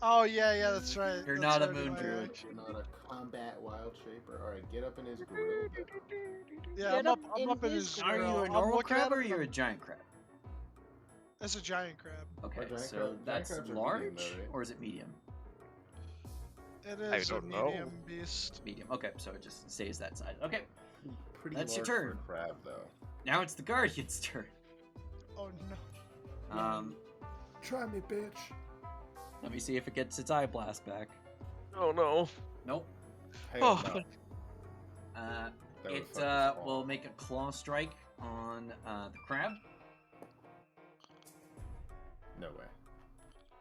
Oh yeah, that's right. You're That's not a already moon my druid. action. Not a combat wild shaper. Alright, get up in his grill. Yeah, Get I'm up, up I'm in up in his his Are you grill. a I'm normal looking crab at or him, you're a I'm- giant crab? It's a giant crab. Okay, giant so that's crabs are large, medium, though, right? or is it medium? It I is a don't know. medium beast. Medium. Okay, so it just stays that side. Okay, Pretty That's your large for a turn. crab, though. now it's the guardian's turn. Oh no. Try me, bitch. Let me see if it gets its eye blast back. Oh no. Nope. Hell Oh. no. Uh, That would it fuck us all. will make a claw strike on the crab. No way.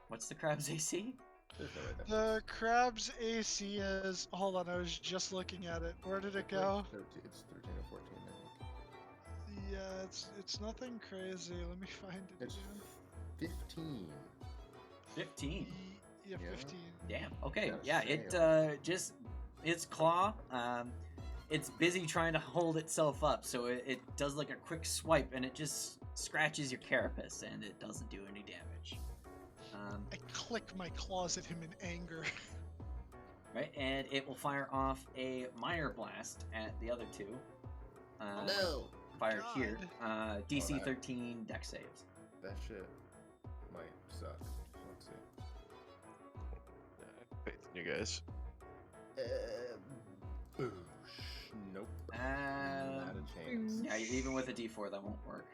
What's the crab's AC? There's no way that The crab's AC is. Hold on, I was just looking at it. Where did it go? 13, it's 13 or 14, I think. Yeah, it's nothing crazy. Let me find it It's again. 15. 15. Yeah, Yeah. 15. Damn. Okay. Gotta Yeah. It just its claw. It's busy trying to hold itself up, so it does like a quick swipe, and it just scratches your carapace, and it doesn't do any damage. I click my claws at him in anger. Right, and it will fire off a Mire Blast at the other two. No. Fired God. here. DC Alright. 13 deck saves. That shit might suck. Let's see. Faith in you guys. Boosh. Nope. Not a chance. Yeah, even with a D4, that won't work.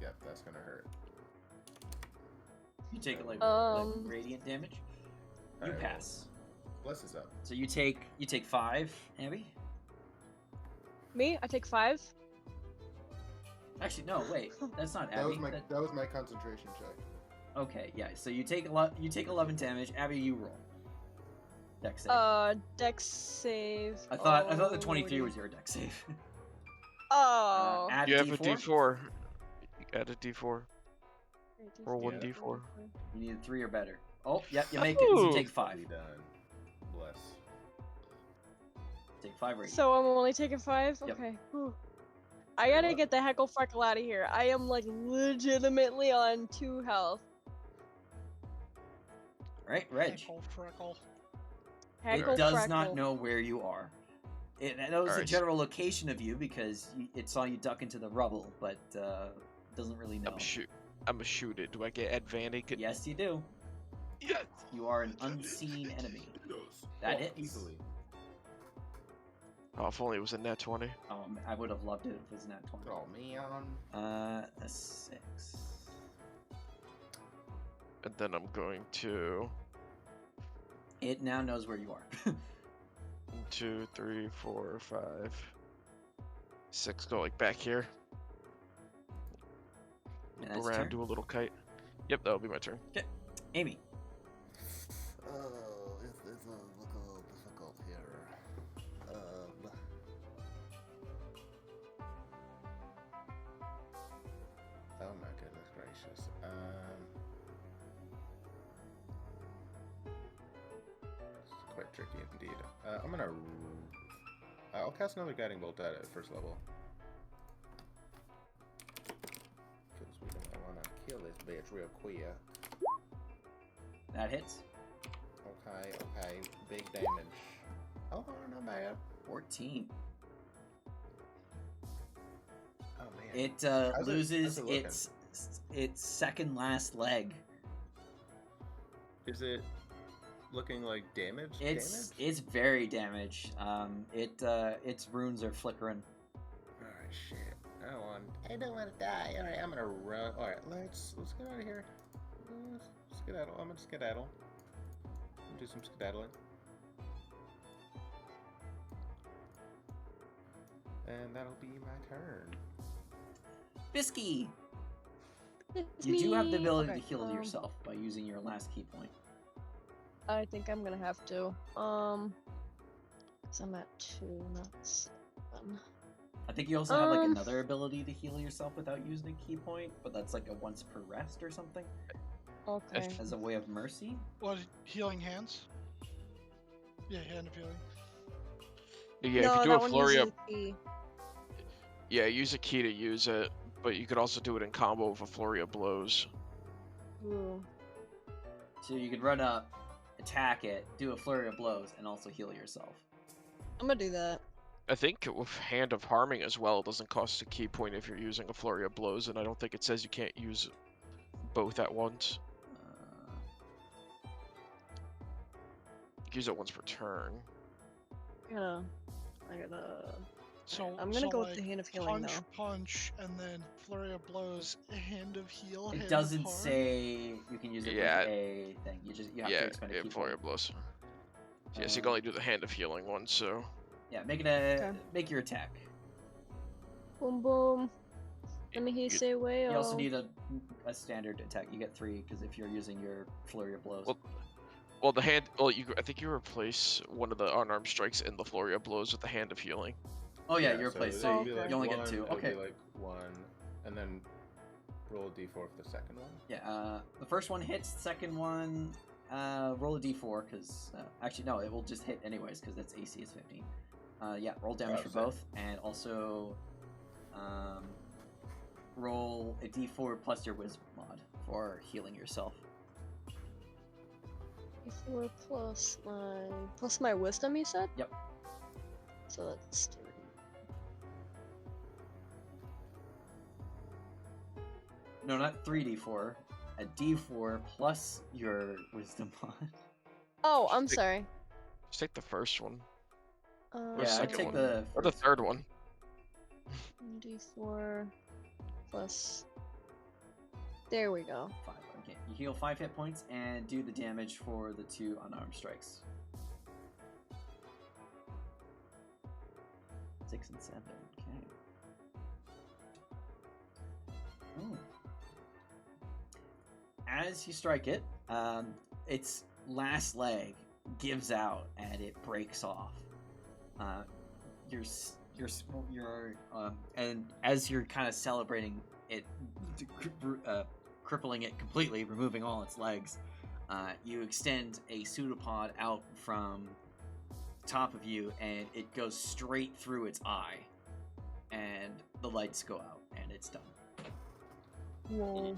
Yep, that's gonna hurt. You take like Um. radiant damage. You Alright, well, pass. Bless is up. So you take 5, Abby. Me? I take 5. Actually, no, wait, that's not That Abby. was my concentration check. Okay, yeah. So you take 11 damage. Abby, you roll. Deck save. Dex save. I thought the 23 Alrighty. was your deck save. Oh. Add You a have a D4. D4. You add a D4. Roll one Yeah. D4. You need a 3 or better. Oh, yep, you make it. So you Ooh. take 5. Fully done. Bless. Take 5 radiant. So I'm only taking 5? Yep. Okay. Whew. I gotta What? get the heckle freckle out of here. I am like legitimately on 2 health. Right, Reg. Heckle freckle. Heckle It does freckle. not know where you are. It knows the Alright. general location of you because it saw you duck into the rubble, but doesn't really know. I'm a shoot it. Do I get advantage? Yes, you do. Yes. You are an unseen enemy. That hits. Easily. Oh, if only it was a net 20. I would have loved it if it was not 20. Oh, man. A 6. And then I'm going to It now knows where you are. 1, 2, 3, 4, 5, 6. Go like back here. And Loop that's around, turn. do a little kite. Yep, that'll be my turn. Amy. Oh, it's a little difficult here. Oh my goodness gracious. It's quite tricky indeed. I'm gonna. I'll cast another guiding bolt at it first level. Because we don't want to kill this bitch real quick. That hits. Okay, big damage. Oh, not bad. 14. Oh man. It How's loses it looking? its second last leg. Is it looking like damage? It's very damaged. Its runes are flickering. Alright, shit. I don't want to die. Alright, I'm gonna run. Alright, let's get out of here. Skedaddle. I'm gonna skedaddle. Do some skedaddling. And that'll be my turn. Bisky! It's You do have the me. ability Okay, to heal yourself by using your last key point. I think I'm gonna have to. Cause I'm at 2, not 7. I think you also have like Um, another ability to heal yourself without using a key point, but that's like a once per rest or something, Okay. as a way of mercy. What? Healing hands? Yeah, hand of healing. Yeah, no, if you do that a one flurry uses of, a key. yeah, use a key to use it, but you could also do it in combo with a flurry of blows. Ooh. So you could run up, attack it, do a flurry of blows, and also heal yourself. I'm gonna do that. I think with Hand of Harming as well, it doesn't cost a key point if you're using a flurry of blows, and I don't think it says you can't use both at once. You can use it once per turn. I gotta. So I'm gonna so go like with the hand of healing punch, though. punch, and then flurry of blows. Hand of heal. hand It of doesn't harm. say you can use it Yeah. with a thing. You have to Yeah, expend a key flurry point. of blows. Yeah, so you can only do the Hand of Healing one, so... Yeah, Okay. make your attack. Boom boom. Let me hear you say away. You also need a standard attack. You get 3 because if you're using your flurry of blows. Well, the hand. Well, I think you replace one of the unarmed strikes in the flurry of blows with the hand of healing. Oh yeah, Yeah, you're so replaced. it So would be like you only one, get 2. It would Okay. be like 1, and then roll a d4 for the second one. Yeah. The first one hits. The second one, roll a d4 because actually no, it will just hit anyways because its AC is 15. Yeah, roll damage for same. both, and also roll a d4 plus your wisdom mod for healing yourself. 4 plus my wisdom, you said? Yep. So that's 30. No, not 3d4. A d4 plus your wisdom mod. Oh, Just I'm take- sorry. Just take the first one. Uh, Yeah, I'd second take one. the Or the first third one. D4 plus. There we go. 5. Okay, you heal 5 hit points and do the damage for the 2 unarmed strikes. 6 and 7. Okay. Ooh. As you strike it, its last leg gives out and it breaks off. And as you're kind of celebrating it, crippling it completely, removing all its legs, you extend a pseudopod out from the top of you, and it goes straight through its eye, and the lights go out, and it's done. Whoa.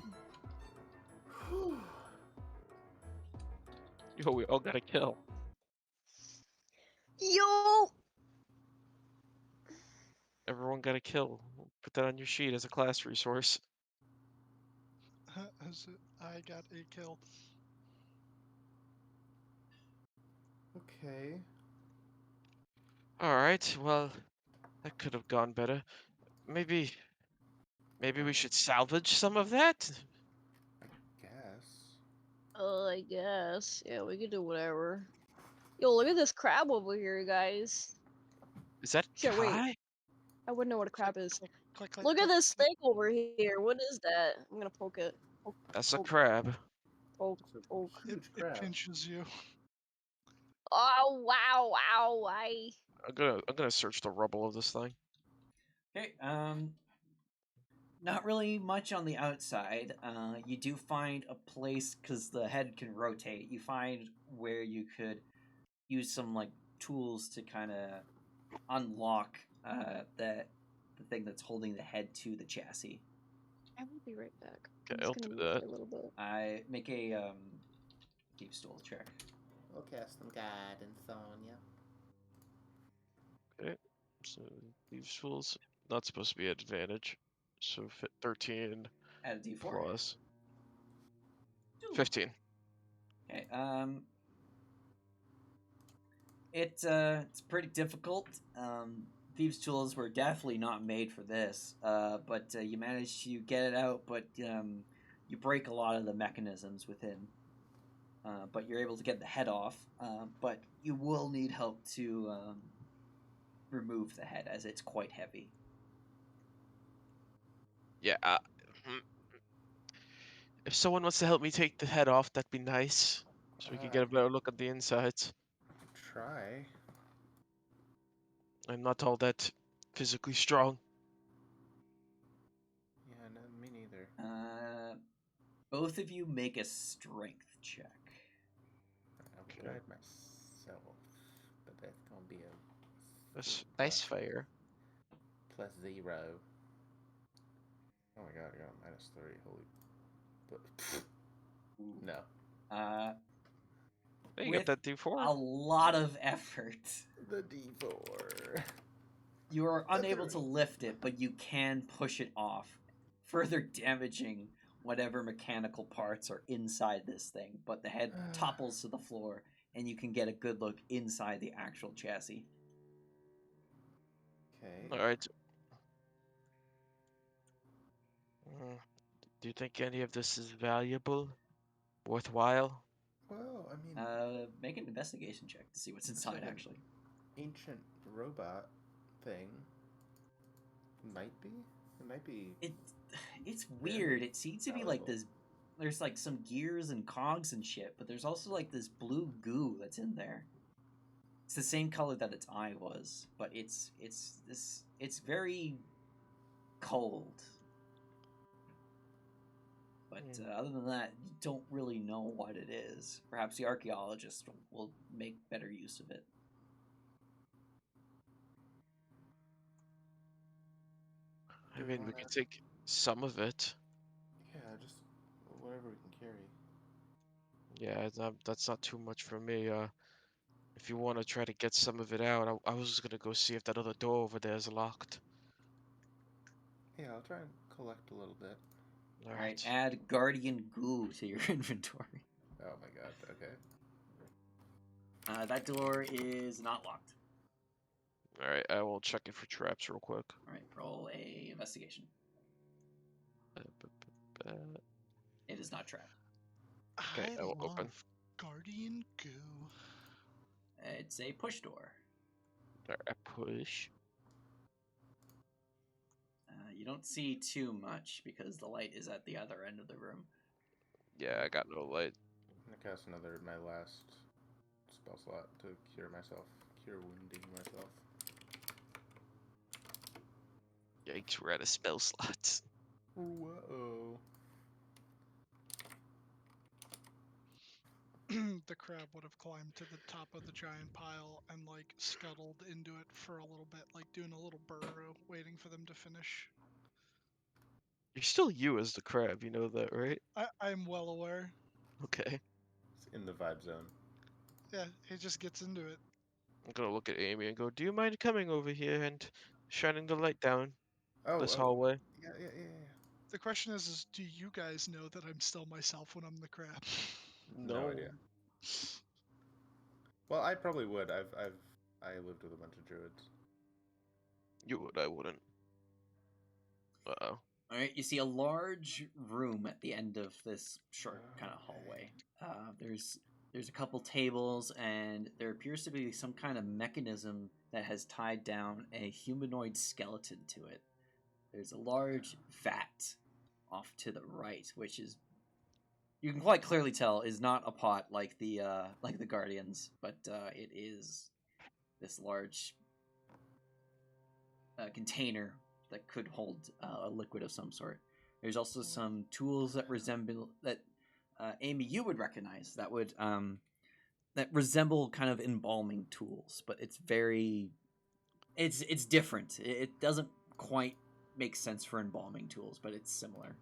Yo, we all got a kill. Yo! Everyone got a kill. Put that on your sheet as a class resource. I got a kill. Okay. Alright, well, that could have gone better. Maybe we should salvage some of that? I guess. I guess. Yeah, we could do whatever. Yo, look at this crab over here, guys. Is that Shit, wait. Kai? I wouldn't know what a crab is. Click, click, Look at click, this click. thing over here. What is that? I'm gonna poke it. Poke, That's a poke, crab. poke, It's a poke. huge It crab. pinches you. Oh, wow, wow, I. I'm gonna search the rubble of this thing. Okay, not really much on the outside. You do find a place because the head can rotate. You find where you could use some like tools to kind of unlock the thing that's holding the head to the chassis. I will be right back. Okay, I'm I'll just do gonna move that. here a little bit. I make a thieves' tool check. We'll cast some guidance on you. Okay. So these tools not supposed to be at advantage. So 13 Add a d4. plus Ooh. 15. Okay. It's pretty difficult. Thieves' tools were definitely not made for this. But you managed to get it out, but you break a lot of the mechanisms within. But you're able to get the head off. But you will need help to remove the head, as it's quite heavy. Yeah. If someone wants to help me take the head off, that'd be nice. So we can get a better look at the insides. Try. I'm not all that physically strong. Yeah, no, me neither. Both of you make a strength check. I'll Okay. guide myself, but that's gonna be a That's plus- fair. plus 0. Oh my god, I got a -3. Holy. But, no. Hey, you With got that D4? a lot of effort, The D4. you are unable to three. lift it, but you can push it off, further damaging whatever mechanical parts are inside this thing. But the head topples to the floor, and you can get a good look inside the actual chassis. Okay. Alright. Do you think any of this is valuable? Worthwhile? Well, I mean, Make an investigation check to see what's inside, an actually. ancient robot thing. Might be. It might be. It's weird. It seems to be like valuable. this there's like some gears and cogs and shit, but there's also like this blue goo that's in there. It's the same color that its eye was, but it's very cold. But other than that, you don't really know what it is. Perhaps the archaeologist will make better use of it. I mean, we could take some of it. Yeah, just whatever we can carry. Yeah, that's not too much for me. If you want to try to get some of it out, I was just gonna go see if that other door over there is locked. Yeah, I'll try and collect a little bit. All right, add guardian goo to your inventory. Oh my god, okay. That door is not locked. Alright, I will check it for traps real quick. All right, roll a investigation. It is not trapped. Okay, I will open. Guardian goo. It's a push door. There, I push. You don't see too much because the light is at the other end of the room. Yeah, I got no light. I'm gonna cast my last spell slot to cure wounding myself. Yikes, we're out of spell slots. Whoa. The crab would have climbed to the top of the giant pile and like scuttled into it for a little bit, like doing a little burrow, waiting for them to finish. You're still you as the crab, you know that, right? I'm well aware. Okay. It's in the vibe zone. Yeah, he just gets into it. I'm gonna look at Amy and go, do you mind coming over here and shining the light down this Oh, hallway? yeah. The question is do you guys know that I'm still myself when I'm the crab? No idea. Well, I probably would. I lived with a bunch of druids. You would, I wouldn't. Uh-oh. All right, you see a large room at the end of this short kind of hallway. There's a couple tables, and there appears to be some kind of mechanism that has tied down a humanoid skeleton to it. There's a large vat off to the right, which is you can quite clearly tell is not a pot like the Guardians, but it is this large container that could hold a liquid of some sort. There's also some tools that resemble that Amy you would recognize that would that resemble kind of embalming tools, but it's different. It doesn't quite make sense for embalming tools, but it's similar.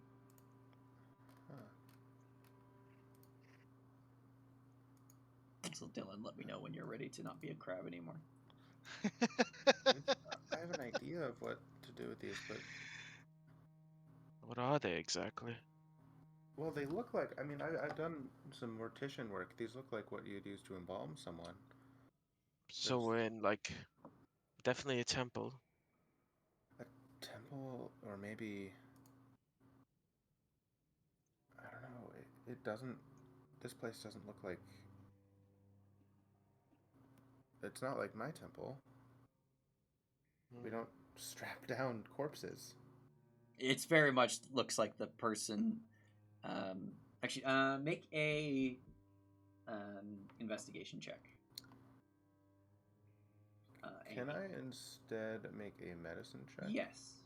So Dylan, let me know when you're ready to not be a crab anymore. I have an idea of what to do with these, but What are they exactly? well, they look like. I mean, I've done some mortician work. These look like what you'd use to embalm someone. So we're in, like, definitely a temple. A temple, or maybe I don't know. It doesn't. This place doesn't look like. It's not like my temple. We don't strap down corpses. It's very much looks like the person. Actually, make a investigation check. Can I instead make a medicine check? Yes.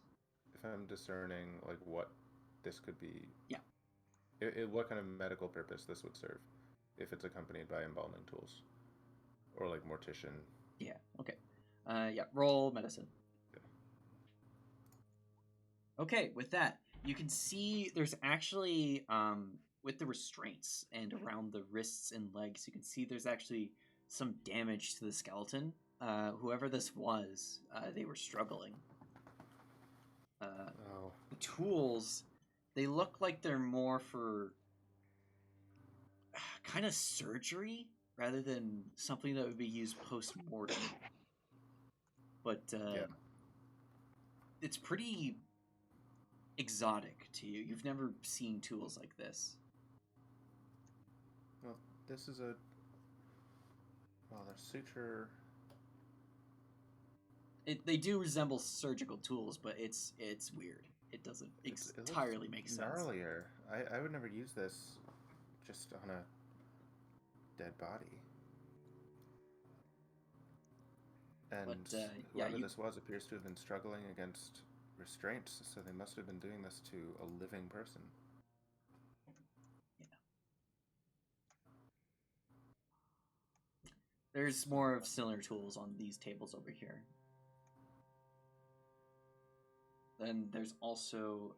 If I'm discerning like what this could be. Yeah. What kind of medical purpose this would serve, if it's accompanied by embalming tools, or like mortician. Yeah. Okay. Yeah. Roll medicine. Okay. With that, you can see there's actually with the restraints and around the wrists and legs, you can see there's actually some damage to the skeleton. Whoever this was, they were struggling. The tools, they look like they're more for kind of surgery rather than something that would be used post-mortem. But it's pretty exotic to you. You've never seen tools like this. Well, this is a. Well, they're suture. They do resemble surgical tools, but it's weird. it doesn't It looks entirely make sense. gnarlier. I would never use this just on a dead body. And whoever this was appears to have been struggling against restraints, so they must have been doing this to a living person. There's more of similar tools on these tables over here. Then there's also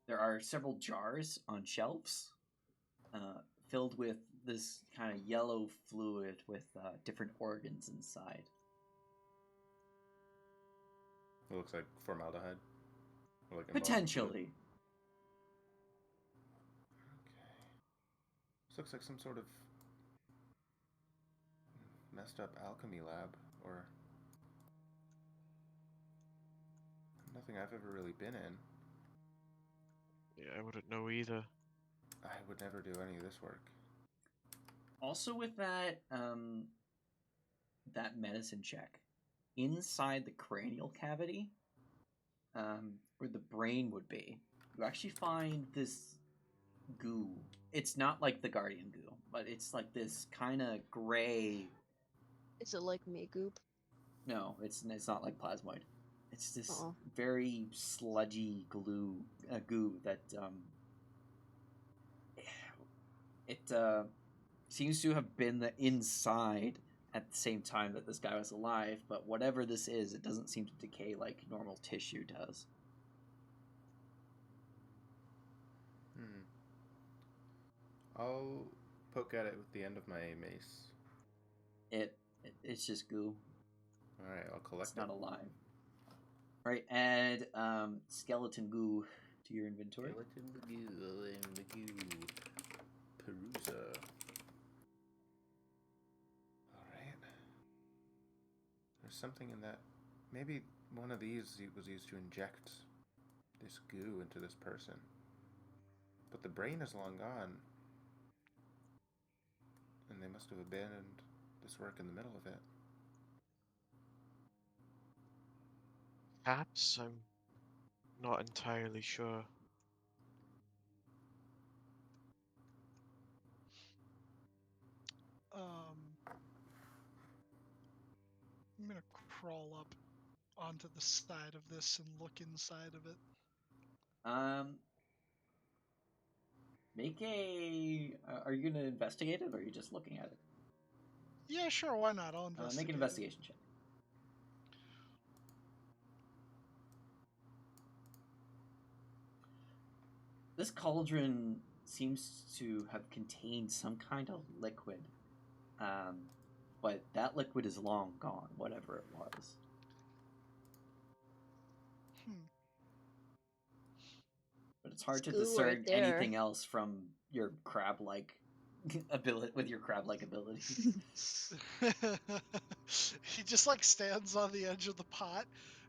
there are several jars on shelves filled with this kind of yellow fluid with different organs inside. It looks like formaldehyde. Or like Potentially. Okay. This looks like some sort of messed up alchemy lab, or nothing I've ever really been in. Yeah, I wouldn't know either. I would never do any of this work. Also with that that medicine check, inside the cranial cavity, where the brain would be, you actually find this goo. It's not like the Guardian goo, but it's like this kind of gray. Is it like me goop? No, it's not like plasmoid. It's this very sludgy goo that it seems to have been the inside at the same time that this guy was alive, but whatever this is, it doesn't seem to decay like normal tissue does. I'll poke at it with the end of my mace. It's just goo. Alright, I'll collect it. It's not alive. Alright, add skeleton goo to your inventory. Skeleton goo. Perusa. Alright. There's something in that. Maybe one of these was used to inject this goo into this person. But the brain is long gone. And they must have abandoned this work in the middle of it. Perhaps, I'm not entirely sure. I'm gonna crawl up onto the side of this and look inside of it. Make a. Are you gonna investigate it, or are you just looking at it? Yeah, sure. Why not? I'll investigate. Make an investigation check. This cauldron seems to have contained some kind of liquid, but that liquid is long gone, whatever it was. But it's hard to discern anything else from your crab-like ability. With your crab-like ability, he just like stands on the edge of the pot,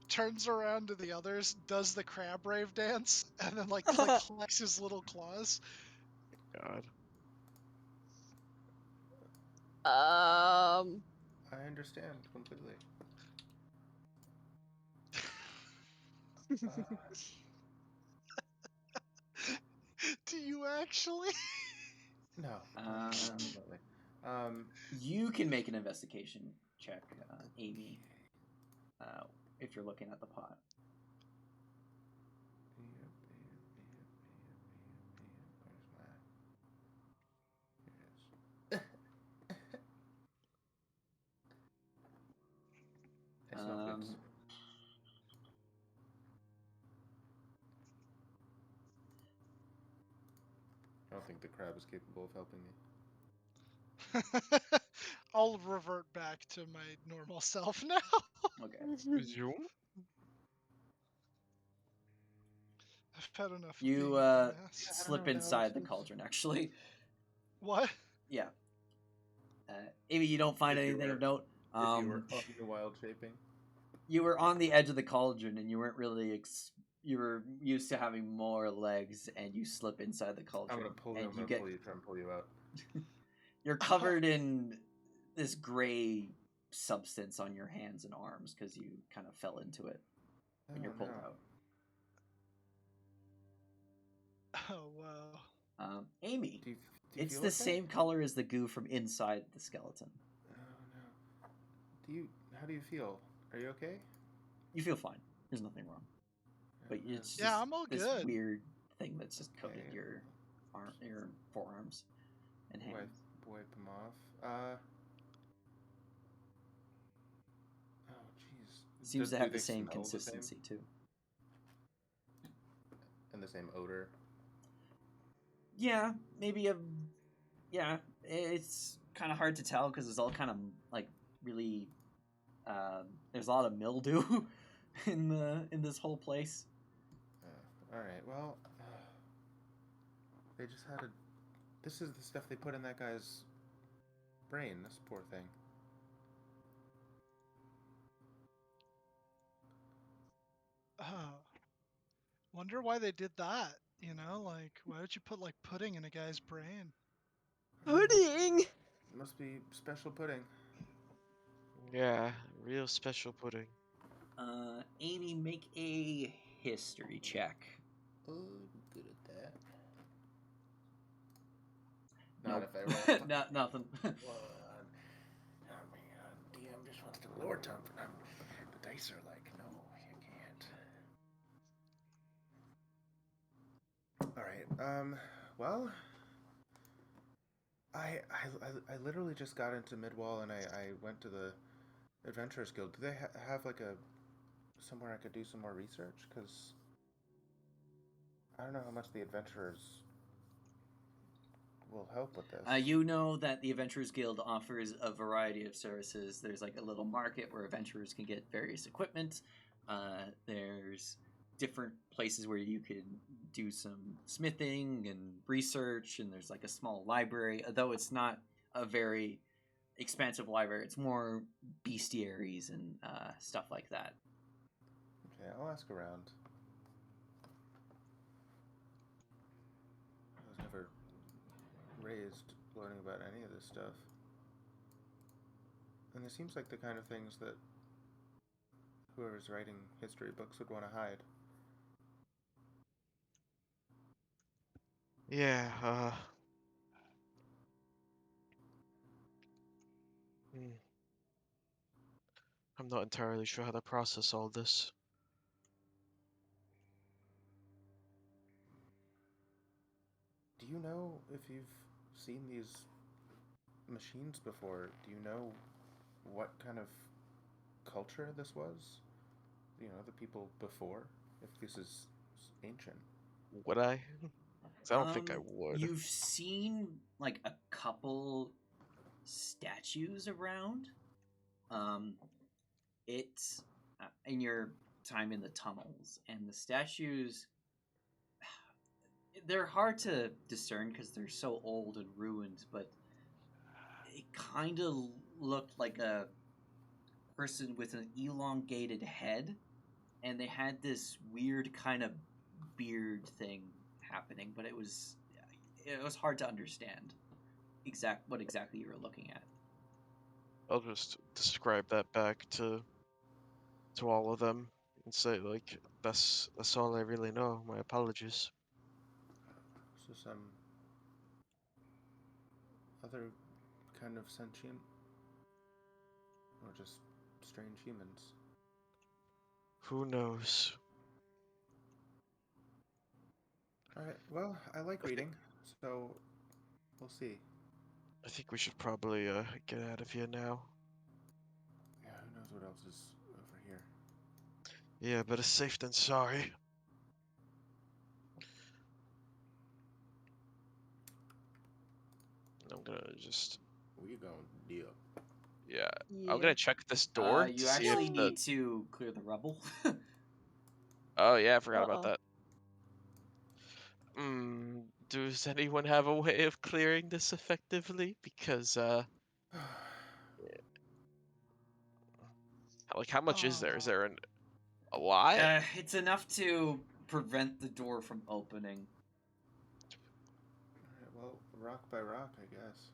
turns around to the others, does the crab rave dance, and then like collects his little claws. God. I understand completely. Do you actually? No. Absolutely. You can make an investigation check, Amy, if you're looking at the pot. It's not good. I don't think the crab is capable of helping me. I'll revert back to my normal self now. Okay. Resume? I've had enough. You slip inside the cauldron, actually. What? Yeah. Amy, you don't find anything of note. If you were wild shaping. You were on the edge of the cauldron, and you weren't really. You were used to having more legs, and you slip inside the cauldron. I'm gonna pull you. Try and pull you out. You're covered in this gray substance on your hands and arms because you kind of fell into it when you're pulled out. Oh wow. Amy, Do you it's feel the okay? same color as the goo from inside the skeleton. Oh no. How do you feel? Are you okay? You feel fine. There's nothing wrong. But Yeah, it's Yeah, just I'm all this good. weird thing that's just coated Okay. your forearms and hands. Wipe them off. Oh jeez. Seems to Do have the they same smell the same? consistency too. And the same odor? Yeah, maybe yeah. It's kind of hard to tell because it's all kind of like really. There's a lot of mildew in this whole place. All right. Well, they just had a. This is the stuff they put in that guy's brain. This poor thing. Wonder why they did that. You know, like why would you put like pudding in a guy's brain? Pudding. Must be special pudding. Yeah, real special pudding. Amy, make a history check. Oh, I'm good at that. Nope. Not if I roll. Not nothing. One. Oh man, DM just wants to lower something. The dice are like, no, you can't. All right. Well, I literally just got into Midwall and I went to the Adventurers Guild. Do they have like a somewhere I could do some more research? Because I don't know how much the Adventurers will help with this. You know that the Adventurers Guild offers a variety of services. There's like a little market where adventurers can get various equipment. There's different places where you can do some smithing and research, and there's like a small library, though it's not a very expansive library. It's more bestiaries and stuff like that. Okay, I'll ask around. I was never raised learning about any of this stuff. And it seems like the kind of things that whoever's writing history books would want to hide. Yeah, I'm not entirely sure how to process all this. Do you know if you've seen these machines before? Do you know what kind of culture this was? You know, the people before? If this is ancient. Would I? 'Cause I don't think I would. You've seen like a couple statues around. It's in your time in the tunnels, and the statues, they're hard to discern because they're so old and ruined, but it kind of looked like a person with an elongated head, and they had this weird kind of beard thing happening, but it was hard to understand what exactly you were looking at. I'll just describe that back to all of them and say like that's all I really know. My apologies. So some other kind of sentient? Or just strange humans? Who knows? Alright, well, I like reading, so we'll see. I think we should probably get out of here now. Yeah, who knows what else is over here. Yeah, better safe than sorry. I'm gonna just We're gonna dip. yeah. Yeah. I'm gonna check this door You to see actually if need to clear the rubble. Oh yeah, I forgot about Uh-oh. that. Does anyone have a way of clearing this effectively? Because like how much is there? Is there a lot? It's enough to prevent the door from opening. Alright, well, rock by rock, I guess.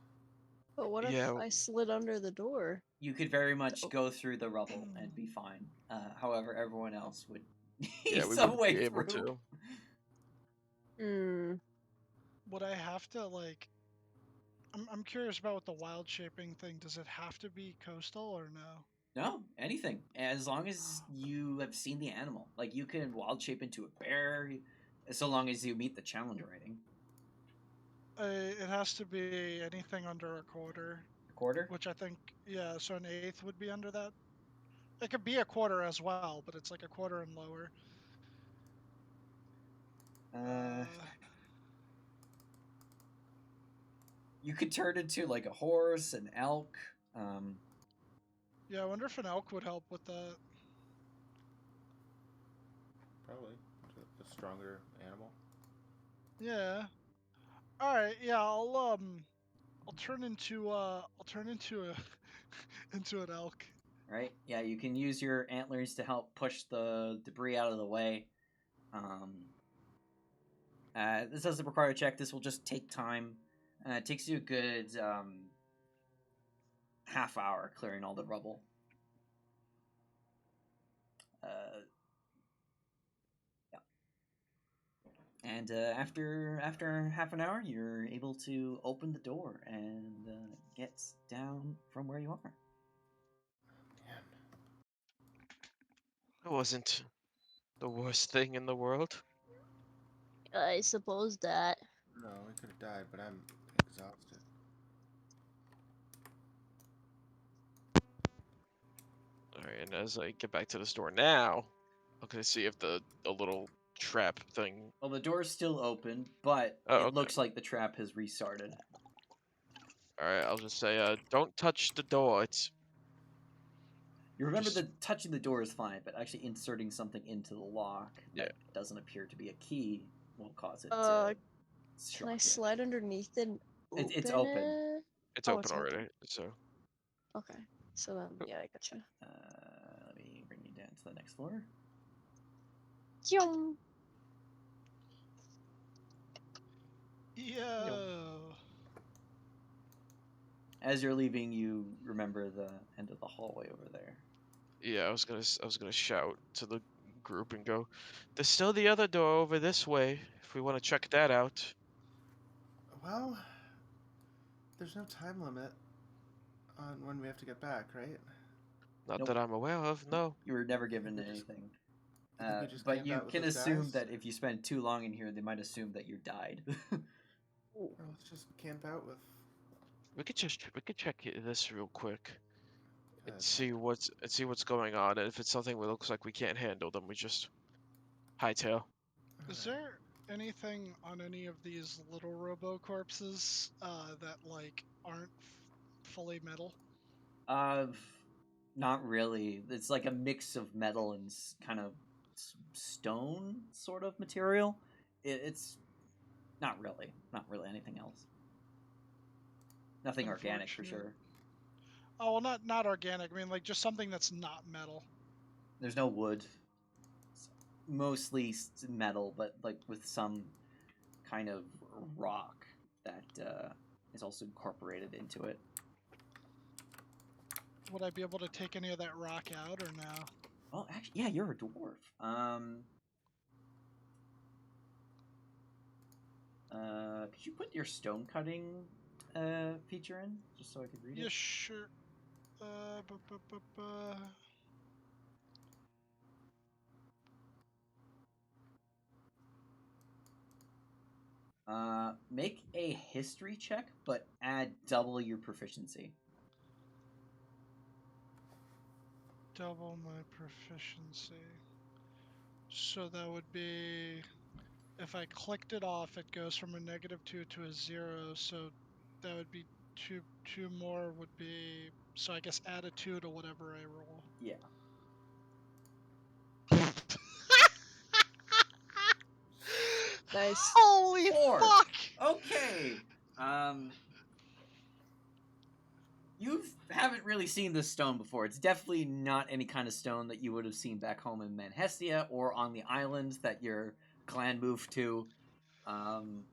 But what if Yeah. I slid under the door? You could very much go through the rubble and be fine. However, everyone else would need Yeah, we some wouldn't way be able through. to. Hmm. Would I have to like? I'm curious about what the wild shaping thing. Does it have to be coastal or no? No, anything. As long as you have seen the animal. Like, you can wild shape into a bear, so long as you meet the challenge rating. It has to be anything under a quarter, A quarter? which I think, yeah. So an eighth would be under that. It could be a quarter as well, but it's like a quarter and lower. Uh, you could turn into, like, a horse, an elk. Yeah, I wonder if an elk would help with that. Probably. A stronger animal. Yeah. All right. Yeah, I'll turn into a into an elk. Right? Yeah, you can use your antlers to help push the debris out of the way. This doesn't require a check. This will just take time. It takes you a good half hour clearing all the rubble. Yeah. And after half an hour, you're able to open the door and get down from where you are. Man. It wasn't the worst thing in the world. I suppose that. No, we could have died, but I'm exhausted. Alright, and as I get back to the store now, I'm gonna see if the little trap thing. Well, the door's still open, but Oh, it okay. looks like the trap has restarted. Alright, I'll just say, don't touch the door. It's You remember Just- that touching the door is fine, but actually inserting something into the lock that doesn't appear to be a key will cause it to shock Can I you. slide underneath and open It's open. it? it's Oh, open it's already. open. So Okay. So then, yeah, I gotcha. Let me bring you down to the next floor. Yum. Yo. As you're leaving, you remember the end of the hallway over there. yeah, I was gonna shout to the group and go, "There's still the other door over this way. If we want to check that out." Well, there's no time limit on when we have to get back, right? Not Nope. that I'm aware of. No. You were never given we just- anything. You think we just But camp you out with can those assume guys? that if you spend too long in here, they might assume that you died. Well, let's just camp out with. We could check this real quick and God. see what's going on. And if it's something that looks like we can't handle, then we just hightail. Is Alright. there anything on any of these little robo corpses that like aren't fully metal? Not really. It's like a mix of metal and kind of stone sort of material. It's not really anything else. Nothing organic for Unfortunate. sure. Oh well, not organic. I mean, like just something that's not metal. There's no wood. It's mostly metal, but like with some kind of rock that is also incorporated into it. Would I be able to take any of that rock out or no? Well, actually, yeah, you're a dwarf. Could you put your stone cutting feature in, just so I could read Yeah, it? sure. Bu- bu- bu- bu- Make a history check, but add double your proficiency. Double my proficiency. So that would be, if I clicked it off, it goes from a -2 to a 0. So that would be two more would be. So I guess add a 2 to whatever I roll. Yeah. Nice. Holy 4. fuck! Okay. You haven't really seen this stone before. It's definitely not any kind of stone that you would have seen back home in Manhestia or on the island that your clan moved to. And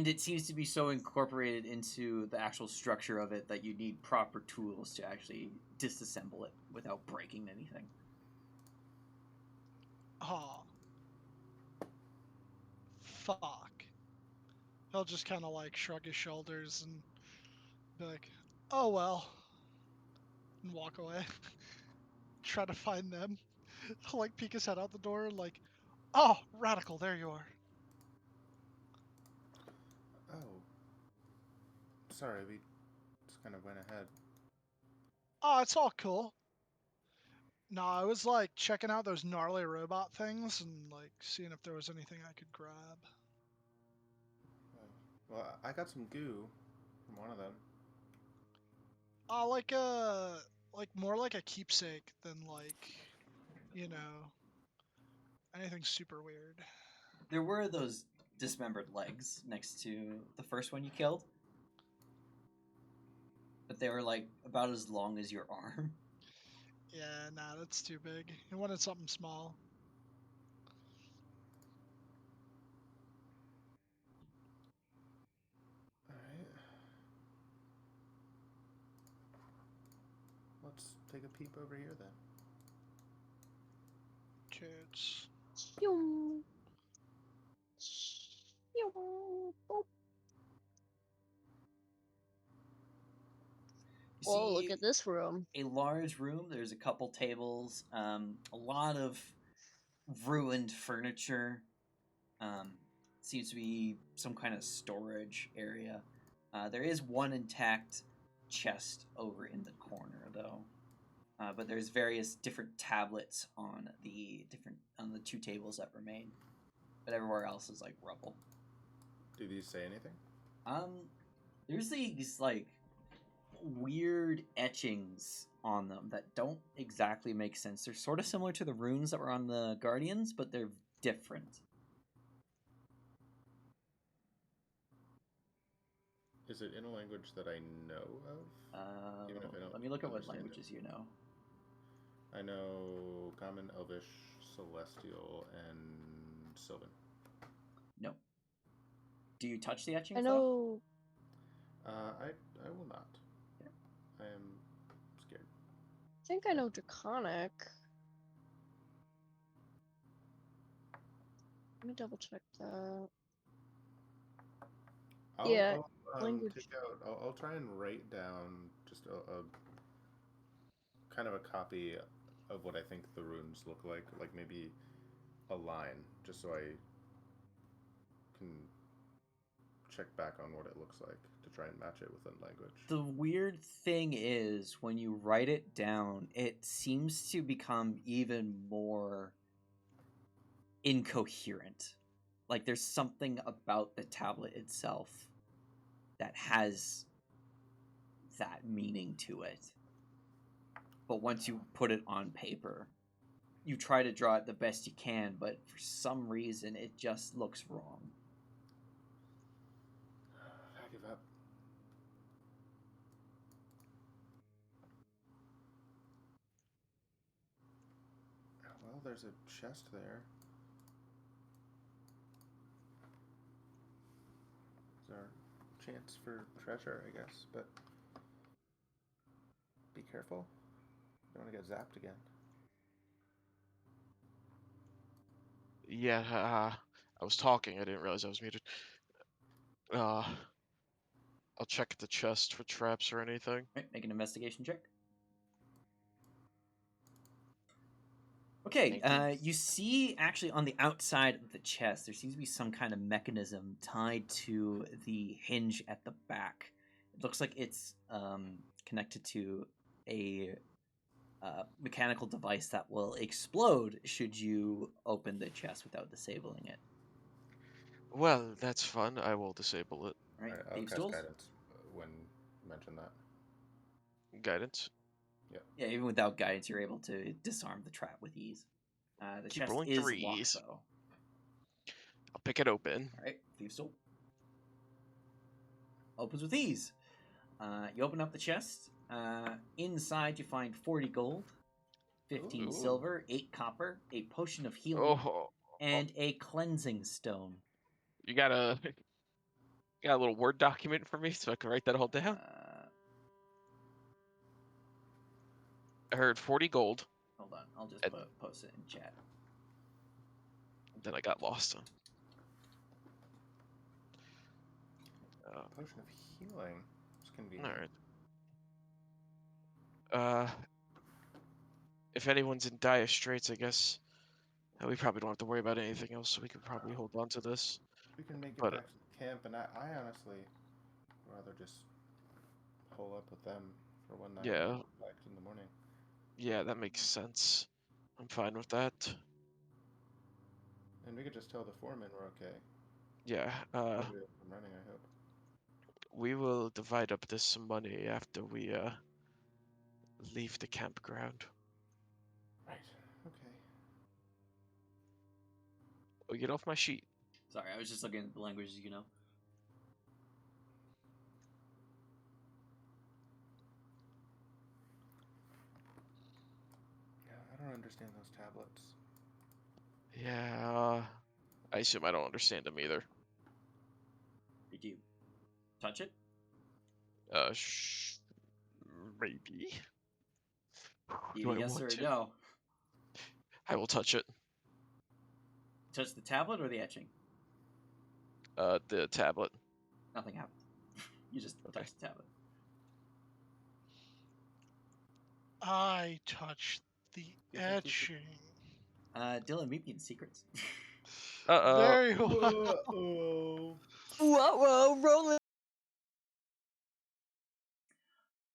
it seems to be so incorporated into the actual structure of it that you need proper tools to actually disassemble it without breaking anything. Oh. fuck. He'll just kind of like shrug his shoulders and be like, oh well, and walk away. Try to find them. He'll like peek his head out the door and like, oh, Radical, there you are. Oh. Sorry, we just kind of went ahead. Oh, it's all cool. No, I was like checking out those gnarly robot things and like seeing if there was anything I could grab. Well, I got some goo from one of them. Like more like a keepsake than like, you know, anything super weird. There were those dismembered legs next to the first one you killed, but they were like about as long as your arm. Yeah, nah, that's too big. He wanted something small. Alright. Let's take a peep over here then. Kids. Shoo. Shoo. Boop. You Whoa, look see at this room. a large room. There's a couple tables, a lot of ruined furniture. Seems to be some kind of storage area. There is one intact chest over in the corner, though. But there's various different tablets on the two tables that remain. But everywhere else is like rubble. Do these say anything? There's these like weird etchings on them that don't exactly make sense. They're sort of similar to the runes that were on the Guardians, but they're different. Is it in a language that I know of? Even if I don't Let me look at what understand languages you know. I know Common, Elvish, Celestial, and Sylvan. No. Do you touch the etchings? I know. I will not. Yeah. I am scared. I think I know Draconic. Let me double check that. Yeah, language. I'll try and write down just a kind of a copy of what I think the runes look like maybe a line, just so I can check back on what it looks like to try and match it within language. The weird thing is, when you write it down, it seems to become even more incoherent. Like there's something about the tablet itself that has that meaning to it. But once you put it on paper, you try to draw it the best you can, but for some reason it just looks wrong. I give up. Well, there's a chest there. Is our chance for treasure, I guess, but be careful. Don't want to get zapped again. Yeah, I was talking. I didn't realize I was muted. I'll check the chest for traps or anything. Right, make an investigation check. Okay, you see actually on the outside of the chest, there seems to be some kind of mechanism tied to the hinge at the back. It looks like it's connected to a mechanical device that will explode should you open the chest without disabling it. Well, that's fun. I will disable it. Right, Alright, I'll thieves' cast tools? guidance when you mention that. Guidance. Yeah, even without guidance, you're able to disarm the trap with ease. The Keep chest rolling is threes. locked, though. I'll pick it open. All right, thieves' tool. Opens with ease. You open up the chest. Inside, you find 40 gold, 15 Ooh. silver, 8 copper, a potion of healing, and a cleansing stone. You got a little Word document for me so I can write that all down? I heard 40 gold. Hold on, I'll just post it in chat. Then I got lost. Potion of healing. It's convenient. All right. If anyone's in dire straits, I guess we probably don't have to worry about anything else, so we could probably hold on to this. We can make it But back to the camp, and I honestly would rather just hole up with them for one night and yeah, come back in the morning. yeah, that makes sense. I'm fine with that. And we could just tell the foreman we're okay. Yeah. I'll be up and running, I hope. We will divide up this money after we leave the campground. Right. Okay. Oh, get off my sheet. Sorry, I was just looking at the languages, you know. Yeah, I don't understand those tablets. Yeah. I assume I don't understand them either. Did you touch it? Maybe. You Do I yes want or to? no? I will touch it. Touch the tablet or the etching? The tablet. Nothing happened. You just Okay. touched the tablet. I touched the You're touching the- etching. Dylan, meet me in secrets. Very well. Oh. Whoa, rolling.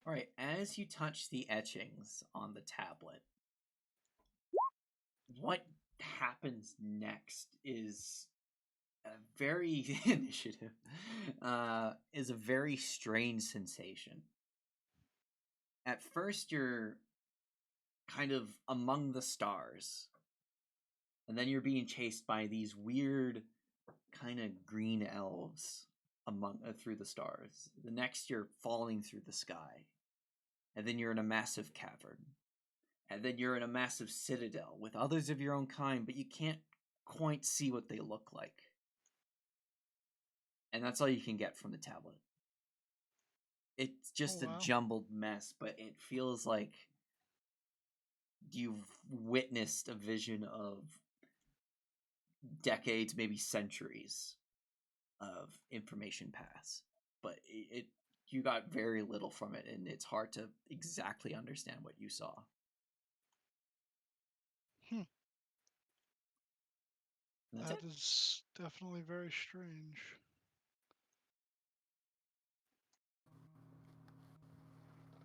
All right, as you touch the etchings on the tablet, what happens next is a very initiative. Is a very strange sensation. At first, you're kind of among the stars, and then you're being chased by these weird, kind of green elves among through the stars. The next, you're falling through the sky, and then you're in a massive cavern. And then you're in a massive citadel with others of your own kind, but you can't quite see what they look like. And that's all you can get from the tablet. It's just Oh, a wow. jumbled mess, but it feels like you've witnessed a vision of decades, maybe centuries of information pass. But you got very little from it, and it's hard to exactly understand what you saw. That's That it. is definitely very strange.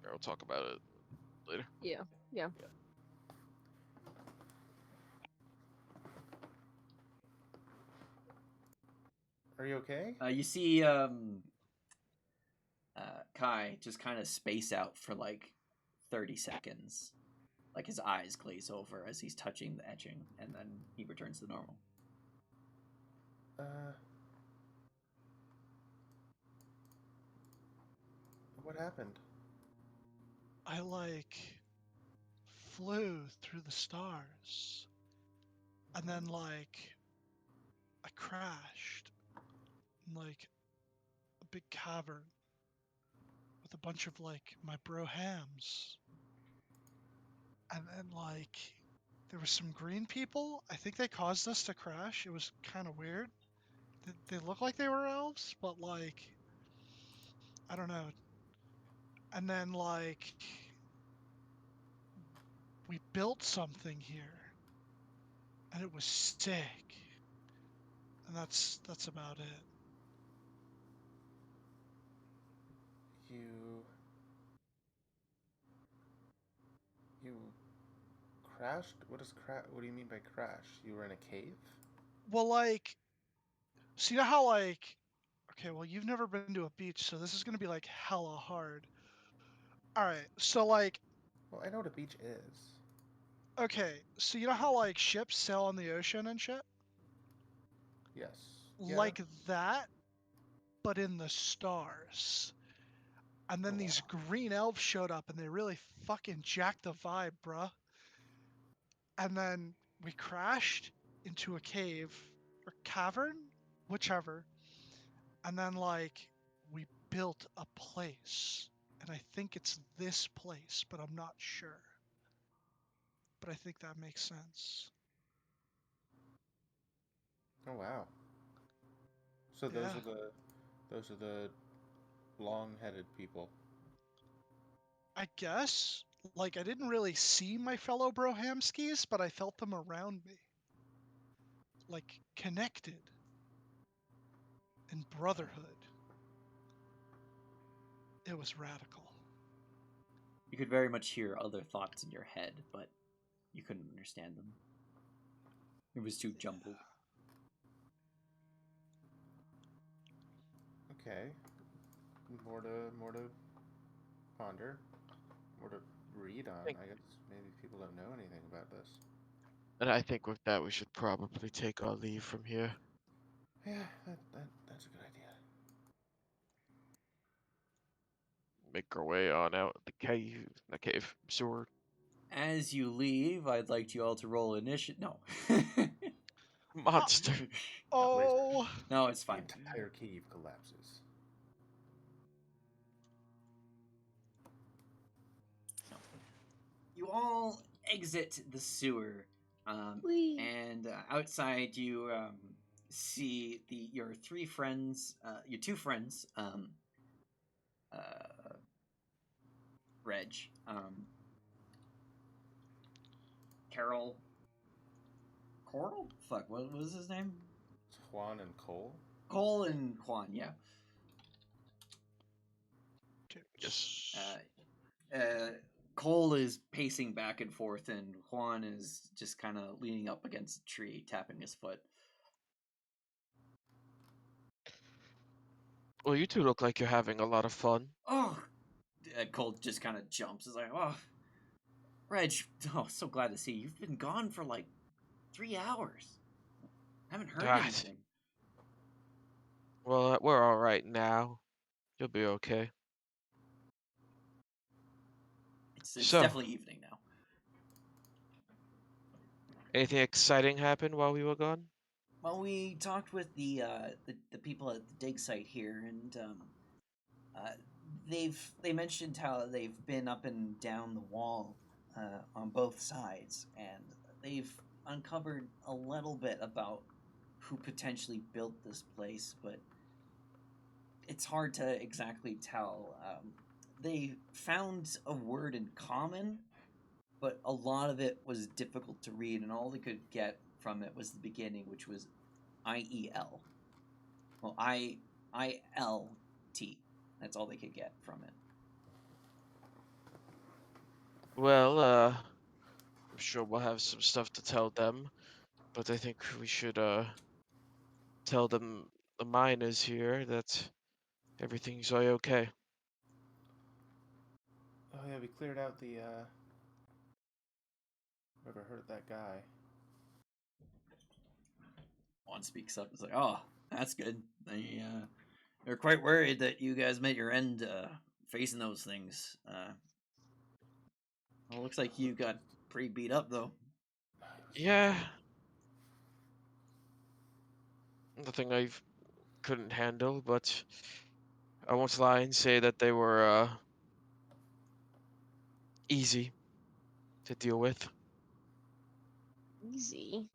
We'll talk about it later. Yeah. Are you okay? You see Kai just kind of space out for like 30 seconds. Like his eyes glaze over as he's touching the etching, and then he returns to normal. What happened? I flew through the stars. And then I crashed in a big cavern with a bunch of my bro hams. And then there were some green people. I think they caused us to crash. It was kind of weird. They looked like they were elves, but I don't know. And then we built something here, and it was sick. And that's about it. You crashed? What is what do you mean by crash? You were in a cave? Well, so you know how okay, well, you've never been to a beach, so this is gonna be hella hard. All right, so Well, I know what a beach is. okay, so you know how ships sail on the ocean and shit? Yes. Like that, but in the stars. And then these green elves showed up and they really fucking jacked the vibe, bruh. And then we crashed into a cave or cavern, whichever. And then we built a place. And I think it's this place, but I'm not sure. But I think that makes sense. Oh wow. So those Yeah. are Those are the long-headed people. I guess. Like, I didn't really see my fellow Brohamskis, but I felt them around me. Like, connected. In brotherhood. It was radical. You could very much hear other thoughts in your head, but you couldn't understand them. It was too jumbled. Okay. More to ponder. More to read on. Think- I guess maybe people don't know anything about this. And I think with that, we should probably take our leave from here. Yeah, that's a good idea. Make our way on out the cave sewer. As you leave, I'd like you all to roll initiative. No. Monster. Oh! No, it's The fine. entire cave collapses. You all exit the sewer, Whee! and outside you see your three friends, your two friends, Reg, Carol, Coral? Fuck, what was his name? It's Juan and Cole. Cole and Juan, yeah. Okay. Yes. Cole is pacing back and forth, and Juan is just kind of leaning up against a tree, tapping his foot. Well, you two look like you're having a lot of fun. Oh, Cole just kind of jumps. Is like, oh, Reg, oh, so glad to see you. You've been gone for like 3 hours. Haven't heard God. anything. Well, we're all right now. You'll be okay. It's So- definitely evening now. Anything exciting happened while we were gone? Well, we talked with the people at the dig site here, and they mentioned how they've been up and down the wall on both sides, and they've uncovered a little bit about who potentially built this place, but it's hard to exactly tell. They found a word in common, but a lot of it was difficult to read, and all they could get from it was the beginning, which was IEL. Well, ILT. That's all they could get from it. Well, I'm sure we'll have some stuff to tell them, but I think we should tell them the mine is here, that everything's okay. Oh yeah, we cleared out the whoever hurt that guy. Juan speaks up. It's like, oh, that's good. They're quite worried that you guys met your end facing those things. Well, looks like you got pretty beat up though. Yeah. Nothing I couldn't handle, but I won't lie and say that they were easy to deal with. Easy.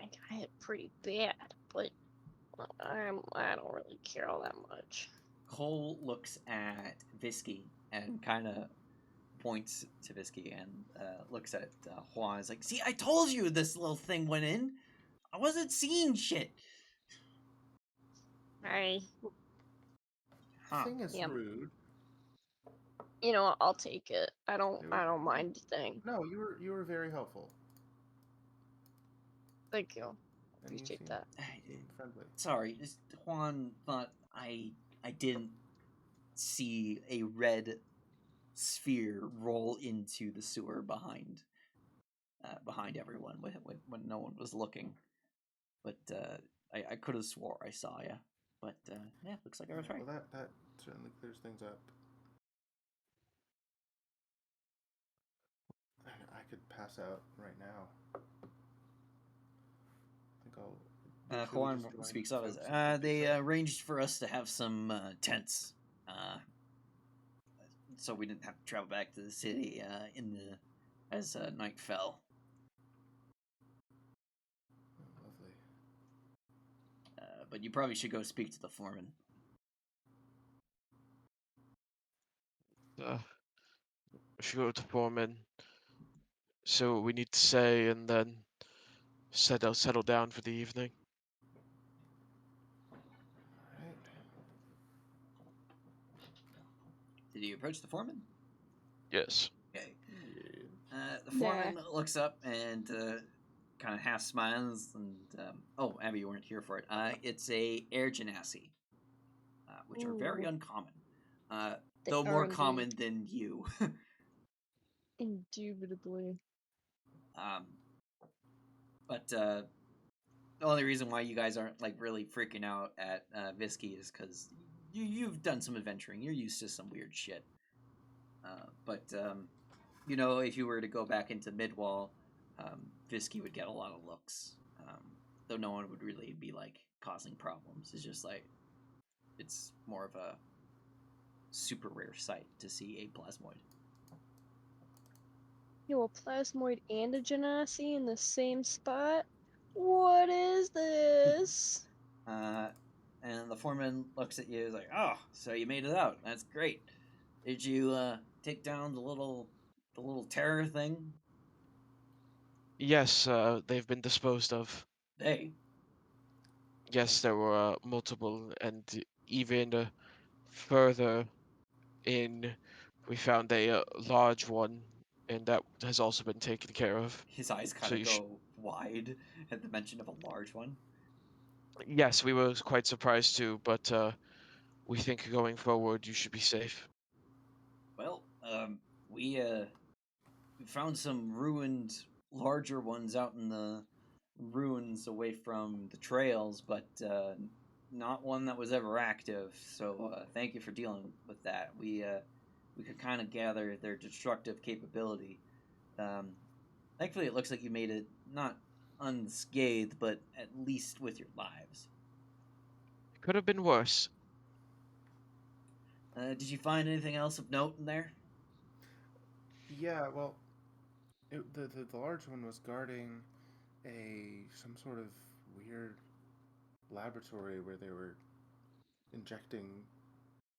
I got it pretty bad, but I don't really care all that much. Cole looks at Visky and kind of points to Visky and looks at Juan. Is like, see, I told you this little thing went in. I wasn't seeing shit. Huh. Thing is Yeah. rude. You know, I'll take it. I don't mind a thing. No, you were very helpful. Thank you. And you Appreciate seem that. friendly. Sorry, just Juan thought I didn't see a red sphere roll into the sewer behind everyone when no one was looking. But I could have swore I saw you. But yeah, looks like I was right. Well, that certainly clears things up. I could pass out right now. I think I'll. Juan speaks up as they arranged for us to have some tents, so we didn't have to travel back to the city as night fell. Lovely. but you probably should go speak to the foreman. We should go to foreman. So what we need to say, and then settle down for the evening. Alright. Did you approach the foreman? Yes. Okay. The Nah. foreman looks up and kind of half smiles. And oh, Abby, you weren't here for it. It's a air genasi, which are very Ooh. uncommon, They though are more indeed. common than you. Indubitably. But the only reason why you guys aren't like really freaking out at Visky is because you've done some adventuring. You're used to some weird shit. But you know, if you were to go back into Midwall, Visky would get a lot of looks. Though no one would really be like causing problems. It's just like it's more of a super rare sight to see a plasmoid. Yo, a plasmoid and a genasi in the same spot? What is this? And the foreman looks at you like, "Oh, so you made it out. That's great. Did you take down the little terror thing?" Yes, they've been disposed of. Hey, Yes, there were multiple, and even further in, we found a large one, and that has also been taken care of. his eyes kind So of you go wide at the mention of a large one. yes, we were quite surprised too, but we think going forward you should be safe. Well, we found some ruined larger ones out in the ruins away from the trails, but not one that was ever active. So thank you for dealing with that. We could kind of gather their destructive capability. Thankfully, it looks like you made it not unscathed, but at least with your lives. It could have been worse. Did you find anything else of note in there? Yeah, well, the large one was guarding some sort of weird laboratory where they were injecting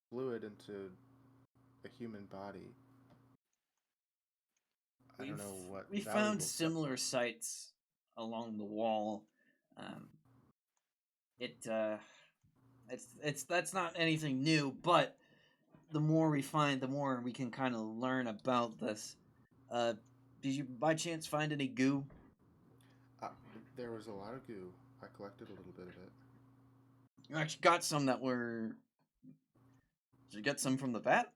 fluid into a human body. I don't know what We valuable found stuff. similar sites along the wall. Um, it's that's not anything new, but the more we find, the more we can kind of learn about this. Uh, did you by chance find any goo? Uh, there was a lot of goo. I collected a little bit of it. You actually got some that were. Did you get some from the vat?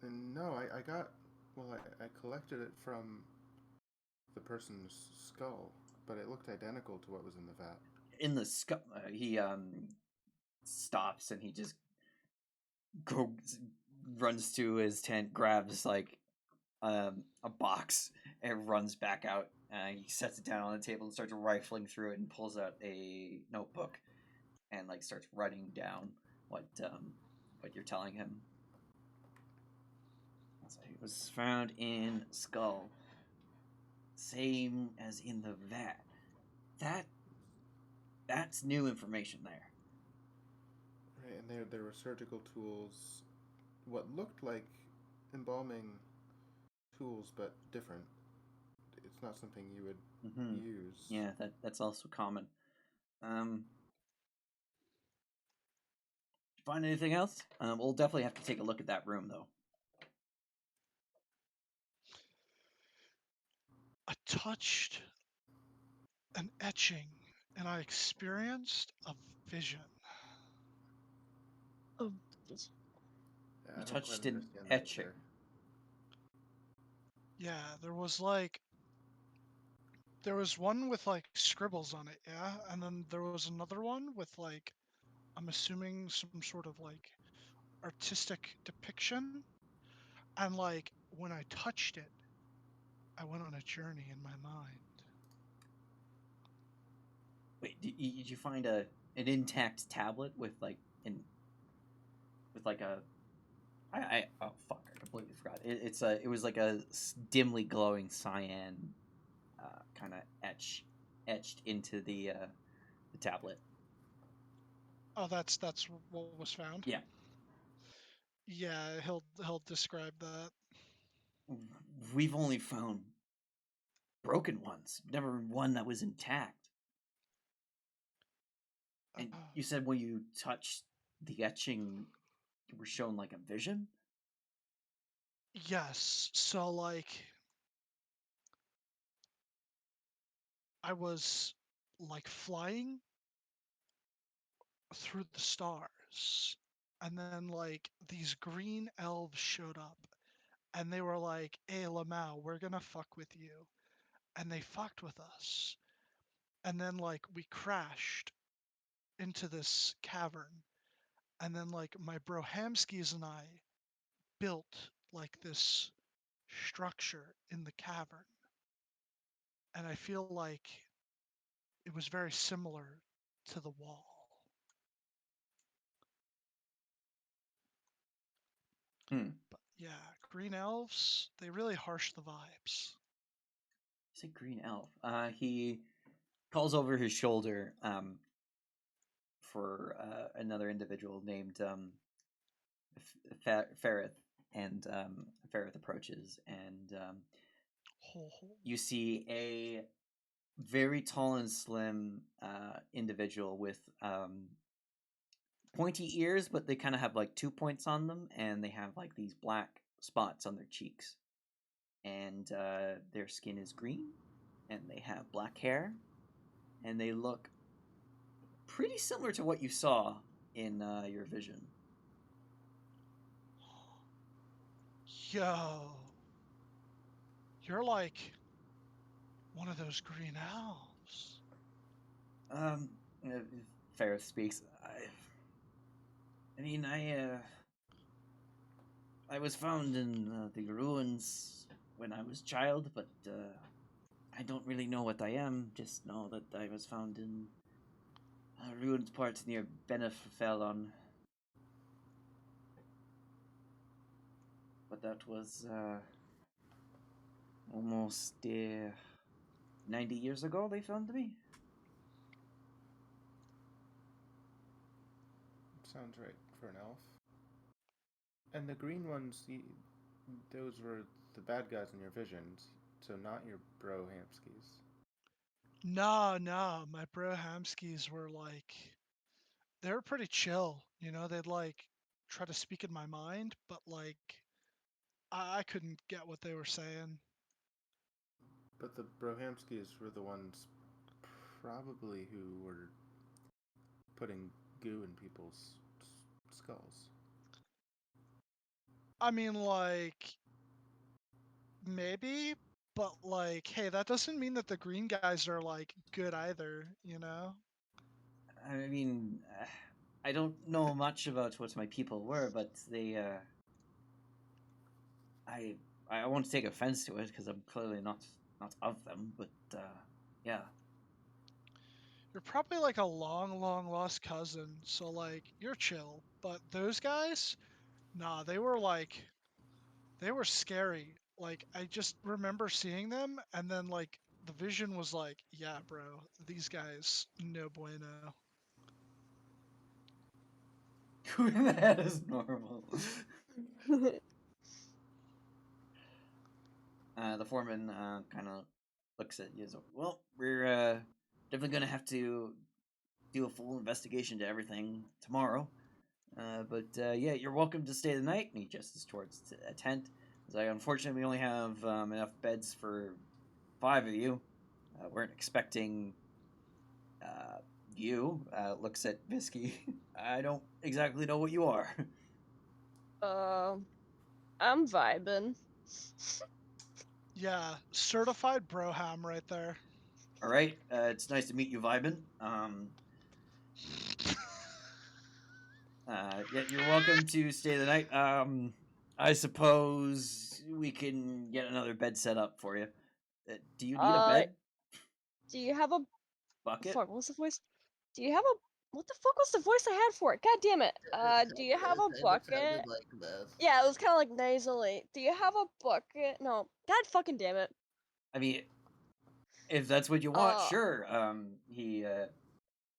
And no, I got. Well, I collected it from the person's skull, but it looked identical to what was in the vat. In the he stops and he just goes, runs to his tent, grabs like a box, and runs back out. He sets it down on the table and starts rifling through it and pulls out a notebook and like starts writing down what you're telling him. So it was found in skull, same as in the vat. That's new information there. Right, and there were surgical tools, what looked like embalming tools, but different. It's not something you would use. Yeah, that's also common. Find anything else? We'll definitely have to take a look at that room, though. I touched an etching and I experienced a vision. Oh, Yeah, You I don't touched quite an understand that etching. either. Yeah, there was one with like scribbles on it, yeah, and then there was another one with like, I'm assuming some sort of like artistic depiction, and like when I touched it, I went on a journey in my mind. Wait, did you find an intact tablet with like a oh fuck, I completely forgot. It was like a dimly glowing cyan kind of etched into the the tablet. Oh, that's what was found. Yeah. Yeah, he'll describe that. We've only found broken ones, never one that was intact. And you said when you touched the etching, you were shown like a vision? Yes. So like I was like flying through the stars, and then like these green elves showed up, and they were like, "Hey, Lamau, we're gonna fuck with you," and they fucked with us, and then like we crashed into this cavern, and then like my bro Hamskis and I built like this structure in the cavern, and I feel like it was very similar to the wall. Hmm. But yeah, green elves, they really harsh the vibes. It's a green elf. He calls over his shoulder for another individual named Ferrith, and Ferrith approaches, and Ho, ho. you see a very tall and slim individual with pointy ears, but they kind of have like 2 points on them, and they have like these black spots on their cheeks, and their skin is green, and they have black hair, and they look pretty similar to what you saw in your vision. Yo, you're like one of those green elves. Um, uh, Ferris speaks. I mean, I was found in the ruins when I was a child, but I don't really know what I am. Just know that I was found in ruined parts near Benefellon. But that was almost 90 years ago. They found me. Sounds right for an elf. And the green ones, those were the bad guys in your visions, so not your bro Hamskis. No, my bro Hamskis were like, they were pretty chill. You know, they'd like try to speak in my mind, but like I couldn't get what they were saying. But the Brohamskis were the ones probably who were putting goo in people's skulls. I mean, like, maybe, but like, hey, that doesn't mean that the green guys are like good either, you know? I mean, I don't know much about what my people were, but they. I won't take offense to it because I'm clearly not of them. But yeah, You're probably like a long lost cousin, so like, you're chill. But those guys, nah, they were scary. Like, I just remember seeing them, and then like, the vision was like, yeah, bro, these guys, no bueno. that is normal. The foreman kind of looks at you. Well, we're definitely gonna have to do a full investigation to everything tomorrow. But yeah, you're welcome to stay the night. And he gestures towards a tent. He's like, unfortunately, we only have enough beds for 5 of you. Weren't expecting you. Looks at Visky. I don't exactly know what you are. I'm vibing. Yeah, certified broham right there. All right. It's nice to meet you, Vibin. Yeah, you're welcome to stay the night. I suppose we can get another bed set up for you. Do you need a bed? Do you have a Bucket? fuck? What's the voice? Do you have a what the fuck was the voice I had for it? God damn it! Do you have a bucket? Like this. Yeah, it was kind of like nasally. Do you have a bucket? No. God fucking damn it. I mean, if that's what you want, sure. He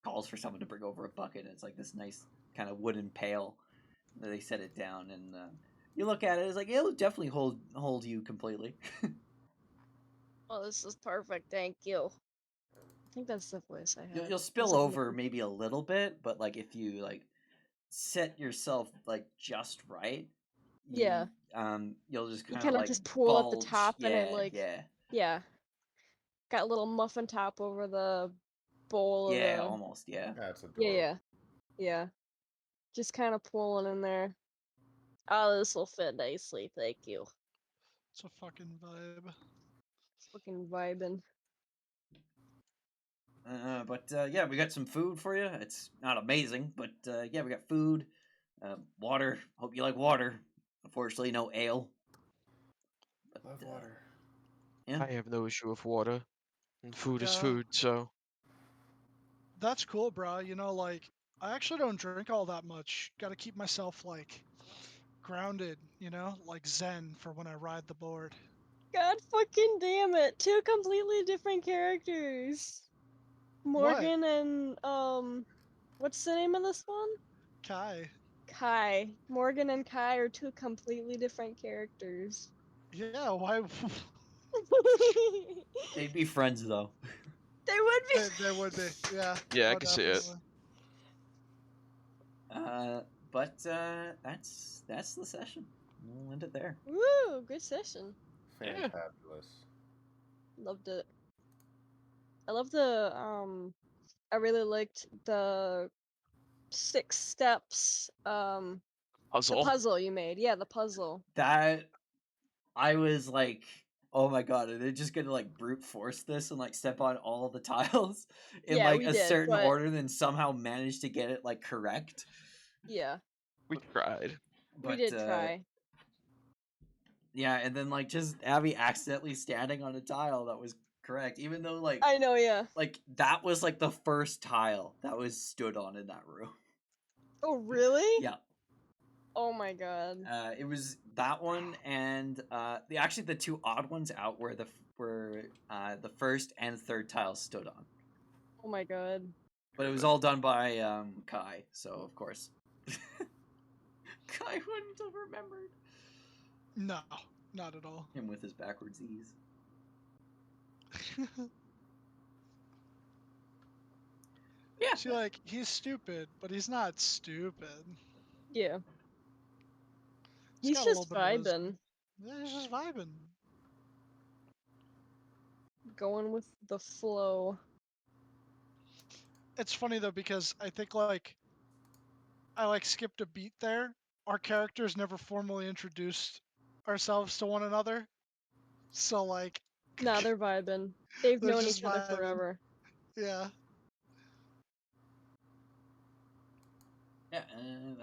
calls for someone to bring over a bucket. And it's like this nice kind of wooden pail that they set it down, and you look at it. It's like it'll definitely hold you completely. Oh, this is perfect. Thank you. I think that's the voice I had. You'll spill over maybe a little bit, but like if you like set yourself like just right, Yeah. you'll just You kind of kind of like just pull at the bulge. top, Yeah, and it like yeah, got a little muffin top over the bowl of yeah, the. almost, yeah. That's adorable. Yeah. Just kind of pulling in there. Oh, this will fit nicely. Thank you. It's a fucking vibe. Fucking vibing. But yeah, we got some food for you. It's not amazing, but yeah, we got food, water. Hope you like water. Unfortunately, no ale. But, Love water. Yeah. I have no issue with water, and food is Yeah. food. So That's cool, bro. You know, like, I actually don't drink all that much. Got to keep myself, like, grounded, you know, like Zen for when I ride the board. God fucking damn it! 2 completely different characters. What? Morgan and what's the name of this one? Kai. Kai. Morgan and Kai are 2 completely different characters. Yeah, why? They'd be friends though. They would be. They would be. Yeah. yeah, I oh, can see it. definitely. But that's the session. We'll end it there. Woo! Good session. Yeah. Fantabulous. Loved it. I love the I really liked the 6 steps the Puzzle. puzzle you made. Yeah, the puzzle. That I was like, oh my god, are they just gonna like brute force this and like step on all the tiles in Yeah, like we a did, certain but- order, and then somehow manage to get it like correct? Yeah, We tried. we did try. Yeah, and then like just Abby accidentally standing on a tile that was correct, even though like I know, yeah. like that was like the first tile that was stood on in that room. Oh, really? Yeah. Oh my god. It was that one and the 2 odd ones out where the first and third tiles stood on. Oh my god. But it was all done by Kai, so of course Kai wouldn't have remembered No, not at all. him with his backwards E's. Yeah. See, like, he's stupid, but he's not stupid. Yeah. He's He's got a just little bit of wisdom. vibing. Yeah, he's just vibing. Going with the flow. It's funny though because I think like I like skipped a beat there. Our characters never formally introduced ourselves to one another. So like Nah, they're vibing. They've They're known just each other vibing. forever. yeah. Yeah,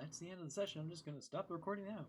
that's the end of the session. I'm just gonna stop the recording now.